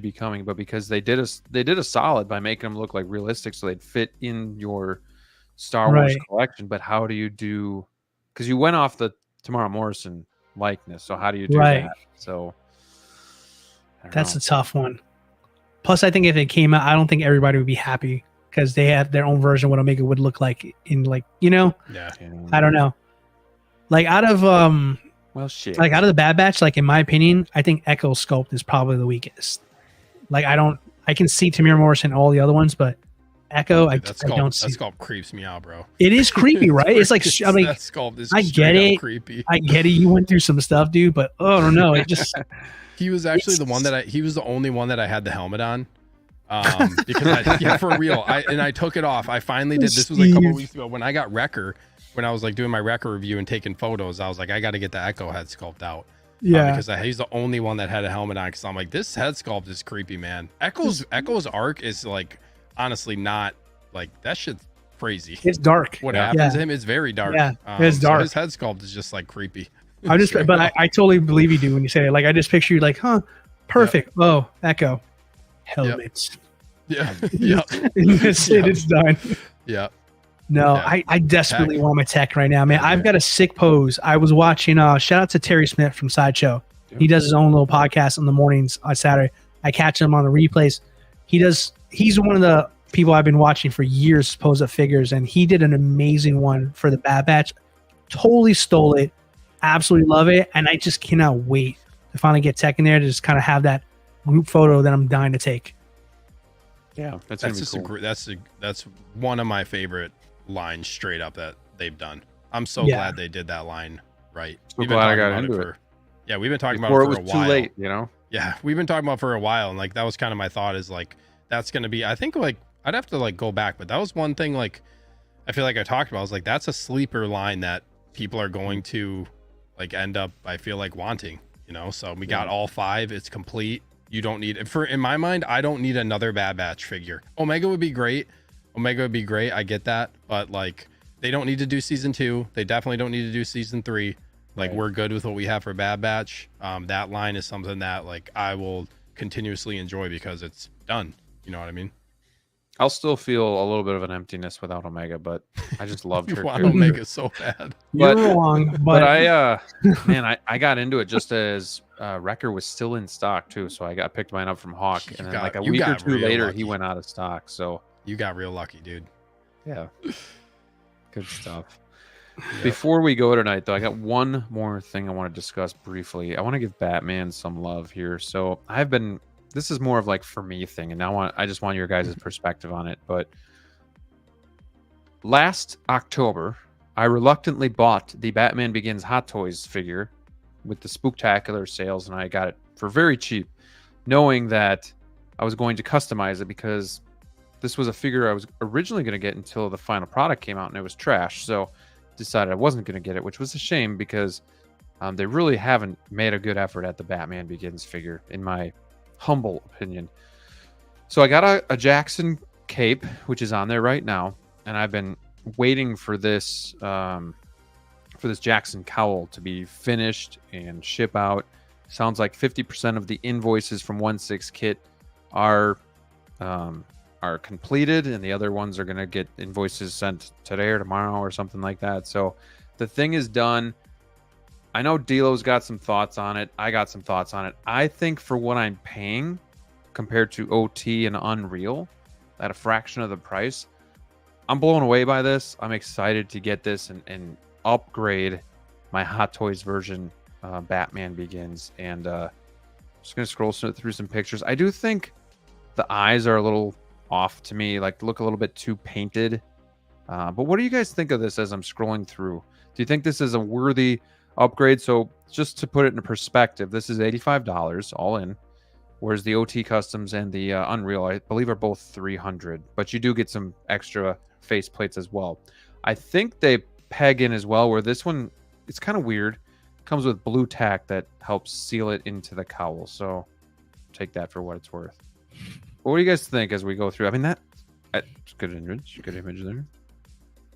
be coming. But because they did a solid by making them look like realistic, so they'd fit in your Star Wars collection. But how do you do? Because you went off the Tamara Morrison likeness. So how do you do that? So that's a tough one. Plus, I think if it came out, I don't think everybody would be happy because they have their own version of what Omega would look like in like, Yeah. I don't know. Like out of like out of the Bad Batch, like in my opinion, I think Echo Sculpt is probably the weakest. Like I can see Tamir Morrison and all the other ones, but Echo, I don't see. That sculpt creeps me out, bro. It is creepy, right? It's like I mean, that sculpt is I get it. Creepy. I get it. You went through some stuff, dude, but I don't know. It just he was actually he was the only one that I had the helmet on. Because for real, I took it off. I finally did. This was like a couple weeks ago when I got Wrecker. When I was like doing my Wrecker review and taking photos, I was like, I got to get the Echo head sculpt out. Yeah, because he's the only one that had a helmet on. Because I'm like, this head sculpt is creepy, man. Echo's arc is like honestly not like that shit's crazy. It's dark. What happens to him is very dark. Yeah, it's dark. So his head sculpt is just like creepy. I totally believe you do when you say it. Like I just picture you like, perfect. Yep. Oh, Echo helmets. Yeah. That's it. It's done. Yeah. No, I desperately want my tech right now, man. I've got a sick pose. I was watching. Shout out to Terry Smith from Sideshow. He does his own little podcast in the mornings on Saturday. I catch him on the replays. He's one of the people I've been watching for years pose up figures, and he did an amazing one for the Bad Batch. Totally stole it. Absolutely love it, and I just cannot wait to finally get tech in there to just kind of have that group photo that I'm dying to take. Yeah, that's just cool. That's one of my favorite lines straight up that they've done. I'm so glad they did that line right. So glad I got into it. Yeah, we've been talking about it for a while. It was too late, you know? Yeah, we've been talking about it for a while, and like that was kind of my thought is like that's gonna be. I think like I'd have to like go back, but that was one thing like I feel like I talked about. I was like that's a sleeper line that people are going to like end up. I feel like wanting, you know. So we got all 5. It's complete. You don't need in my mind. I don't need another Bad Batch figure. Omega would be great. I get that, but like they don't need to do season 2. They definitely don't need to do season 3. Like we're good with what we have for Bad Batch. That line is something that like I will continuously enjoy because it's done. You know what I mean? I'll still feel a little bit of an emptiness without Omega, but I just loved her. You want Omega so bad. You're wrong, but I got into it just as Wrecker was still in stock too, so I picked mine up from Hawk, and then like a week or two later he went out of stock. So You got real lucky, dude. Yeah. Good stuff. Before we go tonight, though, I got one more thing I want to discuss briefly. I want to give Batman some love here. So this is more of like for me thing, and I just want your guys' perspective on it. But last October, I reluctantly bought the Batman Begins Hot Toys figure with the Spooktacular sales, and I got it for very cheap, knowing that I was going to customize it because this was a figure I was originally going to get until the final product came out and it was trash. So decided I wasn't going to get it, which was a shame because they really haven't made a good effort at the Batman Begins figure, in my humble opinion. So I got a Jackson cape, which is on there right now, and I've been waiting for this Jackson cowl to be finished and ship out. Sounds like 50% of the invoices from 1/6 kit are completed, and the other ones are going to get invoices sent today or tomorrow or something like that. So the thing is done. I know DLO's got some thoughts on it. I got some thoughts on it. I think for what I'm paying compared to OT and Unreal at a fraction of the price, I'm blown away by this. I'm excited to get this and upgrade my Hot Toys version Batman Begins. And just going to scroll through some pictures. I do think the eyes are a little off to me, like look a little bit too painted. But what do you guys think of this as I'm scrolling through? Do you think this is a worthy upgrade? So just to put it in perspective, this is $85 all in, whereas the OT Customs and the Unreal, I believe, are both $300, but you do get some extra face plates as well. I think they peg in as well, where this one, it's kind of weird. It comes with blue tack that helps seal it into the cowl. So take that for what it's worth. What do you guys think as we go through? I mean, that's good image there.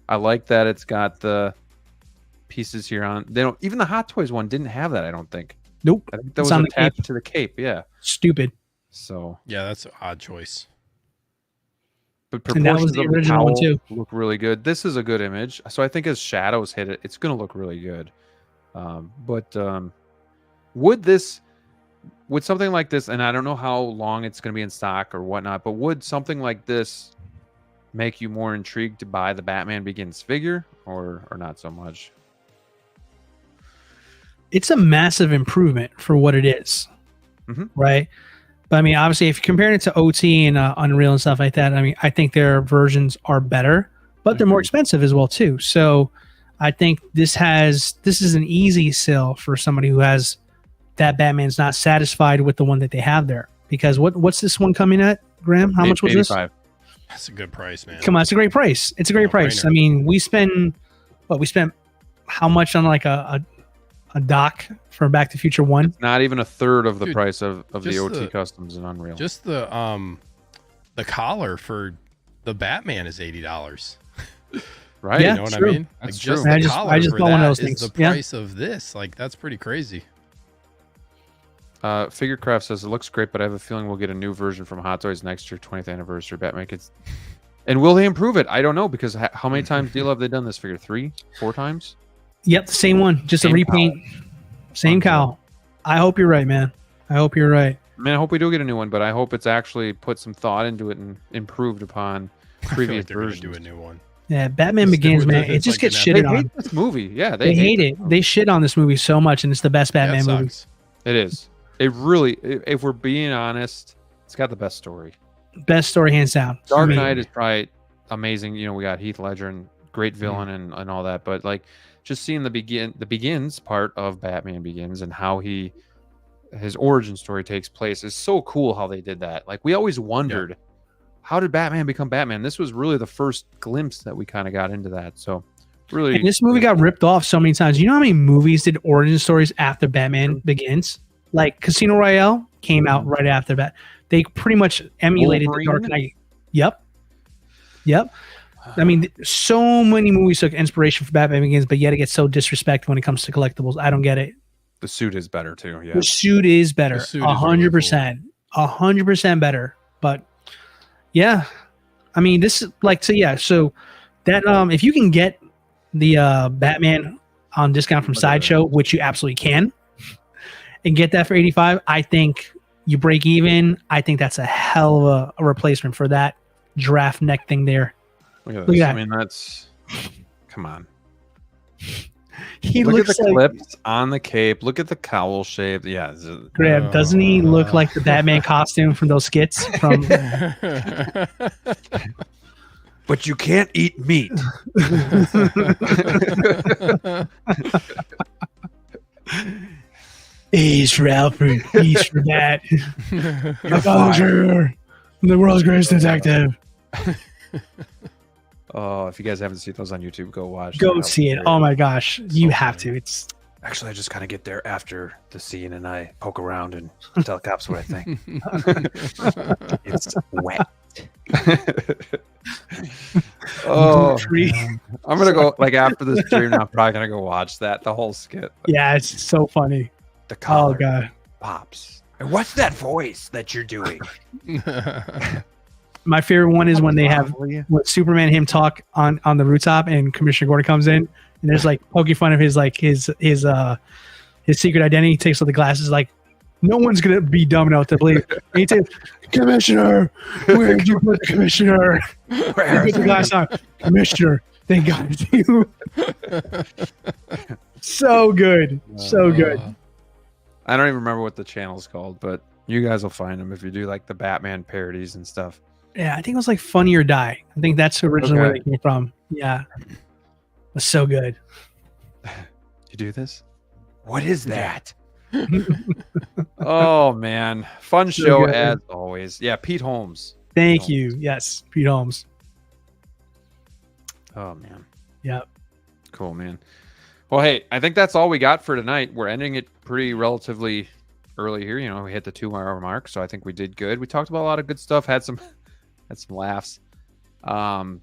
I like that it's got the pieces here on. They don't, even the Hot Toys one didn't have that, I don't think. Nope. I think that was attached to the cape. Yeah. Stupid. So yeah, that's an odd choice. But proportions the of the original cowl one too. look really good. This is a good image. So I think as shadows hit it, it's going to look really good. Would something like this, and I don't know how long it's going to be in stock or whatnot, but would something like this make you more intrigued to buy the Batman Begins figure, or not so much? It's a massive improvement for what it is, right? But I mean, obviously, if you're comparing it to OT and Unreal and stuff like that, I mean, I think their versions are better, but they're more expensive as well too. So I think this is an easy sell for somebody who has that Batman's not satisfied with the one that they have there. Because what's this one coming at, Graham? How much was 85. this? That's a good price, man. Come on, it's a great price. It's a great price. I mean, we spent how much on like a dock for Back to the Future 1? Not even a third of the Dude, price of the OT the Customs and Unreal. Just the collar for the Batman is $80. Right? Yeah, You know what true. I mean? That's Like just true. the I just collar bought for one of that those is things. the Yeah. price of this. Like that's pretty crazy. Figurecraft says it looks great, but I have a feeling we'll get a new version from Hot Toys next year, 20th anniversary Batman Kids. And will they improve it? I don't know, because how many times have they done this figure? 3, 4 times? Yep, the same one, just Same a repaint, same cowl. I hope you're right, man. I hope you're right. Man, I hope we do get a new one, but I hope it's actually put some thought into it and improved upon I feel previous like they're gonna versions. do a new one. Yeah, Batman Just Begins, do it. man. It's It just like gets an They shitted on. hate this movie. Yeah, They hate this it. movie. They shit on this movie so much, and it's the best Yeah, Batman it movie. sucks. It is. It really, if we're being honest, it's got the best story. Best story, hands down. Dark I mean, Knight is probably amazing. You know, we got Heath Ledger and great villain and all that, but like just seeing the begins part of Batman Begins and how his origin story takes place is so cool how they did that. Like we always wondered, how did Batman become Batman? This was really the first glimpse that we kind of got into that. So really, and this movie got ripped off so many times. You know how many movies did origin stories after Batman Begins? Like Casino Royale came out right after that. They pretty much emulated the Dark Knight. Yep. I mean, so many movies took inspiration from Batman Begins, but yet it gets so disrespected when it comes to collectibles. I don't get it. the suit is better too. Yeah, The suit is better, The suit is really 100%, 100% better. But yeah, I mean, this is like so. Yeah, so that if you can get the Batman on discount from Sideshow, which you absolutely can, and get that for 85, I think you break even. I think that's a hell of a replacement for that giraffe neck thing there. Look at Look this. at I that. mean, that's. Come on. He Look at looks the like clips on the cape. Look at the cowl shape. Yeah. Graham. Doesn't he look like the Batman costume from those skits? From But you can't eat meat. A's for Alfred, E's for that. My father's here. I'm the world's greatest detective. Oh, if you guys haven't seen those on YouTube, go watch. Go them. see it. Oh my gosh, you have to. It's Actually, I just kind of get there after the scene and I poke around and tell cops what I think. It's wet. Oh, I'm gonna go like after this stream. I'm probably gonna go watch that the whole skit. yeah, it's so funny. The Oh collar god. pops. And what's that voice that you're doing? My favorite one is when they have when Superman him talk on the rooftop and Commissioner Gordon comes in and there's like poking fun of his like his secret identity. He takes off the glasses like no one's gonna be dumb enough to believe. And he takes Commissioner, where did you put the Commissioner? Where put the glass on? Commissioner, they got you. So good, so good. I don't even remember what the channel's called, but you guys will find them if you do like the Batman parodies and stuff. Yeah, I think it was like Funny or Die. I think that's originally where they came from. Yeah, it was so good. You do this? What is that? Oh man, fun show good. as always. Yeah, Pete Holmes. Thank you. Yes, Pete Holmes. Oh man. Yep. Cool, man. Well, hey, I think that's all we got for tonight. We're ending it pretty relatively early here. You know, we hit the 2-hour mark, so I think we did good. We talked about a lot of good stuff. Had some laughs. DLO,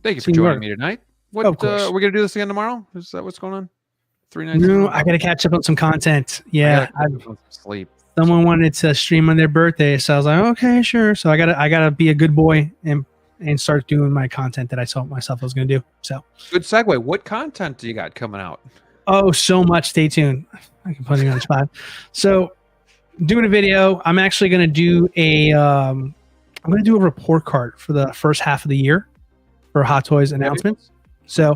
thank you for joining me tonight. What Of course. are we gonna do this again tomorrow? Is that what's going on? 3 nights? No, I got to catch up on some content. Yeah, I gotta sleep. someone wanted to stream on their birthday, so I was like, okay, sure. So I gotta be a good boy and start doing my content that I told myself I was gonna do. So Good segue. What content do you got coming out? oh, so much. Stay tuned. I can put you on the spot. So doing a video. I'm actually gonna do I'm gonna do a report card for the first half of the year for Hot Toys announcements. So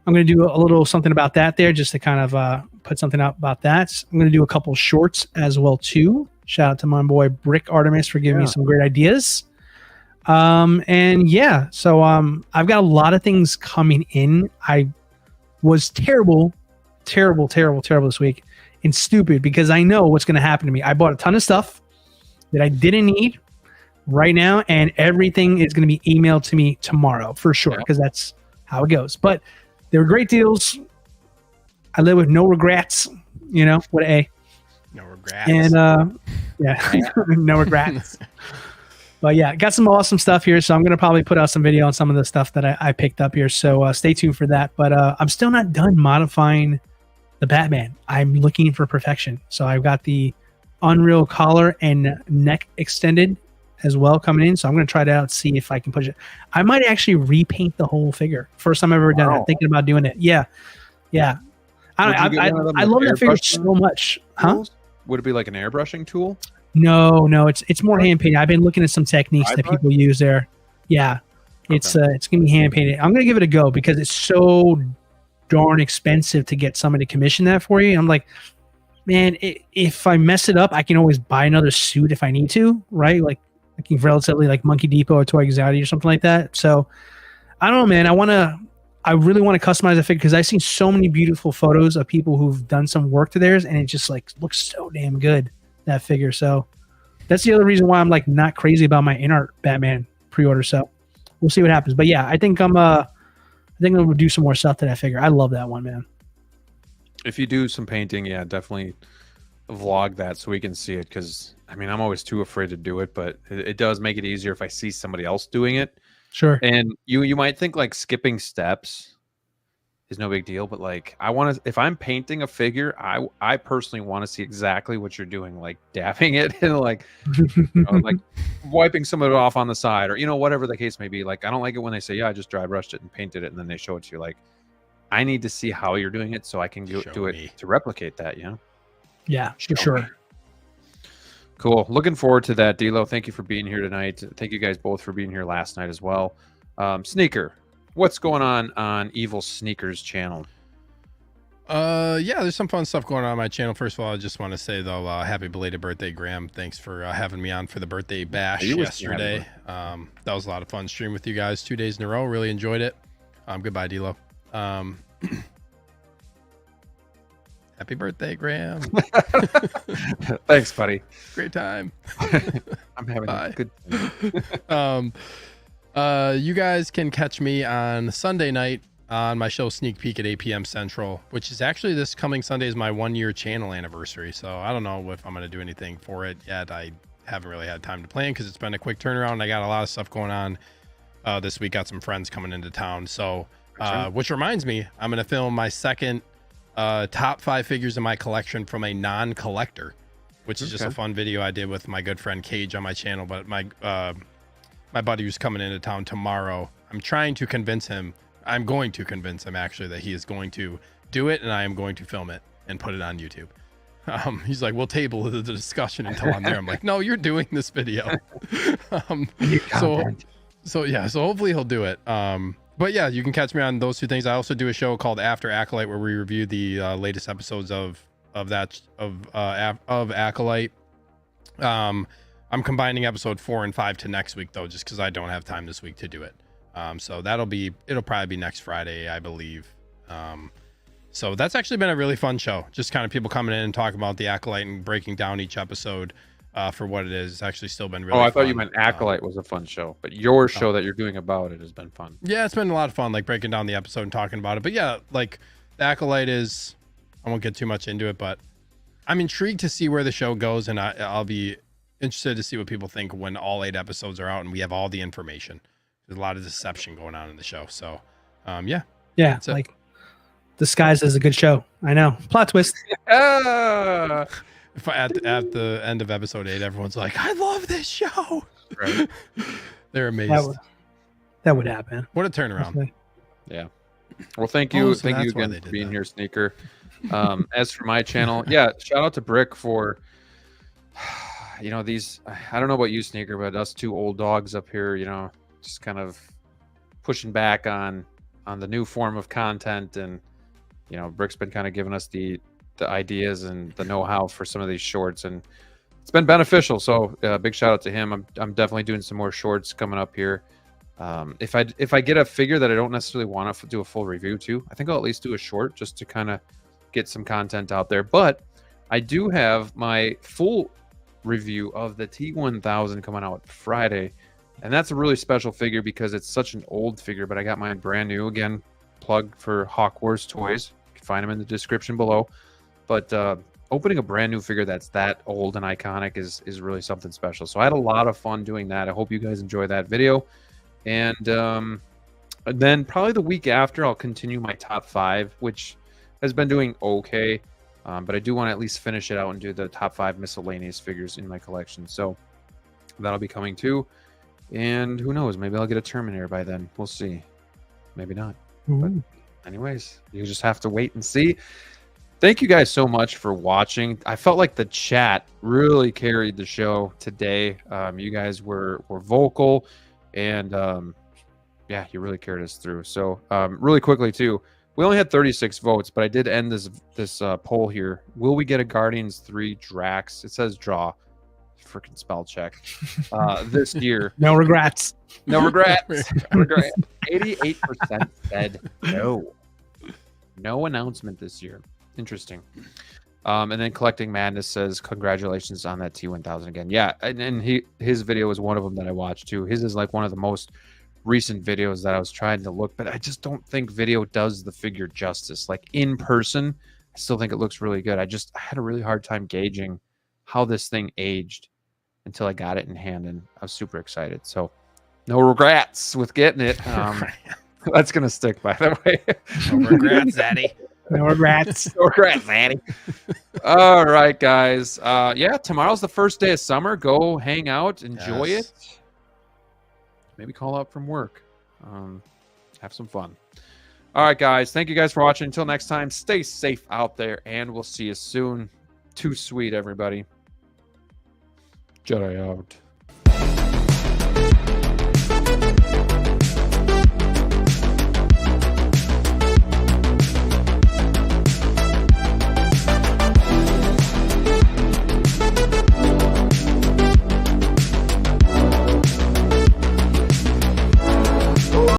I'm going to do a little something about that there just to kind of put something out about that. I'm going to do a couple shorts as well too. Shout out to my boy Brick Artemis for giving me some great ideas. And yeah, so I've got a lot of things coming in. I was terrible this week and stupid because I know what's going to happen to me. I bought a ton of stuff that I didn't need right now, and everything is going to be emailed to me tomorrow for sure because that's how it goes. But they were great deals. I live with no regrets, you know, what a. No regrets. And yeah, no regrets. But yeah, got some awesome stuff here. So I'm going to probably put out some video on some of the stuff that I picked up here. So stay tuned for that. But I'm still not done modifying the Batman. I'm looking for perfection. So I've got the Unreal collar and neck extended as well coming in. So I'm going to try that out, see if I can push it. I might actually repaint the whole figure. First time I've ever done it. Thinking about doing it. Yeah. Yeah. I love that figure so much. Huh? Would it be like an airbrushing tool? No, it's more hand painted. I've been looking at some techniques that people use there. Yeah. It's gonna be hand painted. I'm gonna give it a go because it's so darn expensive to get somebody to commission that for you. I'm like, man, if I mess it up, I can always buy another suit if I need to, right? Like relatively like Monkey Depot or Toy Exotic or something like that. So I don't know, man. I really want to customize the figure because I've seen so many beautiful photos of people who've done some work to theirs, and it just like looks so damn good, that figure. So that's the other reason why I'm like not crazy about my InArt Batman pre-order. So we'll see what happens. But yeah, I think I'm gonna do some more stuff to that figure. I love that one, man. If you do some painting, yeah, definitely vlog that so we can see it. Because I mean, I'm always too afraid to do it, but it does make it easier if I see somebody else doing it. Sure. And you might think like skipping steps is no big deal, but like if I'm painting a figure, I personally want to see exactly what you're doing, like dabbing it and like like wiping some of it off on the side, or whatever the case may be. Like I don't like it when they say, yeah, I just dry brushed it and painted it, and then they show it to you. Like I need to see how you're doing it so I can do it to replicate that. Yeah, for sure. Cool. Looking forward to that, DLO. Thank you for being here tonight. Thank you guys both for being here last night as well. Sneaker, what's going on EvilSneaker's channel? Yeah, there's some fun stuff going on my channel. First of all, I just want to say though, happy belated birthday, Graham. Thanks for having me on for the birthday bash yesterday. That was a lot of fun stream with you guys 2 days in a row. Really enjoyed it. Goodbye, DLO. Happy birthday, Graham. Thanks, buddy. Great time. I'm having a good time. You guys can catch me on Sunday night on my show Sneak Peek at 8 p.m. Central, which is actually this coming Sunday is my 1-year channel anniversary. So I don't know if I'm going to do anything for it yet. I haven't really had time to plan because it's been a quick turnaround. I got a lot of stuff going on this week. Got some friends coming into town. So, which reminds me, I'm going to film my second top 5 figures in my collection from a non-collector, which is just a fun video I did with my good friend Cage on my channel. But my buddy who's coming into town tomorrow, I'm going to convince him actually that he is going to do it, and I am going to film it and put it on YouTube. He's like, we'll table the discussion until I'm there. I'm like, no, you're doing this video. So hopefully he'll do it. But yeah, you can catch me on those 2 things. I also do a show called After Acolyte where we review the latest episodes of Acolyte. I'm combining episode 4 and 5 to next week though, just because I don't have time this week to do it. So it'll probably be next Friday, I believe. So that's actually been a really fun show. Just kind of people coming in and talking about the Acolyte and breaking down each episode for what it is. It's actually still been really fun. I thought you meant Acolyte was a fun show, but your show that you're doing about it has been fun. Yeah, it's been a lot of fun, like breaking down the episode and talking about it. But yeah, like the Acolyte is, I won't get too much into it, but I'm intrigued to see where the show goes, and I'll be interested to see what people think when all 8 episodes are out and we have all the information. There's a lot of deception going on in the show. So, yeah. Yeah, like disguised as a good show. I know. Plot twist. If at the end of episode 8, everyone's like, I love this show. Right. They're amazed. That would happen. What a turnaround. Yeah. Well, thank you. Thank you again for being here, Sneaker. As for my channel, yeah, shout out to Brick for, these, I don't know about you, Sneaker, but us 2 old dogs up here, just kind of pushing back on the new form of content. And, Brick's been kind of giving us the ideas and the know-how for some of these shorts, and it's been beneficial. So big shout out to him. I'm definitely doing some more shorts coming up here. If I get a figure that I don't necessarily want to do a full review to, I think I'll at least do a short just to kind of get some content out there. But I do have my full review of the T1000 coming out Friday, and that's a really special figure because it's such an old figure, but I got mine brand new. Again, plug for Hawk Wars Toys. You can find them in the description below. But opening a brand new figure that's that old and iconic is really something special. So I had a lot of fun doing that. I hope you guys enjoy that video. And then probably the week after, I'll continue my top 5, which has been doing okay. But I do want to at least finish it out and do the top 5 miscellaneous figures in my collection. So that'll be coming too. And who knows? Maybe I'll get a Terminator by then. We'll see. Maybe not. But anyways, you just have to wait and see. Thank you guys so much for watching. I felt like the chat really carried the show today. You guys were vocal, and yeah, you really carried us through. So really quickly too, we only had 36 votes, but I did end this poll here. Will we get a Guardians 3 Drax? It says draw. Freaking spell check. This year. No regrets. No regrets. 88% said no. No announcement this year. Interesting. And then Collecting Madness says congratulations on that T1000 again. Yeah, and his video was one of them that I watched too. His is like one of the most recent videos that I was trying to look, but I just don't think video does the figure justice. Like in person, I still think it looks really good. I had a really hard time gauging how this thing aged until I got it in hand, and I was super excited. So no regrets with getting it. That's gonna stick, by the way. No regrets, Zaddy. No regrets. No regrets, Zaddy. All right, guys. Yeah, tomorrow's the first day of summer. Go hang out, enjoy it. Maybe call out from work. Have some fun. All right, guys. Thank you guys for watching. Until next time, stay safe out there, and we'll see you soon. Too sweet, everybody. Jedi out.